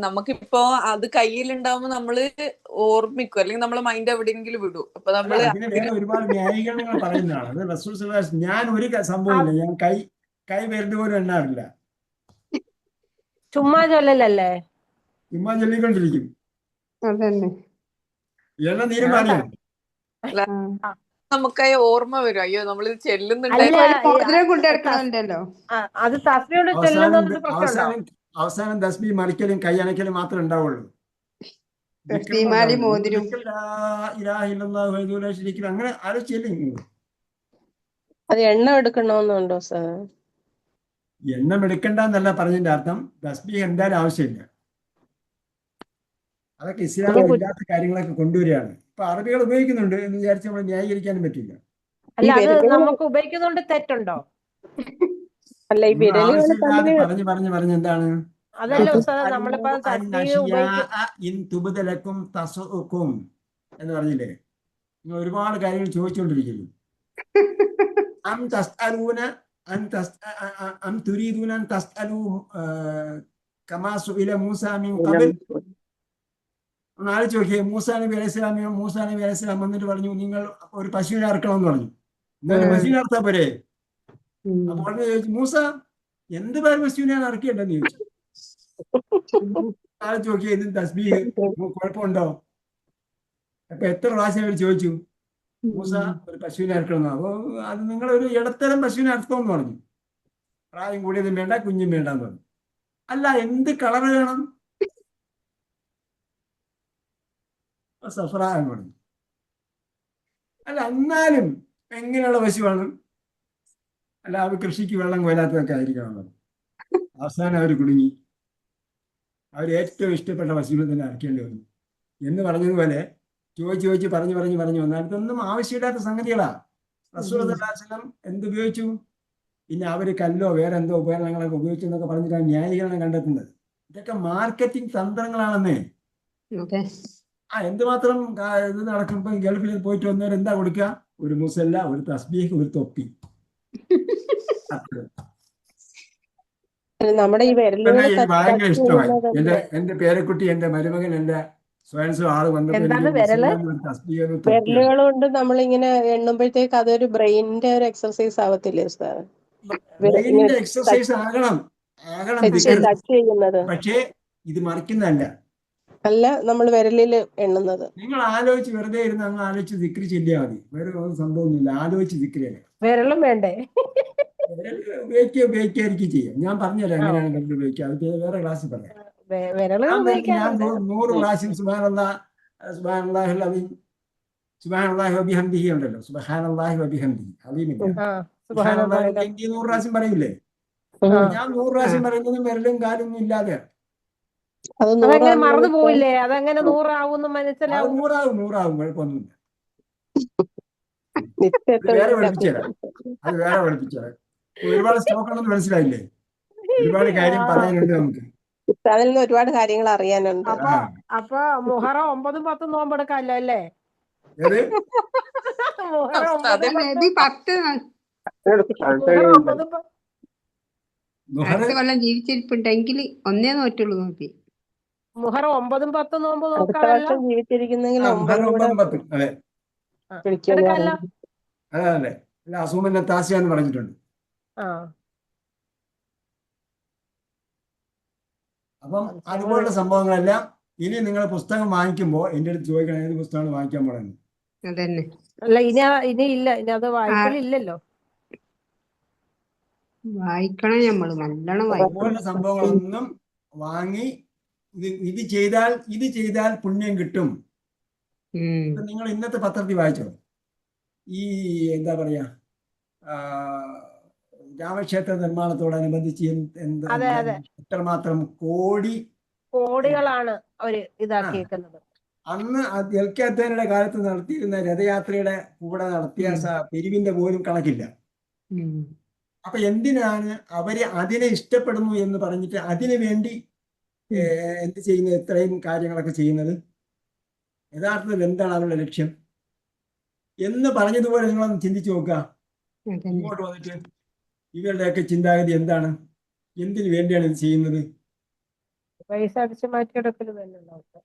നമുക്കിപ്പോ അത് കയ്യിലുണ്ടാവുമ്പോ നമ്മള് ഓർമ്മിക്കും, അല്ലെങ്കിൽ നമ്മളെ മൈൻഡ് എവിടെയെങ്കിലും വിടും. അപ്പൊ നമ്മള് വേറെ ഒരുപാട് ന്യായീകരണങ്ങൾ പറയുന്നതാണ്. അത് റസൂൽ സ്വല്ലല്ലാഹു അലൈഹി വസല്ലം ഞാൻ ഒരു സംഭവമില്ല, ഞാൻ കൈ വരുന്ന പോലും എണ്ണാറില്ല. ചുമ്മാ ചൊല്ലലല്ലേ? ചുമ്മാ ചൊല്ലിക്കൊണ്ടിരിക്കും. എണ്ണ തീരുമാനം നമുക്ക് ഓർമ്മ വരും, അയ്യോ നമ്മൾ ചെല്ലുന്നുണ്ട്. അത് തസ്ബീഹ് ചെല്ലുന്നത് പ്രശ്നമുണ്ടോ? അവസാനം തസ്ബീഹ് മറിക്കലും കൈ അണക്കലും മാത്രമേ ഉണ്ടാവുള്ളൂ. അങ്ങനെ ആലോചിച്ചില്ല. അത് എണ്ണ എടുക്കണമെന്നുണ്ടോ സാർ? എണ്ണം എടുക്കണ്ടെന്നല്ല പറഞ്ഞതിന്റെ അർത്ഥം. തസ്ബീഹ് എന്തായാലും ആവശ്യമില്ല. അതൊക്കെ ഇസ്ലാമിൽ ഇല്ലാത്ത കാര്യങ്ങളൊക്കെ കൊണ്ടുവരികയാണ്. ഇപ്പൊ അറബികൾ ഉപയോഗിക്കുന്നുണ്ട് എന്ന് വിചാരിച്ച് നമ്മൾ ന്യായീകരിക്കാനും പറ്റില്ല. അല്ല, അത് നമുക്ക് ഉപയോഗിക്കുന്നോണ്ട് തെറ്റുണ്ടോ? അല്ല, ഈ ആവശ്യമില്ലാതെ പറഞ്ഞു എന്താണ്? അതല്ല ഉസ്താദ്, നമ്മളിപ്പോ തസ്ബീഹ് എന്ന് പറഞ്ഞില്ലേ? നിങ്ങൾ ഒരുപാട് കാര്യങ്ങൾ ചോദിച്ചുകൊണ്ടിരിക്കുന്നു. ആലോചിച്ച് നോക്കിയേ. മൂസാ നബി അലൈഹി സ്വലാം വന്നിട്ട് പറഞ്ഞു, നിങ്ങൾ ഒരു പശുവിനെ അറക്കണമെന്ന് പറഞ്ഞു. എന്നാലും പശുവിനെ അറുത്താ പോരെ? അപ്പൊ ചോദിച്ചു, മൂസ എന്ത് പശുവിനെയാണ് അറക്കേണ്ടെന്ന് ചോദിച്ചു. ആലോചിച്ച് നോക്കിയേ, ഇതിന് തസ്ബീഹ് കുഴപ്പമുണ്ടോ? അപ്പൊ എത്ര പ്രാവശ്യം അവർ ചോദിച്ചു, മൂസ ഒരു പശുവിനെ അറക്കണമെന്ന്. അപ്പൊ അത് നിങ്ങൾ ഒരു ഇടത്തരം പശുവിനെ അറക്കണമെന്ന് പറഞ്ഞു. പ്രായം കൂടിയതും വേണ്ട, കുഞ്ഞും വേണ്ടെന്ന് പറഞ്ഞു. അല്ല, എന്ത് കളർ വേണം? സഫറാൻ പറഞ്ഞു. അല്ല, എന്നാലും എങ്ങനെയുള്ള പശുവാണ്? അല്ല, അവർ കൃഷിക്ക് വെള്ളം കോരാത്തതൊക്കെ ആയിരിക്കണം. അവസാനം അവർ കുടുങ്ങി. അവർ ഏറ്റവും ഇഷ്ടപ്പെട്ട പശുവിനെ തന്നെ അറക്കേണ്ടി വന്നു എന്ന് പറഞ്ഞതുപോലെ ചോദിച്ച് പറഞ്ഞു വന്നാൽ ഇതൊന്നും ആവശ്യമില്ലാത്ത സംഗതികളാ. റസൂൽ സല്ലല്ലാഹു അലൈഹി വസല്ലം എന്തുപയോഗിച്ചു? പിന്നെ അവര് കല്ലോ വേറെ എന്തോ ഉപകരണങ്ങളൊക്കെ ഉപയോഗിച്ചു എന്നൊക്കെ പറഞ്ഞിട്ടാണ് ന്യായീകരണം കണ്ടെത്തുന്നത്. ഇതൊക്കെ മാർക്കറ്റിംഗ് തന്ത്രങ്ങളാണെന്നേ. എന്തുമാത്രം ഇത് നടക്കുമ്പോ ഗൾഫിൽ പോയിട്ട് വന്നവർ എന്താ കൊടുക്കുക? ഒരു മുസല്ല, ഒരു തസ്ബീഹ്, ഒരു തൊപ്പി. നമ്മുടെ ഈ ഭയങ്കര ഇഷ്ടമായി. എന്റെ പേരക്കുട്ടി, എന്റെ മരുമകൻ, എന്റെ സ്വയംസോ ആള് വിരലുകൾ കൊണ്ട് നമ്മളിങ്ങനെ എണ്ണുമ്പോഴത്തേക്ക് അതൊരു ബ്രെയിനിന്റെ ഒരു എക്സർസൈസ് ആവത്തില്ലേ സാർ? എക്സർസൈസ് ആകണം. പക്ഷേ ഇത് മറിക്കുന്നതല്ല. അല്ല, നമ്മൾ വിരലിൽ എണ്ണുന്നത്. നിങ്ങൾ ആലോചിച്ച് വെറുതെ ഇരുന്ന് അങ്ങ് ആലോചിച്ച് ദിക്റ് ചെല്ലിയാൽ മതി. വേറെ സംഭവമൊന്നുമില്ല. ആലോചിച്ച് ദിക്റ് വിരലും വേണ്ടേ? ഉപയോഗിക്കാതിരിക്കും ചെയ്യാം. ഞാൻ പറഞ്ഞുതരാം എങ്ങനെയാണ് ഉപയോഗിക്കുക. അത് വേറെ ക്ലാസ്സിൽ പറയാം. വിരലുകൾ ഞാൻ ഉപയോഗിക്കാറുണ്ട്. 100 പ്രാവശ്യം സുബ്ഹാനല്ലാഹിൽ അദീം, സുബ്ഹാനല്ലാഹി വബിഹംദിഹി ഉണ്ടല്ലോ, സുബ്ഹാനല്ലാഹി വബിഹംദിഹി അദീമില്ല, ആ സുബ്ഹാനല്ലാഹി സുബ്ഹാനല്ലാഹ്. വബിഹംദിഹി 100 പ്രാവശ്യം പറയില്ലേ? ആ ഞാൻ 100 പ്രാവശ്യം പറയുന്നത് വിരലും കാലൊന്നും ഇല്ലാതെ. അത് അതെങ്ങനെ 100 മറന്നു പോവില്ലേ? അതെങ്ങനെ 100 അത് മനസ്സിലാവും? 100 ആവും കുഴപ്പമൊന്നുമില്ല. അത് നിത്യത്തെ വേറെ പഠിപ്പിച്ചുതരാം, അത് വേറെ പഠിപ്പിച്ചുതരാം. ഒരുപാട് സ്റ്റോക്ക് ഉണ്ടെന്ന് മനസ്സിലായില്ലേ? ഒരുപാട് കാര്യം പറയാനുണ്ട് നമുക്ക്. അതിൽ നിന്ന് ഒരുപാട് കാര്യങ്ങൾ അറിയാനുണ്ട്. അപ്പൊ അപ്പൊ മുഹറം 9ഉം 10ഉം നോമ്പെടുക്കാമല്ലോ അല്ലേ? ഏത് മുഹറം 9ഉം അതെ. 10ഉം നബി 10 മുഹറം 9ഉം 10ഉം നുഹറ് അടുത്ത കൊല്ലം ജീവിച്ചിരിപ്പുണ്ടെങ്കിൽ ഒന്നേ നോറ്റുള്ളൂ നബി. മുഹറം 9ഉം 10ഉം നോമ്പ് അടുത്ത നോക്കാമല്ലോ. വർഷം ജീവിച്ചിരിക്കുന്നെങ്കിൽ മുഹറം 9 കൂടെ 9ഉം 10ഉം അതെ വിളിക്കാന്ന് എടുക്കാമല്ലോ. പറഞ്ഞു. അതെ അതെ. അല്ല അസൂമിന്റെ താസിയ എന്ന് പറഞ്ഞിട്ടുണ്ട്. ആ അപ്പം അതുപോലുള്ള സംഭവങ്ങളെല്ലാം ഇനി നിങ്ങൾ പുസ്തകം വാങ്ങിക്കുമ്പോൾ എൻ്റെ അടുത്ത് ചോദിക്കണം ഏത് പുസ്തകമാണ് വാങ്ങിക്കാൻ പോകുന്നത്. അതന്നെ. അല്ല ഇനി ഇല്ല, ഇനി അത് വായിക്കലില്ലല്ലോ. വായിക്കണം, നമ്മള് നല്ലോണം വായിക്കണം. അതുപോലുള്ള സംഭവങ്ങളൊന്നും വാങ്ങി ഇത് ചെയ്താൽ പുണ്യം കിട്ടും. ഇപ്പൊ നിങ്ങൾ ഇന്നത്തെ പത്രത്തിൽ വായിച്ചോ, ഈ എന്താ പറയാ രാമക്ഷേത്ര നിർമ്മാണത്തോടനുബന്ധിച്ച് അതെ അതെ, എത്രമാത്രം കോടികളാണ് അവര് ഇതാക്കിയേക്കുന്നത്. അന്ന് എൽക്കത്തയുടെ കാലത്ത് നടത്തിയിരുന്ന രഥയാത്രയുടെ കൂടെ നടത്തിയ പിരിവിന്റെ പോലും കണക്കില്ല. അപ്പൊ എന്തിനാണ് അവര് അതിനെ ഇഷ്ടപ്പെടുന്നു എന്ന് പറഞ്ഞിട്ട് അതിനു വേണ്ടി എന്ത് ചെയ്യുന്നത്, ഇത്രയും കാര്യങ്ങളൊക്കെ ചെയ്യുന്നത്? യഥാർത്ഥത്തിൽ എന്താണ് അവരുടെ ലക്ഷ്യം എന്ന് പറഞ്ഞതുപോലെ നിങ്ങളൊന്ന് ചിന്തിച്ചു നോക്കുക. ഇങ്ങോട്ട് വന്നിട്ട് ഇവരുടെയൊക്കെ ചിന്താഗതി എന്താണ്? എന്തിനു വേണ്ടിയാണ് ഇത് ചെയ്യുന്നത്? പൈസ അടിച്ചു മാറ്റിയെടുക്കല് തന്നെ ഉണ്ടാവും.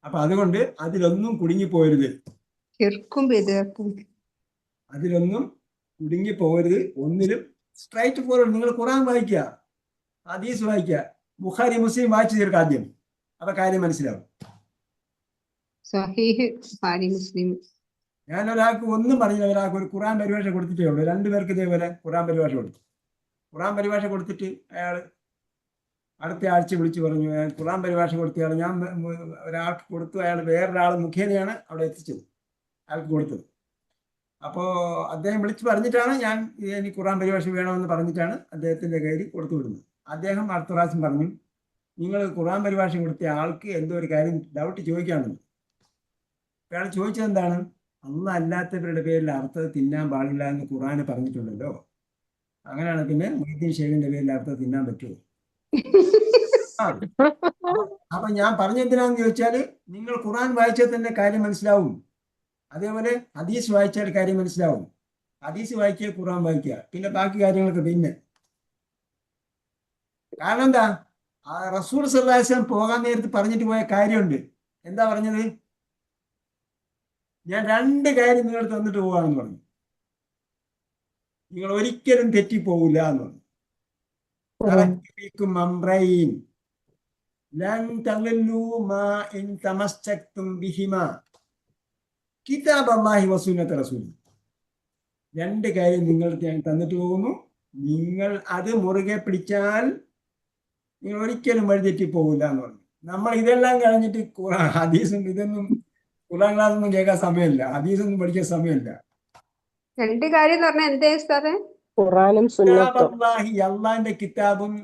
അപ്പൊ അതുകൊണ്ട് അതിലൊന്നും കുടുങ്ങിപ്പോരുത്, അതിലൊന്നും കുടുങ്ങിപ്പോകരുത്. ഒന്നിലും സ്ട്രൈറ്റ് ഫോർവേഡ്. നിങ്ങൾ ഖുർആൻ വായിക്കുക, ഹദീസ് വായിക്കുക, ബുഖാരി മുസ്ലിം വായിച്ചു തീർക്കുക ആദ്യം. അപ്പൊ കാര്യം മനസ്സിലാവും. സഹീഹ് ബുഖാരി മുസ്ലിം. ഞാൻ ഒരാൾക്ക് ഒന്നും പറഞ്ഞില്ല, ഒരാൾക്ക് ഒരു ഖുർആൻ പരിഭാഷ കൊടുത്തിട്ടേ ഉള്ളൂ. 2 പേർക്ക് ഇതേപോലെ ഖുർആൻ പരിഭാഷ കൊടുത്തു. ഖുർആൻ പരിഭാഷ കൊടുത്തിട്ട് അയാൾ അടുത്ത ആഴ്ച വിളിച്ചു പറഞ്ഞു, ഖുർആൻ പരിഭാഷ കൊടുത്തയാൾ ഞാൻ ഒരാൾക്ക് കൊടുത്തു, അയാൾ വേറൊരാൾ മുഖേനയാണ് അവിടെ എത്തിച്ചത്, അയാൾക്ക് കൊടുത്തത്. അപ്പോൾ അദ്ദേഹം വിളിച്ച് പറഞ്ഞിട്ടാണ് ഞാൻ എനിക്ക് ഖുർആൻ പരിഭാഷ വേണമെന്ന് പറഞ്ഞിട്ടാണ് അദ്ദേഹത്തിൻ്റെ കയ്യിൽ കൊടുത്തു വിടുന്നത്. അദ്ദേഹം അടുത്ത പ്രാവശ്യം പറഞ്ഞു, നിങ്ങൾ ഖുർആൻ പരിഭാഷ കൊടുത്ത ആൾക്ക് എന്തോ ഒരു കാര്യം ഡൗട്ട് ചോദിക്കാനുണ്ട്. അയാൾ ചോദിച്ചത് എന്താണ്? അള്ളാഹ് അല്ലാത്തവരുടെ പേരിൽ അർത്ഥം തിന്നാൻ പാടില്ല എന്ന് ഖുർആന് പറഞ്ഞിട്ടുണ്ടല്ലോ, അങ്ങനെയാണ് പിന്നെ മൊയ്തീൻ ഷേഖിന്റെ പേരിൽ അർത്ഥം തിന്നാൻ പറ്റുമോ? അപ്പൊ ഞാൻ പറഞ്ഞെന്തിനാന്ന് ചോദിച്ചാല്, നിങ്ങൾ ഖുർആൻ വായിച്ചാൽ തന്നെ കാര്യം മനസ്സിലാവും, അതേപോലെ ഹദീസ് വായിച്ചാൽ കാര്യം മനസ്സിലാവും. ഹദീസ് വായിക്കുക, ഖുർആൻ വായിക്കുക, പിന്നെ ബാക്കി കാര്യങ്ങളൊക്കെ പിന്നെ. കാരണം എന്താ? റസൂൽ സല്ലല്ലാഹു അലൈഹി വസല്ലം പോകാൻ നേരത്ത് പറഞ്ഞിട്ട് പോയ കാര്യമുണ്ട്. എന്താ പറഞ്ഞത്? ഞാൻ 2 കാര്യം നിങ്ങൾ തന്നിട്ട് പോവാണെന്ന് പറഞ്ഞു. നിങ്ങൾ ഒരിക്കലും തെറ്റിപ്പോവില്ല എന്ന് പറഞ്ഞു. കിതാബല്ലാഹി വസുന്നത റസൂലി. 2 കാര്യം നിങ്ങൾ ഞാൻ തന്നിട്ട് പോകുന്നു, നിങ്ങൾ അത് മുറുകെ പിടിച്ചാൽ നിങ്ങൾ ഒരിക്കലും വഴിതെറ്റി പോകില്ല എന്ന് പറഞ്ഞു. നമ്മൾ ഇതെല്ലാം കഴിഞ്ഞിട്ട് ഹദീസും ഇതൊന്നും ഖുർആൻ ക്ലാസ് ഒന്നും കേൾക്കാൻ സമയമില്ല, ഹദീസൊന്നും പഠിക്കാൻ സമയമില്ല. 2 കാര്യം എന്ന് പറഞ്ഞാൽ എന്തേ ഉസ്താദേ? ഖുർആനും സുന്നത്തും, അള്ളാന്റെ കിതാബും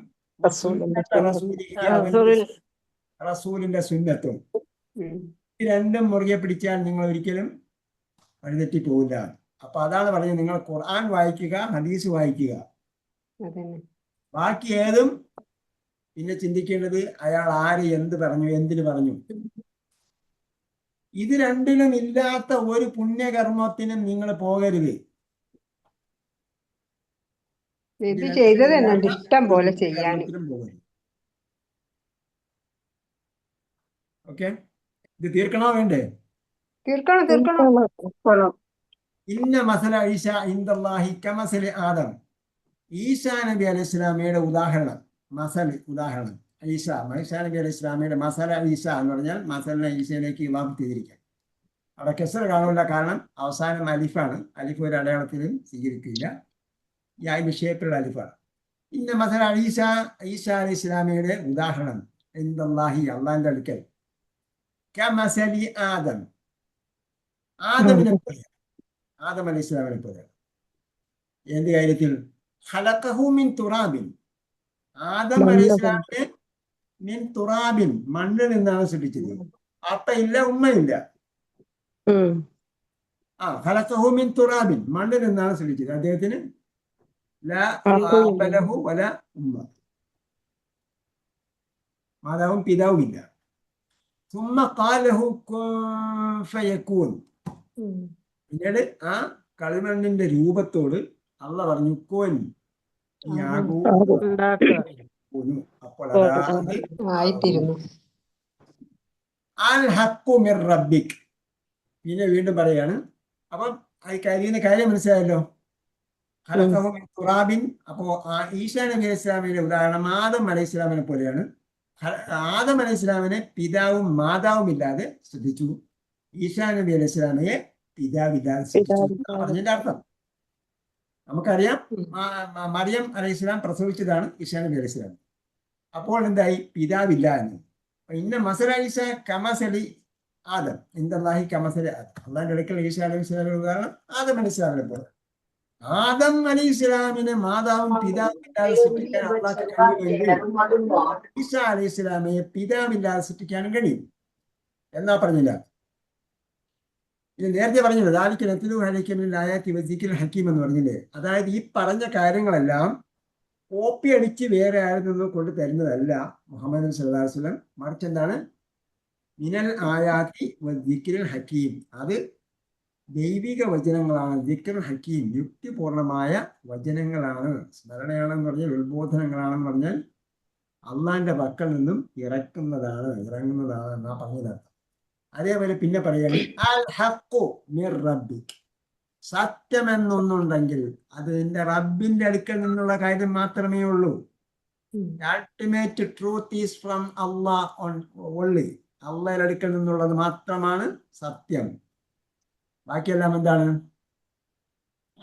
റസൂലിന്റെ സുന്നത്തും, ഈ 2ഉം മുറുകെ പിടിച്ചാൽ നിങ്ങൾ ഒരിക്കലും വഴിതെറ്റി പോകില്ല. അപ്പൊ അതാണ് പറഞ്ഞത്, നിങ്ങൾ ഖുർആൻ വായിക്കുക, ഹദീസ് വായിക്കുക. ബാക്കി ഏതും പിന്നെ ചിന്തിക്കേണ്ടത് അയാൾ ആര് എന്ത് പറഞ്ഞു, എന്തിനു പറഞ്ഞു. ഇത് 2ലും ഇല്ലാത്ത ഒരു പുണ്യകർമ്മത്തിനും നിങ്ങൾ പോകരുത്. ചെയ്തത് തന്നെ ഇഷ്ടം പോലെ ചെയ്യാൻ. ഓക്കെ, ഇത് തീർക്കണോ വേണ്ടേ? തീർക്കണം. ഇന്ന മസല ഈശ ഇൻദല്ലാഹി കമസലി ആദം. ഈസാ നബി അലൈഹി സ്വലാമയുടെ ഉദാഹരണം, ഉദാഹരണം ഈസാ നബി അലൈഹി സ്വലാമയുടെ മസല ഈസ എന്ന് പറഞ്ഞാൽ മസലിനെ ഈശയിലേക്ക് ഇമാം ചെയ്തിരിക്കാം. അവിടെ കെസർ കാണില്ല, കാരണം അവസാനം അലിഫാണ്. അലിഫ് ഒരു അടയാളത്തിലും സ്വീകരിക്കില്ല, ഈ അതിന്റെ ഷേപ്പിലുള്ള അലിഫാണ്. ഇന്ന മസല ഈസാ അലൈഹി സ്വലാമയുടെ ഉദാഹരണം ഇൻദല്ലാഹി അള്ളാന്റെ അടുക്കൽ കമസലി ആദം ആദമിനെ പോലെ ആദം അലൈഹി ഇസ്ലാമിനെ പോലെ എന്ത് കാര്യത്തിൽ ഖലഖഹു മിൻ തുറാബിൻ ആദം അലൈഹി ഇസ്ലാമിനെ മിൻ തുറാബിൻ മണ്ണിൽ നിന്നാണ് സൃഷ്ടിച്ചത്. അപ്പയില്ല ഉമ്മയില്ല. ഖലഖഹു മിൻ തുറാബിൻ മണ്ണിൽ നിന്നാണ് സൃഷ്ടിച്ചത്. അദ്ദേഹത്തിന് ലാ അബ ലഹു വലാ ഉമ്മ, മാതാവും പിതാവും ഇല്ല. സുമ്മ ഖാല ലഹു കുൻ ഫയകൂൻ, പിന്നീട് ആ കളിമണ്ണിന്റെ രൂപത്തോട് അള്ളാഹ് പറഞ്ഞു കോൻ യാകൂ, അപ്പോൾ ആയിത്തീരുന്നു. അൽ ഹഖു മിർ റബ്ബിക്. പിന്നെ വീണ്ടും പറയാണ്. അപ്പം ഈ കാര്യം മനസ്സിലായല്ലോ. ഖലഖഹു മിൻ തുറാബിൻ. അപ്പോ ഈസാ നബി അലൈഹി ഇസ്ലാമിന്റെ ഉദാഹരണം ആദം അലൈഹി ഇസ്ലാമിനെ പോലെയാണ്. ആദം അലൈഹി ഇസ്ലാമിനെ പിതാവും മാതാവും ഇല്ലാതെ സൃഷ്ടിച്ചു. ഈസാ നബി അലൈഹി ഇസ്ലാമിയെ പിതാവില്ലാതെ സൃഷ്ടിച്ചു. പറഞ്ഞതിന്റെ അർത്ഥം നമുക്കറിയാം. മറിയം അലൈഹി ഇസ്ലാം പ്രസവിച്ചതാണ് ഈസാ നബി അലൈഹി ഇസ്ലാം. അപ്പോൾ എന്തായി? പിതാവില്ല എന്ന്. ഇന്ന മസല ഈസ കമസലി ആദം ഇൻദല്ലാഹി കമസലി ആദം. അള്ളാന്റെ അടുക്കൽ ഈസാ അലൈഹി ഇസ്ലാമിന്റെ ഉദാഹരണം ആദം അലൈഹി ഇസ്ലാമിനെ പോലെ. ആദം അലൈഹി ഇസ്ലാമിനെ മാതാവും പിതാവും ഇല്ലാതെ സൃഷ്ടിക്കാൻ അള്ളാഹ്ക്ക് കഴിയുമെങ്കിൽ ഈസാ അലൈഹി ഇസ്ലാമിയെ പിതാവില്ലാതെ സൃഷ്ടിക്കാനും കഴിയും എന്നാ പറഞ്ഞില്ല. ഇത് നേരത്തെ പറഞ്ഞില്ല. ദാലിക നത്ലു അലൈക മിൻ ആയാതി വസിക്കിൽ ഹക്കീം എന്ന് പറഞ്ഞില്ലേ. അതായത് ഈ പറഞ്ഞ കാര്യങ്ങളെല്ലാം കോപ്പി അടിച്ച് വേറെ ആരിൽ നിന്നും കൊണ്ട് തരുന്നതല്ല മുഹമ്മദ് സല്ലല്ലാഹു അലൈഹി വസല്ലം. മറിച്ച് എന്താണ്? മിനൽ ആയാതി വസിക്കിൽ ഹക്കീം, അത് ദൈവിക വചനങ്ങളാണ്. ദിക്ർ ഹക്കീം, യുക്തിപൂർണമായ വചനങ്ങളാണ്. സ്മരണയാണെന്ന് പറഞ്ഞാൽ ഉത്ബോധനങ്ങളാണെന്ന് പറഞ്ഞാൽ അള്ളാന്റെ പക്കൽ നിന്നും ഇറങ്ങുന്നതാണ് എന്നാ പറഞ്ഞതാണ്. അതേപോലെ പിന്നെ പറയുകയാണ് അൽ ഹഖു മിർ റബ്ബിക്, സത്യം എന്നൊന്നുണ്ടെങ്കിൽ അത് നിന്റെ റബ്ബിന്റെ അടുക്കൽ നിന്നുള്ള കാര്യം മാത്രമേ ഉള്ളൂ. Ultimate truth is from Allah only. അള്ളാഹയുടെ അടുക്കൽ നിന്നുള്ളത് മാത്രമാണ് സത്യം. ബാക്കിയെല്ലാം എന്താണ്?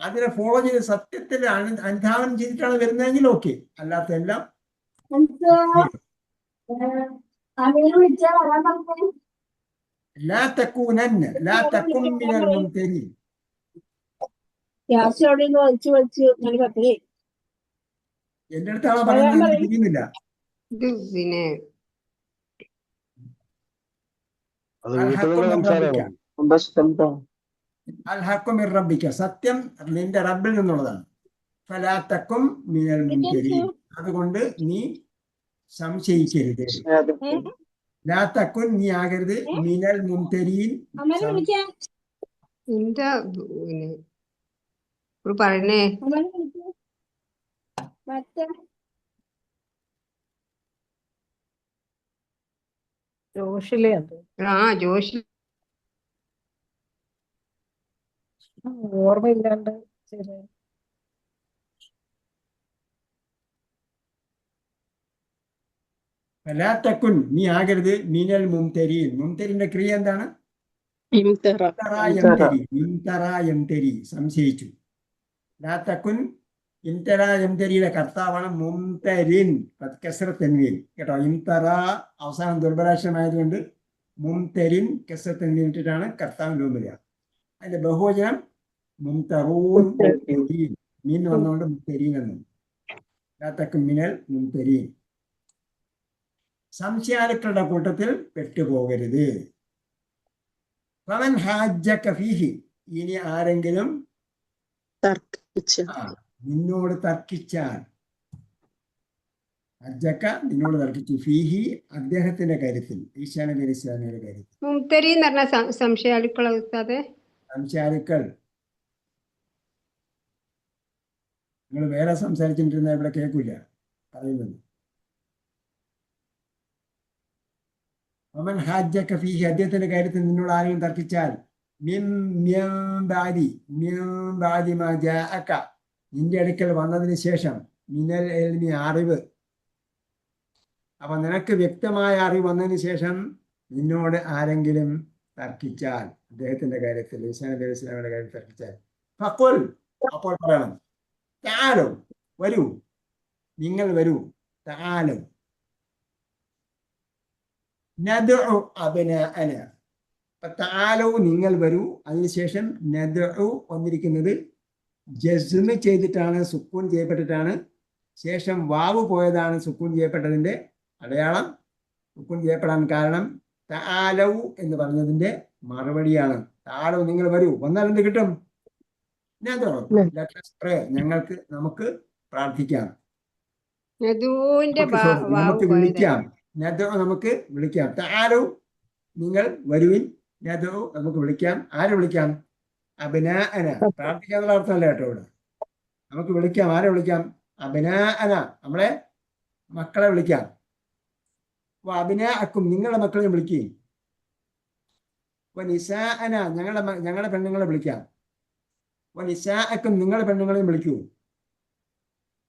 അതിനെ ഫോളോ ചെയ്ത് സത്യത്തിൽ അനുധാവനം ചെയ്തിട്ടാണ് വരുന്നതെങ്കിൽ ഓക്കെ, അല്ലാത്ത എല്ലാം ലാ തകൂനന്ന ലാ തകുൻ മിനൽ മുംതരീൻ. എന്റെ അടുത്താണോ പറയുന്നത്? എനിക്ക് തിരിയുന്നില്ല. ഇത് പിന്നെ അത് വീട്ടിലുള്ള സംസാരമാണോ? അൽ ഹഖു മിർ റബ്ബിക, സത്യം നിന്റെ റബ്ബിൽ നിന്നുള്ളതാണ്. ഫലാ തകുൻ മിനൽ മുംതരീൻ, അതുകൊണ്ട് നീ സംശയിക്കരുത്. ലാ തകുൻ, നീ ആകരുത്. മിനൽ മുംതരീൻ, എന്താ പിന്നെ പറയണേ? ജോഷിലെ ജോഷി ഓർമ്മയില്ലാണ്ട് ശരി. ഫലാ തകുൻ, നീ ആകരുത്. മിനൽ മുംതരീൻ, മുംതരീന്റെ ക്രിയ എന്താണ്? യംതരി, സംശയിച്ചു. ലാ തകുൻ, ഇംതറ യംതരിയുടെ കർത്താവാണ് മുംതരിൻ, കസ്റത്ത് തൻവീൻ കേട്ടോ. ഇംതറ അവസാനം ദുർബലാക്ഷരമായതുകൊണ്ട് മുംതരിൻ കസ്റത്ത് തൻവീൻ ഇട്ടിട്ടാണ് കർത്താവിന് രൂപം വരിക. അതിന്റെ ബഹുവചനം മുംതറൂൻ, മീൻ വന്നുകൊണ്ട് മുംതരീൻ എന്നും. ലാ തകുൻ മിനൽ മുംതരീൻ, സംശയാലുക്കളുടെ കൂട്ടത്തിൽ പെട്ടുപോകരുത്. ഫമൻ ഹാജ്ജക ഫീഹി, ഇനി ആരെങ്കിലും നിന്നോട് തർക്കിച്ചാൽ, ഹജ്ജക്ക നിന്നോട് തർക്കിച്ചു, ഫീഹി അദ്ദേഹത്തിന്റെ കാര്യത്തിൽ, ഈസാ നബി അലൈഹി ഇസ്ലാമിയുടെ കാര്യത്തിൽ. മുംതരി എന്ന് പറഞ്ഞ സംശയാലുക്കൾ. സംശയാലുക്കൾ നിങ്ങൾ വേറെ സംസാരിച്ചിട്ടിരുന്ന ഇവിടെ കേൾക്കില്ല പറയുന്നത്. ഫമൻ ഹാജ്ജക ഫീഹി, അദ്ദേഹത്തിന്റെ കാര്യത്തിൽ നിന്നോട് ആരെങ്കിലും തർക്കിച്ചാൽ, നിന്റെ അടുക്കൽ വന്നതിന് ശേഷം, മിനൽ ഇൽമി, അറിവ്. അപ്പൊ നിനക്ക് വ്യക്തമായ അറിവ് വന്നതിന് ശേഷം നിന്നോട് ആരെങ്കിലും തർക്കിച്ചാൽ, അദ്ദേഹത്തിന്റെ കാര്യത്തിൽ, ഈസാ നബി അലൈഹി ഇസ്ലാമിയുടെ കാര്യത്തിൽ തർക്കിച്ചാൽ, ഫഖുൽ, അപ്പോൾ പറയണം, തആലു, വരൂ, നിങ്ങൾ വരൂ, തആലു, നദ്ഉ അബ്നാഅന. അപ്പൊ തആലൂ നിങ്ങൾ വരൂ. അതിനുശേഷം നദ്ഉ വന്നിരിക്കുന്നത് ജസ്മ് ചെയ്തിട്ടാണ്, സുക്കൂൻ ചെയ്യപ്പെട്ടിട്ടാണ്. ശേഷം വാവ് പോയതാണ് സുക്കൂൻ ചെയ്യപ്പെട്ടതിന്റെ അടയാളം. സുക്കൂൻ ചെയ്യപ്പെടാൻ കാരണം തആലൗ എന്ന് പറഞ്ഞതിന്റെ മറുപടിയാണ്. തആലൗ നിങ്ങൾ വരൂ. വന്നാൽ എന്ത് കിട്ടും? നദ്ഉ, let us pray, നമുക്ക് പ്രാർത്ഥിക്കാം. നദൂന്റെ വാവ് നമുക്ക് പോയതല്ലേ? വിളിക്കാം. നദ്ഉ നമുക്ക് വിളിക്കാം. തആലൗ നിങ്ങൾ വരുവിൻ. നദ്ഉ നമുക്ക് വിളിക്കാം. ആരെ വിളിക്കാം? അബ്നാഅന. പ്രാർത്ഥിക്കാനുള്ള അർത്ഥമല്ല കേട്ടോ ഇവിടെ. നമുക്ക് വിളിക്കാം. ആരെ വിളിക്കാം? അബ്നാഅന, നമ്മളെ മക്കളെ വിളിക്കാം. അബ്നാഅക്കും, നിങ്ങളുടെ മക്കളെ വിളിക്കുകയും. നിസാഅന, ഞങ്ങളുടെ പെണ്ണുങ്ങളെ വിളിക്കാം. നിസാഅക്കും, നിങ്ങളുടെ പെണ്ണുങ്ങളെയും വിളിക്കൂ.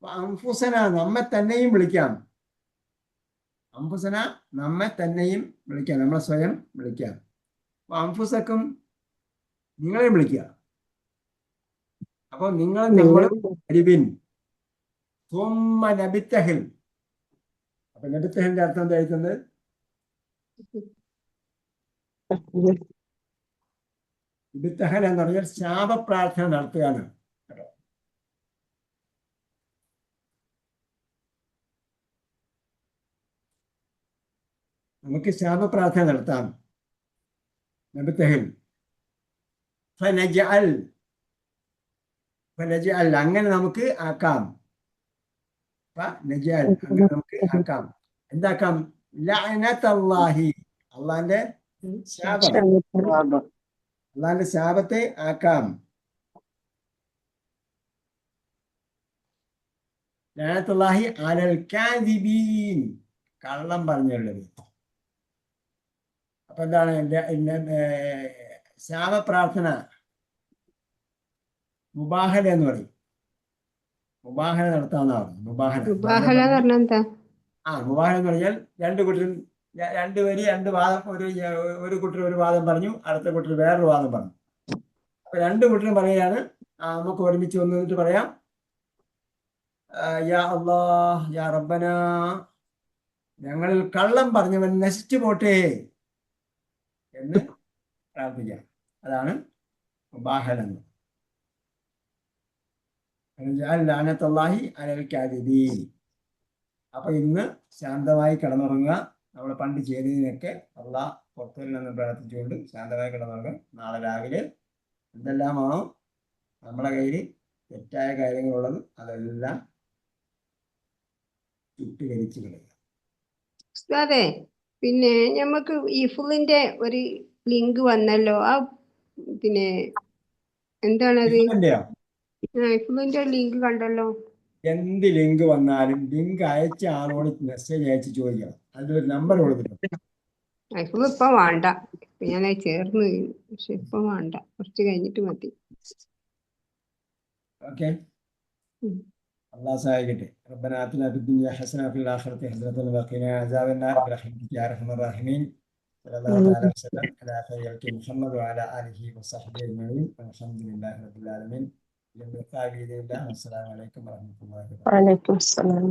അൻഫുസന, നമ്മെ തന്നെയും വിളിക്കാം. അൻഫുസന, നമ്മെ തന്നെയും വിളിക്കാം, നമ്മളെ സ്വയം വിളിക്കാം. അൻഫുസക്കും, നിങ്ങളെയും വിളിക്കുക. അപ്പോൾ നിങ്ങൾ നമ്മളും അരിവിൻ. തുമ്മ നബിത്തഹിൽ. അപ്പൊ നബിത്തഹിന്റെ അർത്ഥം എന്താ എഴുതുന്നത്? നബിത്തഹൽ എന്ന് പറഞ്ഞാൽ ശാപപ്രാർത്ഥന നടത്തുകയാണ്. നമുക്ക് ശാപപ്രാർത്ഥന നടത്താം. നബിത്തഹിൽ. ഫനജഅൽ, അങ്ങനെ നമുക്ക് ആക്കാം. ഫനജഅൽ, അങ്ങനെ നമുക്ക് ആക്കാം. എന്താക്കാം? ലഅനത്തല്ലാഹി, അള്ളാന്റെ ശാപം, അള്ളാന്റെ ശാപത്തെ ആക്കാം. ലഅനത്തല്ലാഹി അലൽ കാദിബീൻ, കള്ളം പറഞ്ഞുള്ളത്. അപ്പൊ എന്താണ് ശാപപ്രാർത്ഥന? മുബാഹല എന്ന് പറയും. മുബാഹല നടത്താവുന്നതാണ്. മുബാഹല എന്ന് പറഞ്ഞാൽ രണ്ടുപേര് രണ്ട് വാദം, ഒരു കൂട്ടർ ഒരു വാദം പറഞ്ഞു, അടുത്ത കൂട്ടർ വേറൊരു വാദം പറഞ്ഞു. അപ്പൊ രണ്ടു കൂട്ടരും പറയുകയാണ്, നമുക്ക് ഒരുമിച്ച് വന്നിട്ട് പറയാം, യാ അല്ലാഹ് യാ റബ്ബന, ഞങ്ങളിൽ കള്ളം പറഞ്ഞവൻ നശിച്ചു പോട്ടെ എന്ന് പ്രാർത്ഥിക്കാം. അതാണ് മുബാഹല. അപ്പൊ ഇന്ന് ശാന്തമായി കിടന്നുറങ്ങുക. നമ്മൾ പണ്ട് ചെയ്തതിനൊക്കെ അള്ളാഹ് പുറത്തുനിന്ന് പ്രാർത്ഥിച്ചുകൊണ്ട് ശാന്തമായി കിടന്നുറങ്ങുക. നാളെ രാവിലെ എന്തെല്ലാമാണോ നമ്മളെ കയ്യിൽ തെറ്റായ കാര്യങ്ങളുള്ളത് അതെല്ലാം ചുട്ടുകരിച്ച് കളയുക. ഉസ്താദേ, പിന്നെ ഞമ്മക്ക് ഇഫുലിന്റെ ഒരു ലിങ്ക് വന്നല്ലോ. പിന്നെ എന്താണത്? ഇഫുലിന്റെ ലിങ്ക് കണ്ടല്ലോ. എന്ത് ലിങ്ക് വന്നാലും ലിങ്ക് അയച്ച ആളോട് മെസ്സേജ് അയച്ച് ചോദിക്കണം. അതിലൊരു നമ്പർ കൊടുത്തിട്ടുണ്ട്. ഇഫുൽ ഇപ്പൊ വേണ്ട, ഞാൻ ചേർന്ന്, പക്ഷെ ഇപ്പൊ വേണ്ട, കുറച്ച് കഴിഞ്ഞിട്ട് മതി. ഓക്കെ, അള്ളാഹ് സഹായിക്കട്ടെ. ربنا آتنا في الدنيا حسنة وفي الآخرة حسنة وقنا عذاب النار برحمتك يا أرحم الراحمين. صلى الله تعالى وسلم على خير محمد وعلى آله وصحبه أجمعين والحمد لله رب العالمين. للقاء بإذن الله. والسلام عليكم ورحمة الله وبركاته. وعليكم السلام.